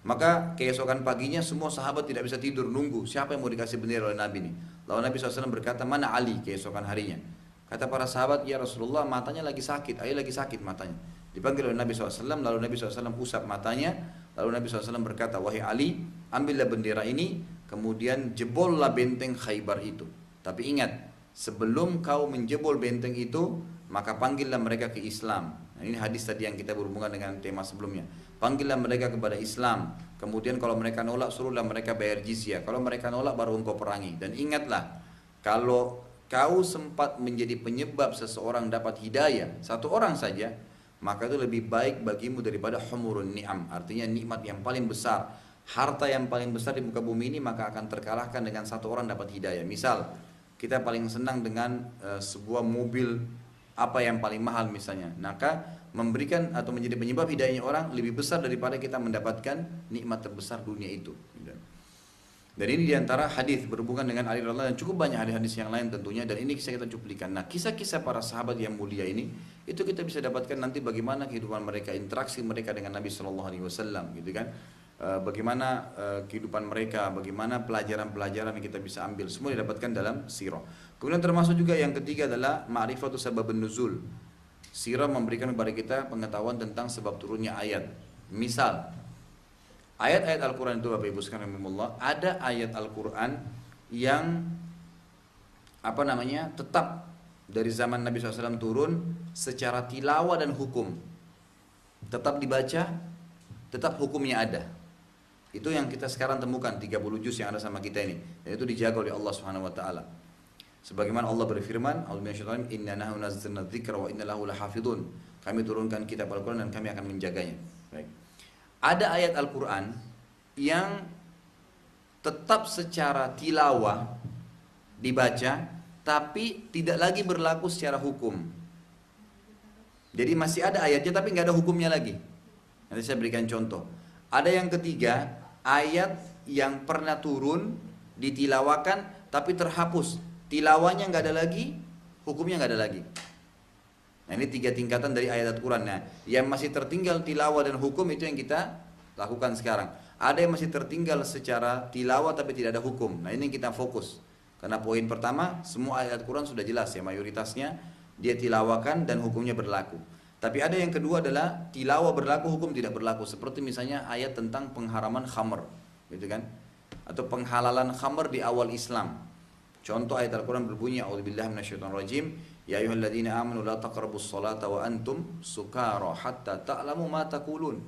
Maka keesokan paginya semua sahabat tidak bisa tidur nunggu siapa yang mau dikasih bendera oleh Nabi ini. Lalu Nabi SAW berkata, mana Ali keesokan harinya? Kata para sahabat, ya Rasulullah matanya lagi sakit, Ali lagi sakit matanya. Dipanggil oleh Nabi SAW, lalu Nabi SAW usap matanya, lalu Nabi SAW berkata, wahai Ali, ambillah bendera ini, kemudian jebollah benteng Khaybar itu. Tapi ingat, sebelum kau menjebol benteng itu, maka panggillah mereka ke Islam. Nah, ini hadis tadi yang kita berhubungan dengan tema sebelumnya. Panggillah mereka kepada Islam. Kemudian kalau mereka nolak, suruhlah mereka bayar jizyah. Kalau mereka nolak, baru engkau perangi. Dan ingatlah, kalau kau sempat menjadi penyebab seseorang dapat hidayah, satu orang saja, maka itu lebih baik bagimu daripada humurun ni'am. Artinya nikmat yang paling besar, harta yang paling besar di muka bumi ini, maka akan terkalahkan dengan satu orang dapat hidayah. Misal, kita paling senang dengan sebuah mobil apa yang paling mahal misalnya, maka memberikan atau menjadi penyebab hidayahnya orang lebih besar daripada kita mendapatkan nikmat terbesar dunia itu. Dan ini diantara hadis berhubungan dengan Ali radhiyallahu anhu, dan cukup banyak hadis-hadis yang lain tentunya, dan ini kisah kita cuplikan. Nah, kisah-kisah para sahabat yang mulia ini itu kita bisa dapatkan nanti bagaimana kehidupan mereka, interaksi mereka dengan Nabi Shallallahu Alaihi Wasallam, gitu kan? Bagaimana kehidupan mereka, bagaimana pelajaran-pelajaran yang kita bisa ambil, semua didapatkan dalam sirah. Kemudian termasuk juga yang ketiga adalah ma'rifatu sababun nuzul, Sirah memberikan kepada kita pengetahuan tentang sebab turunnya ayat. Misal, ayat-ayat Al-Quran itu Bapak Ibu sekalian rahimahullah, ada ayat Al-Quran yang tetap dari zaman Nabi SAW turun secara tilawah dan hukum. Tetap dibaca, tetap hukumnya ada. Itu yang kita sekarang temukan 30 juz yang ada sama kita ini. Dan itu dijaga oleh Allah Subhanahu wa taala. Sebagaimana Allah berfirman, "Inna nahnu nazzalna dzikra wa inna lahu lahafidun." Kami turunkan kitab Al-Qur'an dan kami akan menjaganya. Baik. Ada ayat Al-Qur'an yang tetap secara tilawah dibaca tapi tidak lagi berlaku secara hukum. Jadi masih ada ayatnya tapi nggak ada hukumnya lagi. Nanti saya berikan contoh. Ada yang ketiga, ayat yang pernah turun ditilawakan tapi terhapus. Tilawahnya nggak ada lagi, hukumnya nggak ada lagi. Nah ini 3 tingkatan dari ayat Al-Quran. Nah yang masih tertinggal tilawah dan hukum itu yang kita lakukan sekarang. Ada yang masih tertinggal secara tilawah tapi tidak ada hukum. Nah ini yang kita fokus. Karena poin pertama, semua ayat Al-Quran sudah jelas ya, mayoritasnya dia tilawakan dan hukumnya berlaku. Tapi ada yang kedua adalah tilawah berlaku, hukum tidak berlaku. Seperti misalnya ayat tentang pengharaman khamr, gitu kan? Atau penghalalan khamr di awal Islam. Contoh ayat Al-Quran berbunyi, A'udzubillahi minasyaitonirrajim, ya ayyuhalladzina amanu la taqrabus salata wa antum sukara hatta ta'lamu ma taqulun.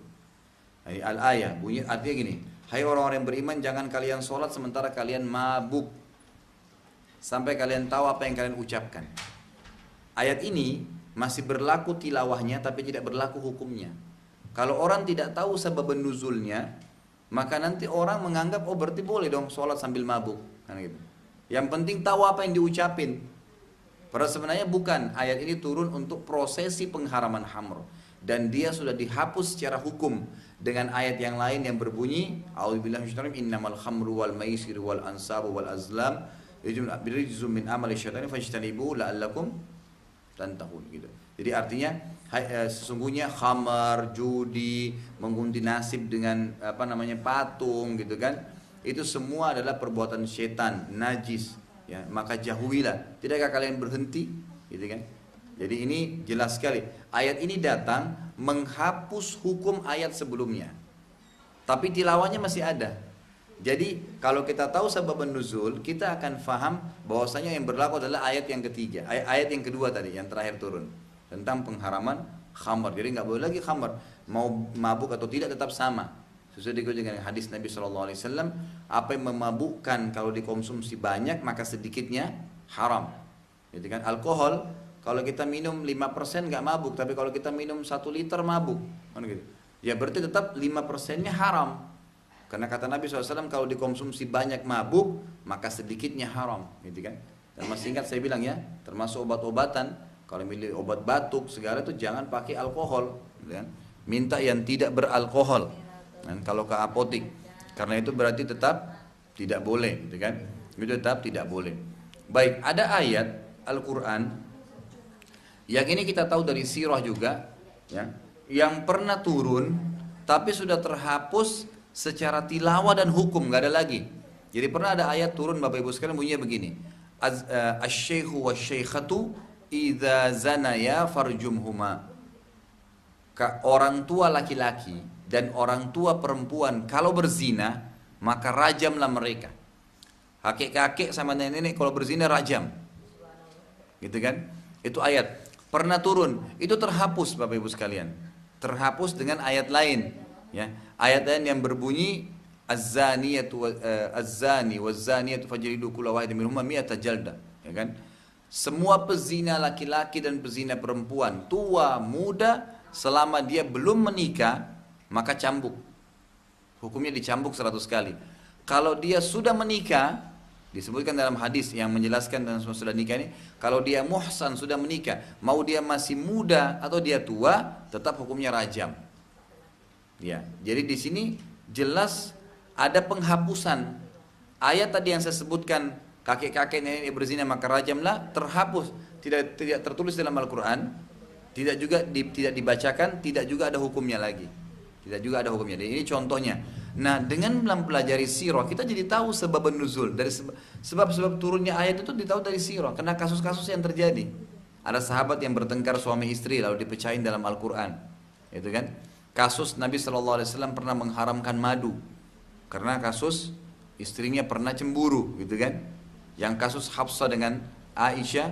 Ini al-ayah, bunyi artinya gini, hai orang-orang yang beriman, jangan kalian sholat sementara kalian mabuk, sampai kalian tahu apa yang kalian ucapkan. Ayat ini masih berlaku tilawahnya tapi tidak berlaku hukumnya. Kalau orang tidak tahu sebab nuzulnya, maka nanti orang menganggap oh berarti boleh dong sholat sambil mabuk, kan gitu. Yang penting tahu apa yang diucapin. Padahal sebenarnya bukan. Ayat ini turun untuk prosesi pengharaman khamr. Dan dia sudah dihapus secara hukum dengan ayat yang lain yang berbunyi, A'udzubillahi minasyaitonir rajim, innamal khamru wal maisir wal ansabu wal azlam rijzum min amali syaitani fajtanibu la'allakum tantahun gitu. Jadi artinya sesungguhnya khamar, judi, mengundi nasib dengan patung gitu kan. Itu semua adalah perbuatan setan, najis, ya, maka jauhilah. Tidakkah kalian berhenti? Gitu kan? Jadi ini jelas sekali. Ayat ini datang menghapus hukum ayat sebelumnya. Tapi tilawahnya masih ada. Jadi kalau kita tahu sebab nuzul, kita akan faham bahwasanya yang berlaku adalah ayat yang ketiga, ayat yang kedua tadi, yang terakhir turun tentang pengharaman khamar. Jadi nggak boleh lagi khamar, mau mabuk atau tidak tetap sama. Sesuai dengan hadis Nabi SAW, apa yang memabukkan kalau dikonsumsi banyak maka sedikitnya haram. Gitu kan? Alkohol kalau kita minum 5% nggak mabuk, tapi kalau kita minum 1 liter mabuk, kan gitu. Ya berarti tetap 5%-nya haram. Karena kata Nabi SAW kalau dikonsumsi banyak mabuk maka sedikitnya haram, gitu kan? Dan masih ingat saya bilang ya, termasuk obat-obatan, kalau milih obat batuk segala itu jangan pakai alkohol, gitu kan? Minta yang tidak beralkohol. Dan kalau ke apotik, karena itu berarti tetap tidak boleh, gitu kan? Itu tetap tidak boleh. Baik, ada ayat Al-Quran yang ini kita tahu dari sirah juga, ya, yang pernah turun tapi sudah terhapus secara tilawah dan hukum, nggak ada lagi. Jadi pernah ada ayat turun Bapak Ibu sekalian bunyinya begini, asy-syaikhu wasy-syaikhatu idza zanaya farjumhuma. Orang tua laki-laki dan orang tua perempuan kalau berzina maka rajamlah mereka. Kakek-kakek sama nenek-nenek kalau berzina rajam, gitu kan? Itu ayat pernah turun, itu terhapus Bapak Ibu sekalian, terhapus dengan ayat lain, ya. Ayat lain yang berbunyi az-zani waz-zaniyatu fajlidu kulla wahidin minhuma mi'ata jalda, ya kan? Semua pezina laki-laki dan pezina perempuan, tua, muda, selama dia belum menikah maka cambuk. Hukumnya dicambuk 100 kali. Kalau dia sudah menikah, disebutkan dalam hadis yang menjelaskan dan sudah nikah ini, kalau dia muhsan sudah menikah, mau dia masih muda atau dia tua, tetap hukumnya rajam. Ya, jadi di sini jelas ada penghapusan. Ayat tadi yang saya sebutkan, kakek-kakek nenek berzina maka rajamlah, terhapus, tidak tertulis dalam Al-Quran, tidak juga tidak dibacakan, tidak juga ada hukumnya lagi. Tidak juga ada hukumnya. Dan ini contohnya. Nah, dengan mempelajari sirah kita jadi tahu sebab nuzul, dari sebab turunnya ayat itu ditahu dari sirah, karena kasus-kasus yang terjadi. Ada sahabat yang bertengkar suami istri lalu dipecahin dalam Al-Quran. Itu kan? Kasus Nabi SAW pernah mengharamkan madu. Karena kasus istrinya pernah cemburu gitu kan. Yang kasus Hafsah dengan Aisyah,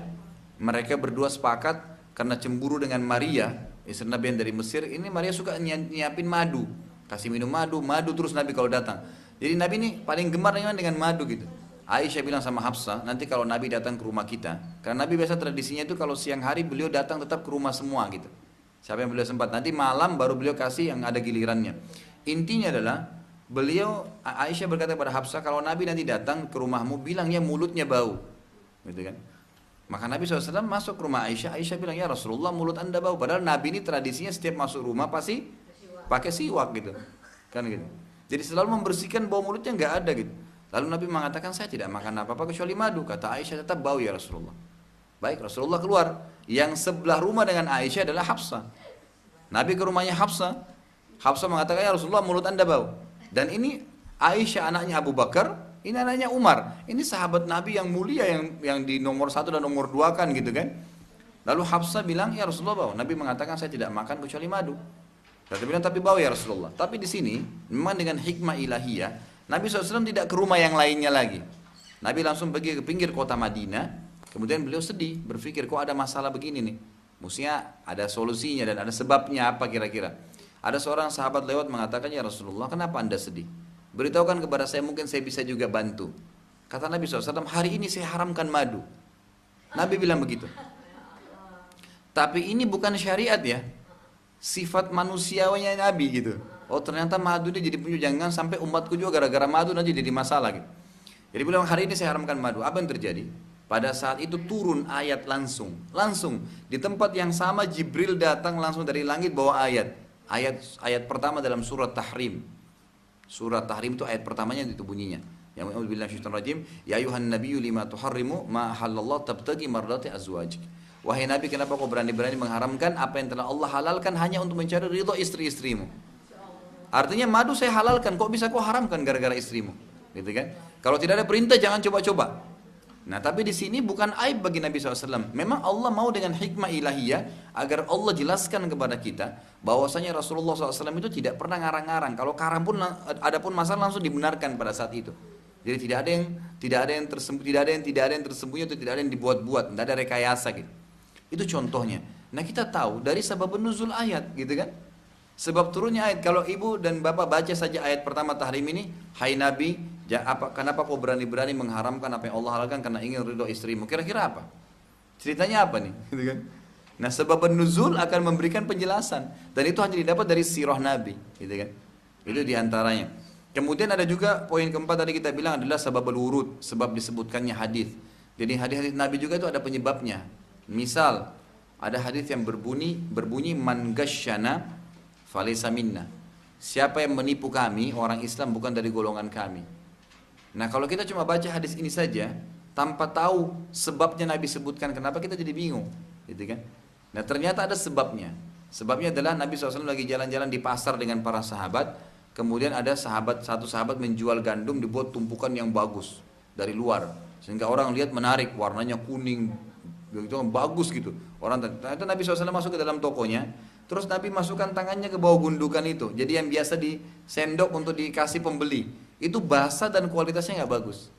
mereka berdua sepakat karena cemburu dengan Maria, istri Nabi yang dari Mesir. Ini Maria suka nyiapin madu, kasih minum madu, madu terus Nabi kalau datang. Jadi Nabi ini paling gemar dengan madu gitu. Aisyah bilang sama Hafsah, nanti kalau Nabi datang ke rumah kita, karena Nabi biasa tradisinya itu kalau siang hari beliau datang tetap ke rumah semua gitu. Siapa yang beliau sempat, nanti malam baru beliau kasih yang ada gilirannya. Intinya adalah Aisyah berkata kepada Hafsah, kalau Nabi nanti datang ke rumahmu, bilangnya mulutnya bau, gitu kan? Maka Nabi SAW masuk ke rumah Aisyah, Aisyah bilang, ya Rasulullah mulut anda bau. Padahal Nabi ini tradisinya setiap masuk rumah pasti pakai siwak gitu, kan gitu. Jadi selalu membersihkan bau mulutnya nggak ada gitu. Lalu Nabi mengatakan, saya tidak makan apa-apa kecuali madu. Kata Aisyah, tetap bau ya Rasulullah. Baik, Rasulullah keluar. Yang sebelah rumah dengan Aisyah adalah Hafsah. Nabi ke rumahnya Hafsah. Hafsah mengatakan, ya Rasulullah mulut anda bau. Dan ini Aisyah anaknya Abu Bakar, ini anaknya Umar. Ini sahabat Nabi yang mulia, yang di nomor 1 dan nomor 2 kan gitu kan. Lalu Hafsah bilang, ya Rasulullah bau. Nabi mengatakan, saya tidak makan kecuali madu. Nabi bilang, tapi bau ya Rasulullah. Tapi di sini memang dengan hikmah ilahiyah, Nabi SAW tidak ke rumah yang lainnya lagi. Nabi langsung pergi ke pinggir kota Madinah. Kemudian beliau sedih, berpikir kok ada masalah begini nih. Mestinya ada solusinya dan ada sebabnya apa kira-kira. Ada seorang sahabat lewat mengatakan, ya Rasulullah kenapa anda sedih? Beritahukan kepada saya, mungkin saya bisa juga bantu. Kata Nabi SAW, hari ini saya haramkan madu. Nabi bilang begitu. Tapi ini bukan syariat ya. Sifat manusianya Nabi gitu. Oh ternyata madu ini jadi punya, jangan sampai umatku juga gara-gara madu nanti jadi masalah gitu. Jadi bilang hari ini saya haramkan madu. Apa yang terjadi? Pada saat itu turun ayat langsung di tempat yang sama Jibril datang langsung dari langit bawa ayat pertama dalam surat Tahrim. Surat Tahrim itu ayat pertamanya itu bunyinya. Yang bilang syaitan rajim, ya ayuhan nabiyyu lima tuharrimu ma halallahu tabtagi mardati azwajik. Wahai Nabi, kenapa kau berani-berani mengharamkan apa yang telah Allah halalkan hanya untuk mencari ridho istri-istrimu? Artinya madu saya halalkan, kok bisa kau haramkan gara-gara istrimu? Gitu kan? Kalau tidak ada perintah jangan coba-coba. Nah tapi di sini bukan aib bagi Nabi SAW. Memang Allah mau dengan hikmah ilahiyah agar Allah jelaskan kepada kita bahwasanya Rasulullah SAW itu tidak pernah ngarang-ngarang. Kalau karang pun ada pun masalah langsung dibenarkan pada saat itu. Jadi tidak ada yang tersembunyi atau tidak ada yang dibuat-buat, tidak ada rekayasa gitu. Itu contohnya. Nah kita tahu dari sebab nuzul ayat gitu kan. Sebab turunnya ayat, kalau ibu dan bapak baca saja ayat pertama tahrim ini, hai Nabi, kenapa kau berani-berani mengharamkan apa yang Allah halalkan karena ingin ridho istrimu? Kira-kira apa? Ceritanya apa nih? Gitu kan? Nah sebab nuzul akan memberikan penjelasan, dan itu hanya didapat dari sirah Nabi, gitu kan? Itu diantaranya. Kemudian ada juga poin keempat tadi kita bilang adalah sababul wurud, sebab disebutkannya hadis. Jadi hadis-hadis Nabi juga itu ada penyebabnya. Misal ada hadis yang berbunyi man gasyana falaysa minna. Siapa yang menipu kami, orang Islam bukan dari golongan kami. Nah kalau kita cuma baca hadis ini saja tanpa tahu sebabnya Nabi sebutkan, kenapa kita jadi bingung, gitu kan? Nah ternyata ada sebabnya. Sebabnya adalah Nabi SAW lagi jalan-jalan di pasar dengan para sahabat. Kemudian ada satu sahabat menjual gandum dibuat tumpukan yang bagus dari luar, sehingga orang lihat menarik, warnanya kuning, begitu bagus gitu. Ternyata Nabi SAW masuk ke dalam tokonya. Terus Nabi masukkan tangannya ke bawah gundukan itu. Jadi yang biasa disendok untuk dikasih pembeli. Itu basah dan kualitasnya nggak bagus.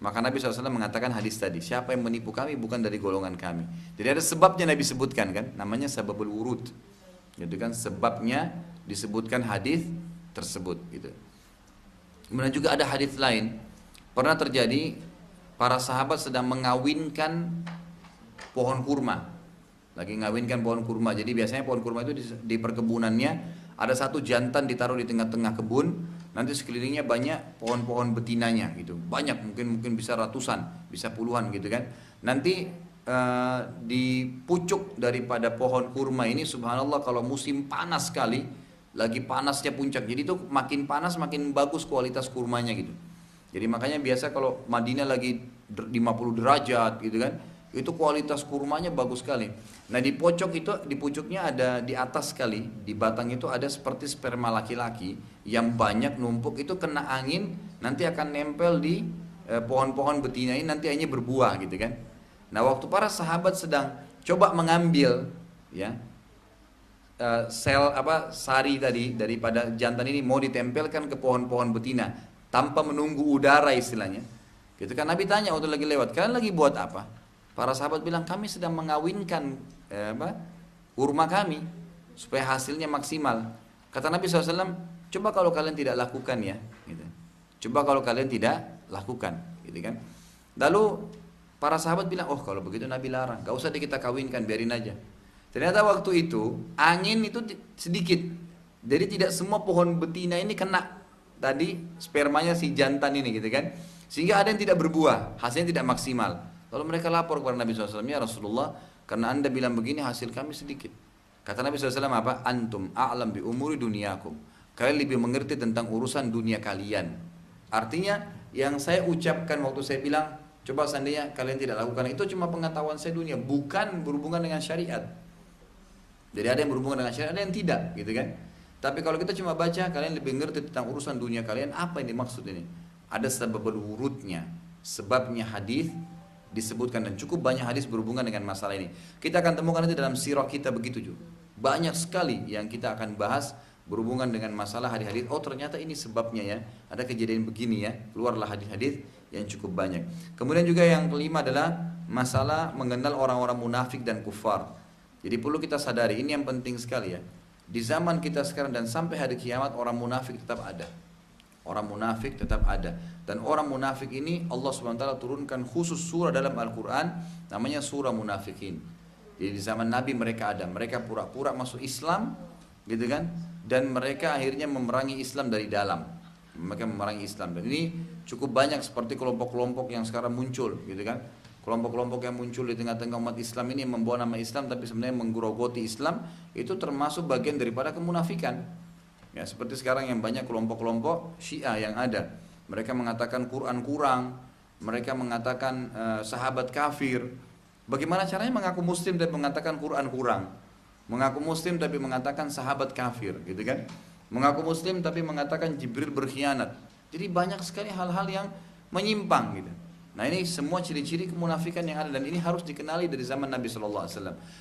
Maka Nabi SAW mengatakan hadis tadi. Siapa yang menipu kami bukan dari golongan kami. Jadi ada sebabnya Nabi sebutkan kan. Namanya sababul wurud. Gitu kan, sebabnya disebutkan hadis tersebut. Gitu. Kemudian juga ada hadis lain. Pernah terjadi para sahabat sedang mengawinkan pohon kurma. Lagi ngawinkan pohon kurma. Jadi biasanya pohon kurma itu di perkebunannya ada satu jantan ditaruh di tengah-tengah kebun. Nanti sekelilingnya banyak pohon-pohon betinanya gitu. Banyak, mungkin bisa ratusan, bisa puluhan gitu kan. Nanti di pucuk daripada pohon kurma ini subhanallah kalau musim panas sekali, lagi panasnya puncak. Jadi itu makin panas makin bagus kualitas kurmanya gitu. Jadi makanya biasa kalau Madinah lagi 50 derajat gitu kan, itu kualitas kurmanya bagus sekali. Nah di pucuknya ada di atas sekali, di batang itu ada seperti sperma laki-laki yang banyak numpuk, itu kena angin nanti akan nempel di pohon-pohon betina ini, nanti akhirnya berbuah gitu kan. Nah waktu para sahabat sedang coba mengambil ya sel sari tadi daripada jantan ini mau ditempelkan ke pohon-pohon betina tanpa menunggu udara istilahnya. Gitu kan Nabi tanya waktu lagi lewat, kalian lagi buat apa? Para sahabat bilang kami sedang mengawinkan kurma kami supaya hasilnya maksimal. Kata Nabi SAW, coba kalau kalian tidak lakukan ya, gitu. Coba kalau kalian tidak lakukan, gitu kan? Lalu para sahabat bilang, oh kalau begitu Nabi larang, gak usah kita kawinkan, biarin aja. Ternyata waktu itu angin itu sedikit, jadi tidak semua pohon betina ini kena tadi spermanya si jantan ini, gitu kan? Sehingga ada yang tidak berbuah, hasilnya tidak maksimal. Lalu mereka lapor kepada Nabi SAW, ya Rasulullah, karena anda bilang begini hasil kami sedikit. Kata Nabi SAW apa? Antum a'lam bi umuri dunyakum. Kalian lebih mengerti tentang urusan dunia kalian. Artinya yang saya ucapkan waktu saya bilang, coba seandainya kalian tidak lakukan, itu cuma pengetahuan saya dunia, bukan berhubungan dengan syariat. Jadi ada yang berhubungan dengan syariat, ada yang tidak, gitu kan? Tapi kalau kita cuma baca, kalian lebih mengerti tentang urusan dunia kalian, apa yang dimaksud ini? Ada sebab urutnya, sebabnya hadis disebutkan dan cukup banyak hadis berhubungan dengan masalah ini. Kita akan temukan nanti dalam sirah kita begitu juga. Banyak sekali yang kita akan bahas berhubungan dengan masalah hadis-hadis. Oh ternyata ini sebabnya ya. Ada kejadian begini ya. Keluarlah hadis-hadis yang cukup banyak. Kemudian juga yang kelima adalah masalah mengenal orang-orang munafik dan kufar. Jadi perlu kita sadari ini yang penting sekali ya. Di zaman kita sekarang dan sampai hari kiamat orang munafik tetap ada. Orang munafik tetap ada. Dan orang munafik ini Allah SWT turunkan khusus surah dalam Al-Quran namanya surah munafikin. Jadi di zaman Nabi mereka ada. Mereka pura-pura masuk Islam gitu kan. Dan mereka akhirnya memerangi Islam dari dalam. Mereka memerangi Islam. Dan ini cukup banyak seperti kelompok-kelompok yang sekarang muncul gitu kan. Kelompok-kelompok yang muncul di tengah-tengah umat Islam ini yang membawa nama Islam tapi sebenarnya menggerogoti Islam. Itu termasuk bagian daripada kemunafikan. Ya, seperti sekarang yang banyak kelompok-kelompok Syiah yang ada. Mereka mengatakan Quran kurang, mereka mengatakan sahabat kafir. Bagaimana caranya mengaku muslim dan mengatakan Quran kurang? Mengaku muslim tapi mengatakan sahabat kafir, gitu kan? Mengaku muslim tapi mengatakan Jibril berkhianat. Jadi banyak sekali hal-hal yang menyimpang gitu. Nah ini semua ciri-ciri kemunafikan yang ada dan ini harus dikenali dari zaman Nabi SAW.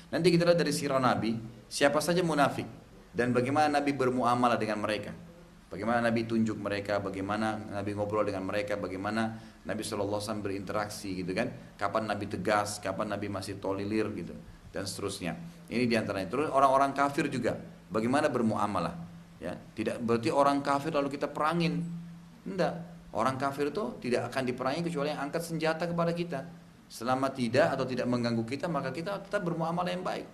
Nanti kita lihat dari sirah Nabi, siapa saja munafik. Dan bagaimana Nabi bermuamalah dengan mereka. Bagaimana Nabi tunjuk mereka, bagaimana Nabi ngobrol dengan mereka, bagaimana Nabi SAW berinteraksi gitu kan. Kapan Nabi tegas, kapan Nabi masih tolilir gitu. Dan seterusnya. Ini diantaranya. Terus orang-orang kafir juga. Bagaimana bermuamalah. Ya, tidak berarti orang kafir lalu kita perangin. Tidak. Orang kafir itu tidak akan diperangi kecuali yang angkat senjata kepada kita. Selama tidak atau tidak mengganggu kita, maka kita tetap bermuamalah yang baik.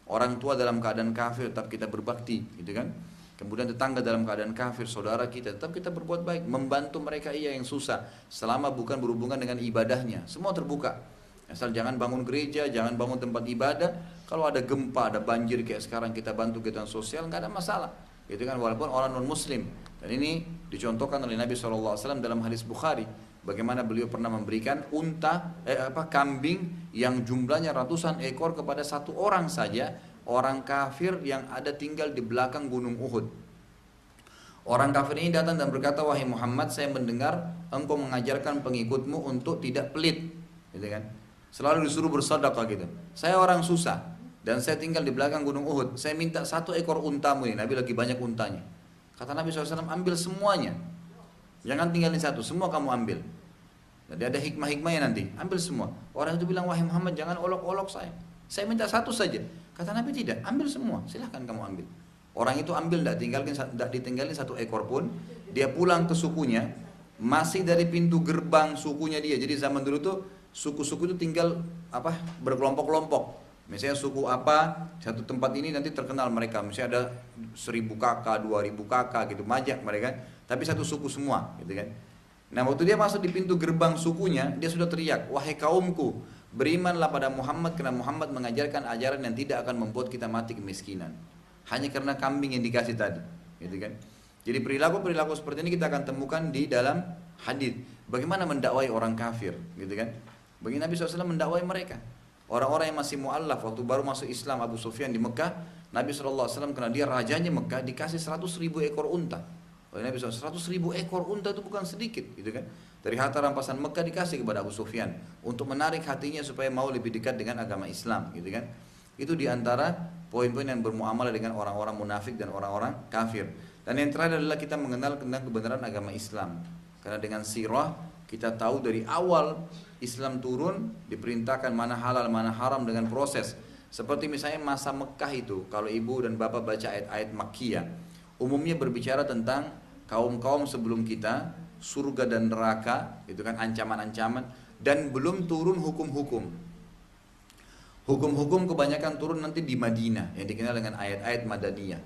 Orang tua dalam keadaan kafir tetap kita berbakti, gitu kan? Kemudian tetangga dalam keadaan kafir, saudara kita tetap kita berbuat baik, membantu mereka yang susah, selama bukan berhubungan dengan ibadahnya, semua terbuka. Asal jangan bangun gereja, jangan bangun tempat ibadah. Kalau ada gempa, ada banjir kayak sekarang kita bantu kegiatan sosial, nggak ada masalah, gitu kan? Walaupun orang non Muslim. Dan ini dicontohkan oleh Nabi SAW dalam hadis Bukhari. Bagaimana beliau pernah memberikan kambing yang jumlahnya ratusan ekor kepada satu orang saja, orang kafir yang ada tinggal di belakang gunung Uhud. Orang kafir ini datang dan berkata, wahai Muhammad, saya mendengar engkau mengajarkan pengikutmu untuk tidak pelit, gitu kan? Selalu disuruh bersedekah gitu. Saya orang susah dan saya tinggal di belakang gunung Uhud. Saya minta satu ekor untamu ini. Nabi lagi banyak untanya. Kata Nabi SAW, ambil semuanya. Jangan tinggalin satu, semua kamu ambil. Jadi ada hikmah-hikmahnya nanti, ambil semua. Orang itu bilang, wahai Muhammad jangan olok-olok saya minta satu saja. Kata Nabi tidak, ambil semua, silahkan kamu ambil. Orang itu ambil, tidak ditinggalin satu ekor pun. Dia pulang ke sukunya, masih dari pintu gerbang sukunya dia. Jadi zaman dulu tuh suku-suku itu tinggal berkelompok-kelompok. Misalnya suku apa, satu tempat ini nanti terkenal mereka. Misalnya ada 1000 kakak, 2000 kakak gitu, majak mereka. Tapi satu suku semua gitu kan. Nah waktu dia masuk di pintu gerbang sukunya, dia sudah teriak, wahai kaumku, berimanlah pada Muhammad karena Muhammad mengajarkan ajaran yang tidak akan membuat kita mati kemiskinan. Hanya karena kambing yang dikasih tadi, gitu kan. Jadi perilaku-perilaku seperti ini kita akan temukan di dalam hadis. Bagaimana mendakwai orang kafir, gitu kan. Bagi Nabi SAW mendakwai mereka. Orang-orang yang masih mu'allaf, waktu baru masuk Islam Abu Sufyan di Mekah, Nabi SAW karena dia rajanya Mekah dikasih 100.000 ekor unta. Oleh Nabi SAW, 100.000 ekor unta itu bukan sedikit, gitu kan. Dari harta rampasan Mekah dikasih kepada Abu Sufyan untuk menarik hatinya supaya mau lebih dekat dengan agama Islam, gitu kan? Itu diantara poin-poin yang bermuamalah dengan orang-orang munafik dan orang-orang kafir. Dan yang terakhir adalah kita mengenal tentang kebenaran agama Islam. Karena dengan sirah kita tahu dari awal Islam turun diperintahkan mana halal mana haram dengan proses. Seperti misalnya masa Mekah itu, kalau ibu dan bapak baca ayat-ayat Makkiyah, umumnya berbicara tentang kaum-kaum sebelum kita, surga dan neraka, itu kan ancaman-ancaman, dan belum turun hukum-hukum. Hukum-hukum kebanyakan turun nanti di Madinah yang dikenal dengan ayat-ayat Madaniyah.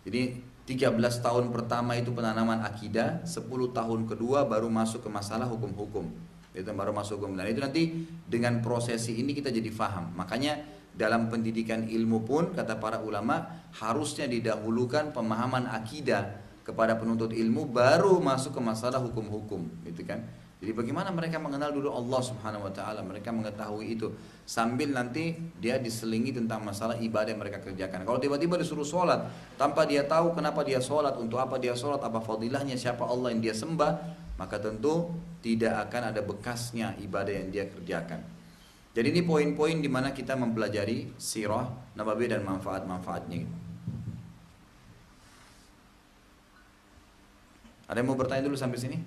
Jadi 13 tahun pertama itu penanaman akidah, 10 tahun kedua baru masuk ke masalah hukum-hukum. Itu baru masuk hukum. Dan itu nanti dengan prosesi ini kita jadi faham. Makanya dalam pendidikan ilmu pun kata para ulama harusnya didahulukan pemahaman akidah kepada penuntut ilmu baru masuk ke masalah hukum-hukum, gitu kan? Jadi bagaimana mereka mengenal dulu Allah Subhanahu wa taala, mereka mengetahui itu sambil nanti dia diselingi tentang masalah ibadah yang mereka kerjakan. Kalau tiba-tiba disuruh sholat tanpa dia tahu kenapa dia sholat, untuk apa dia sholat, apa fadilahnya, siapa Allah yang dia sembah, maka tentu tidak akan ada bekasnya ibadah yang dia kerjakan. Jadi ini poin-poin di mana kita mempelajari sirah Nabawi dan manfaat-manfaatnya. Ada yang mau bertanya dulu sampai sini?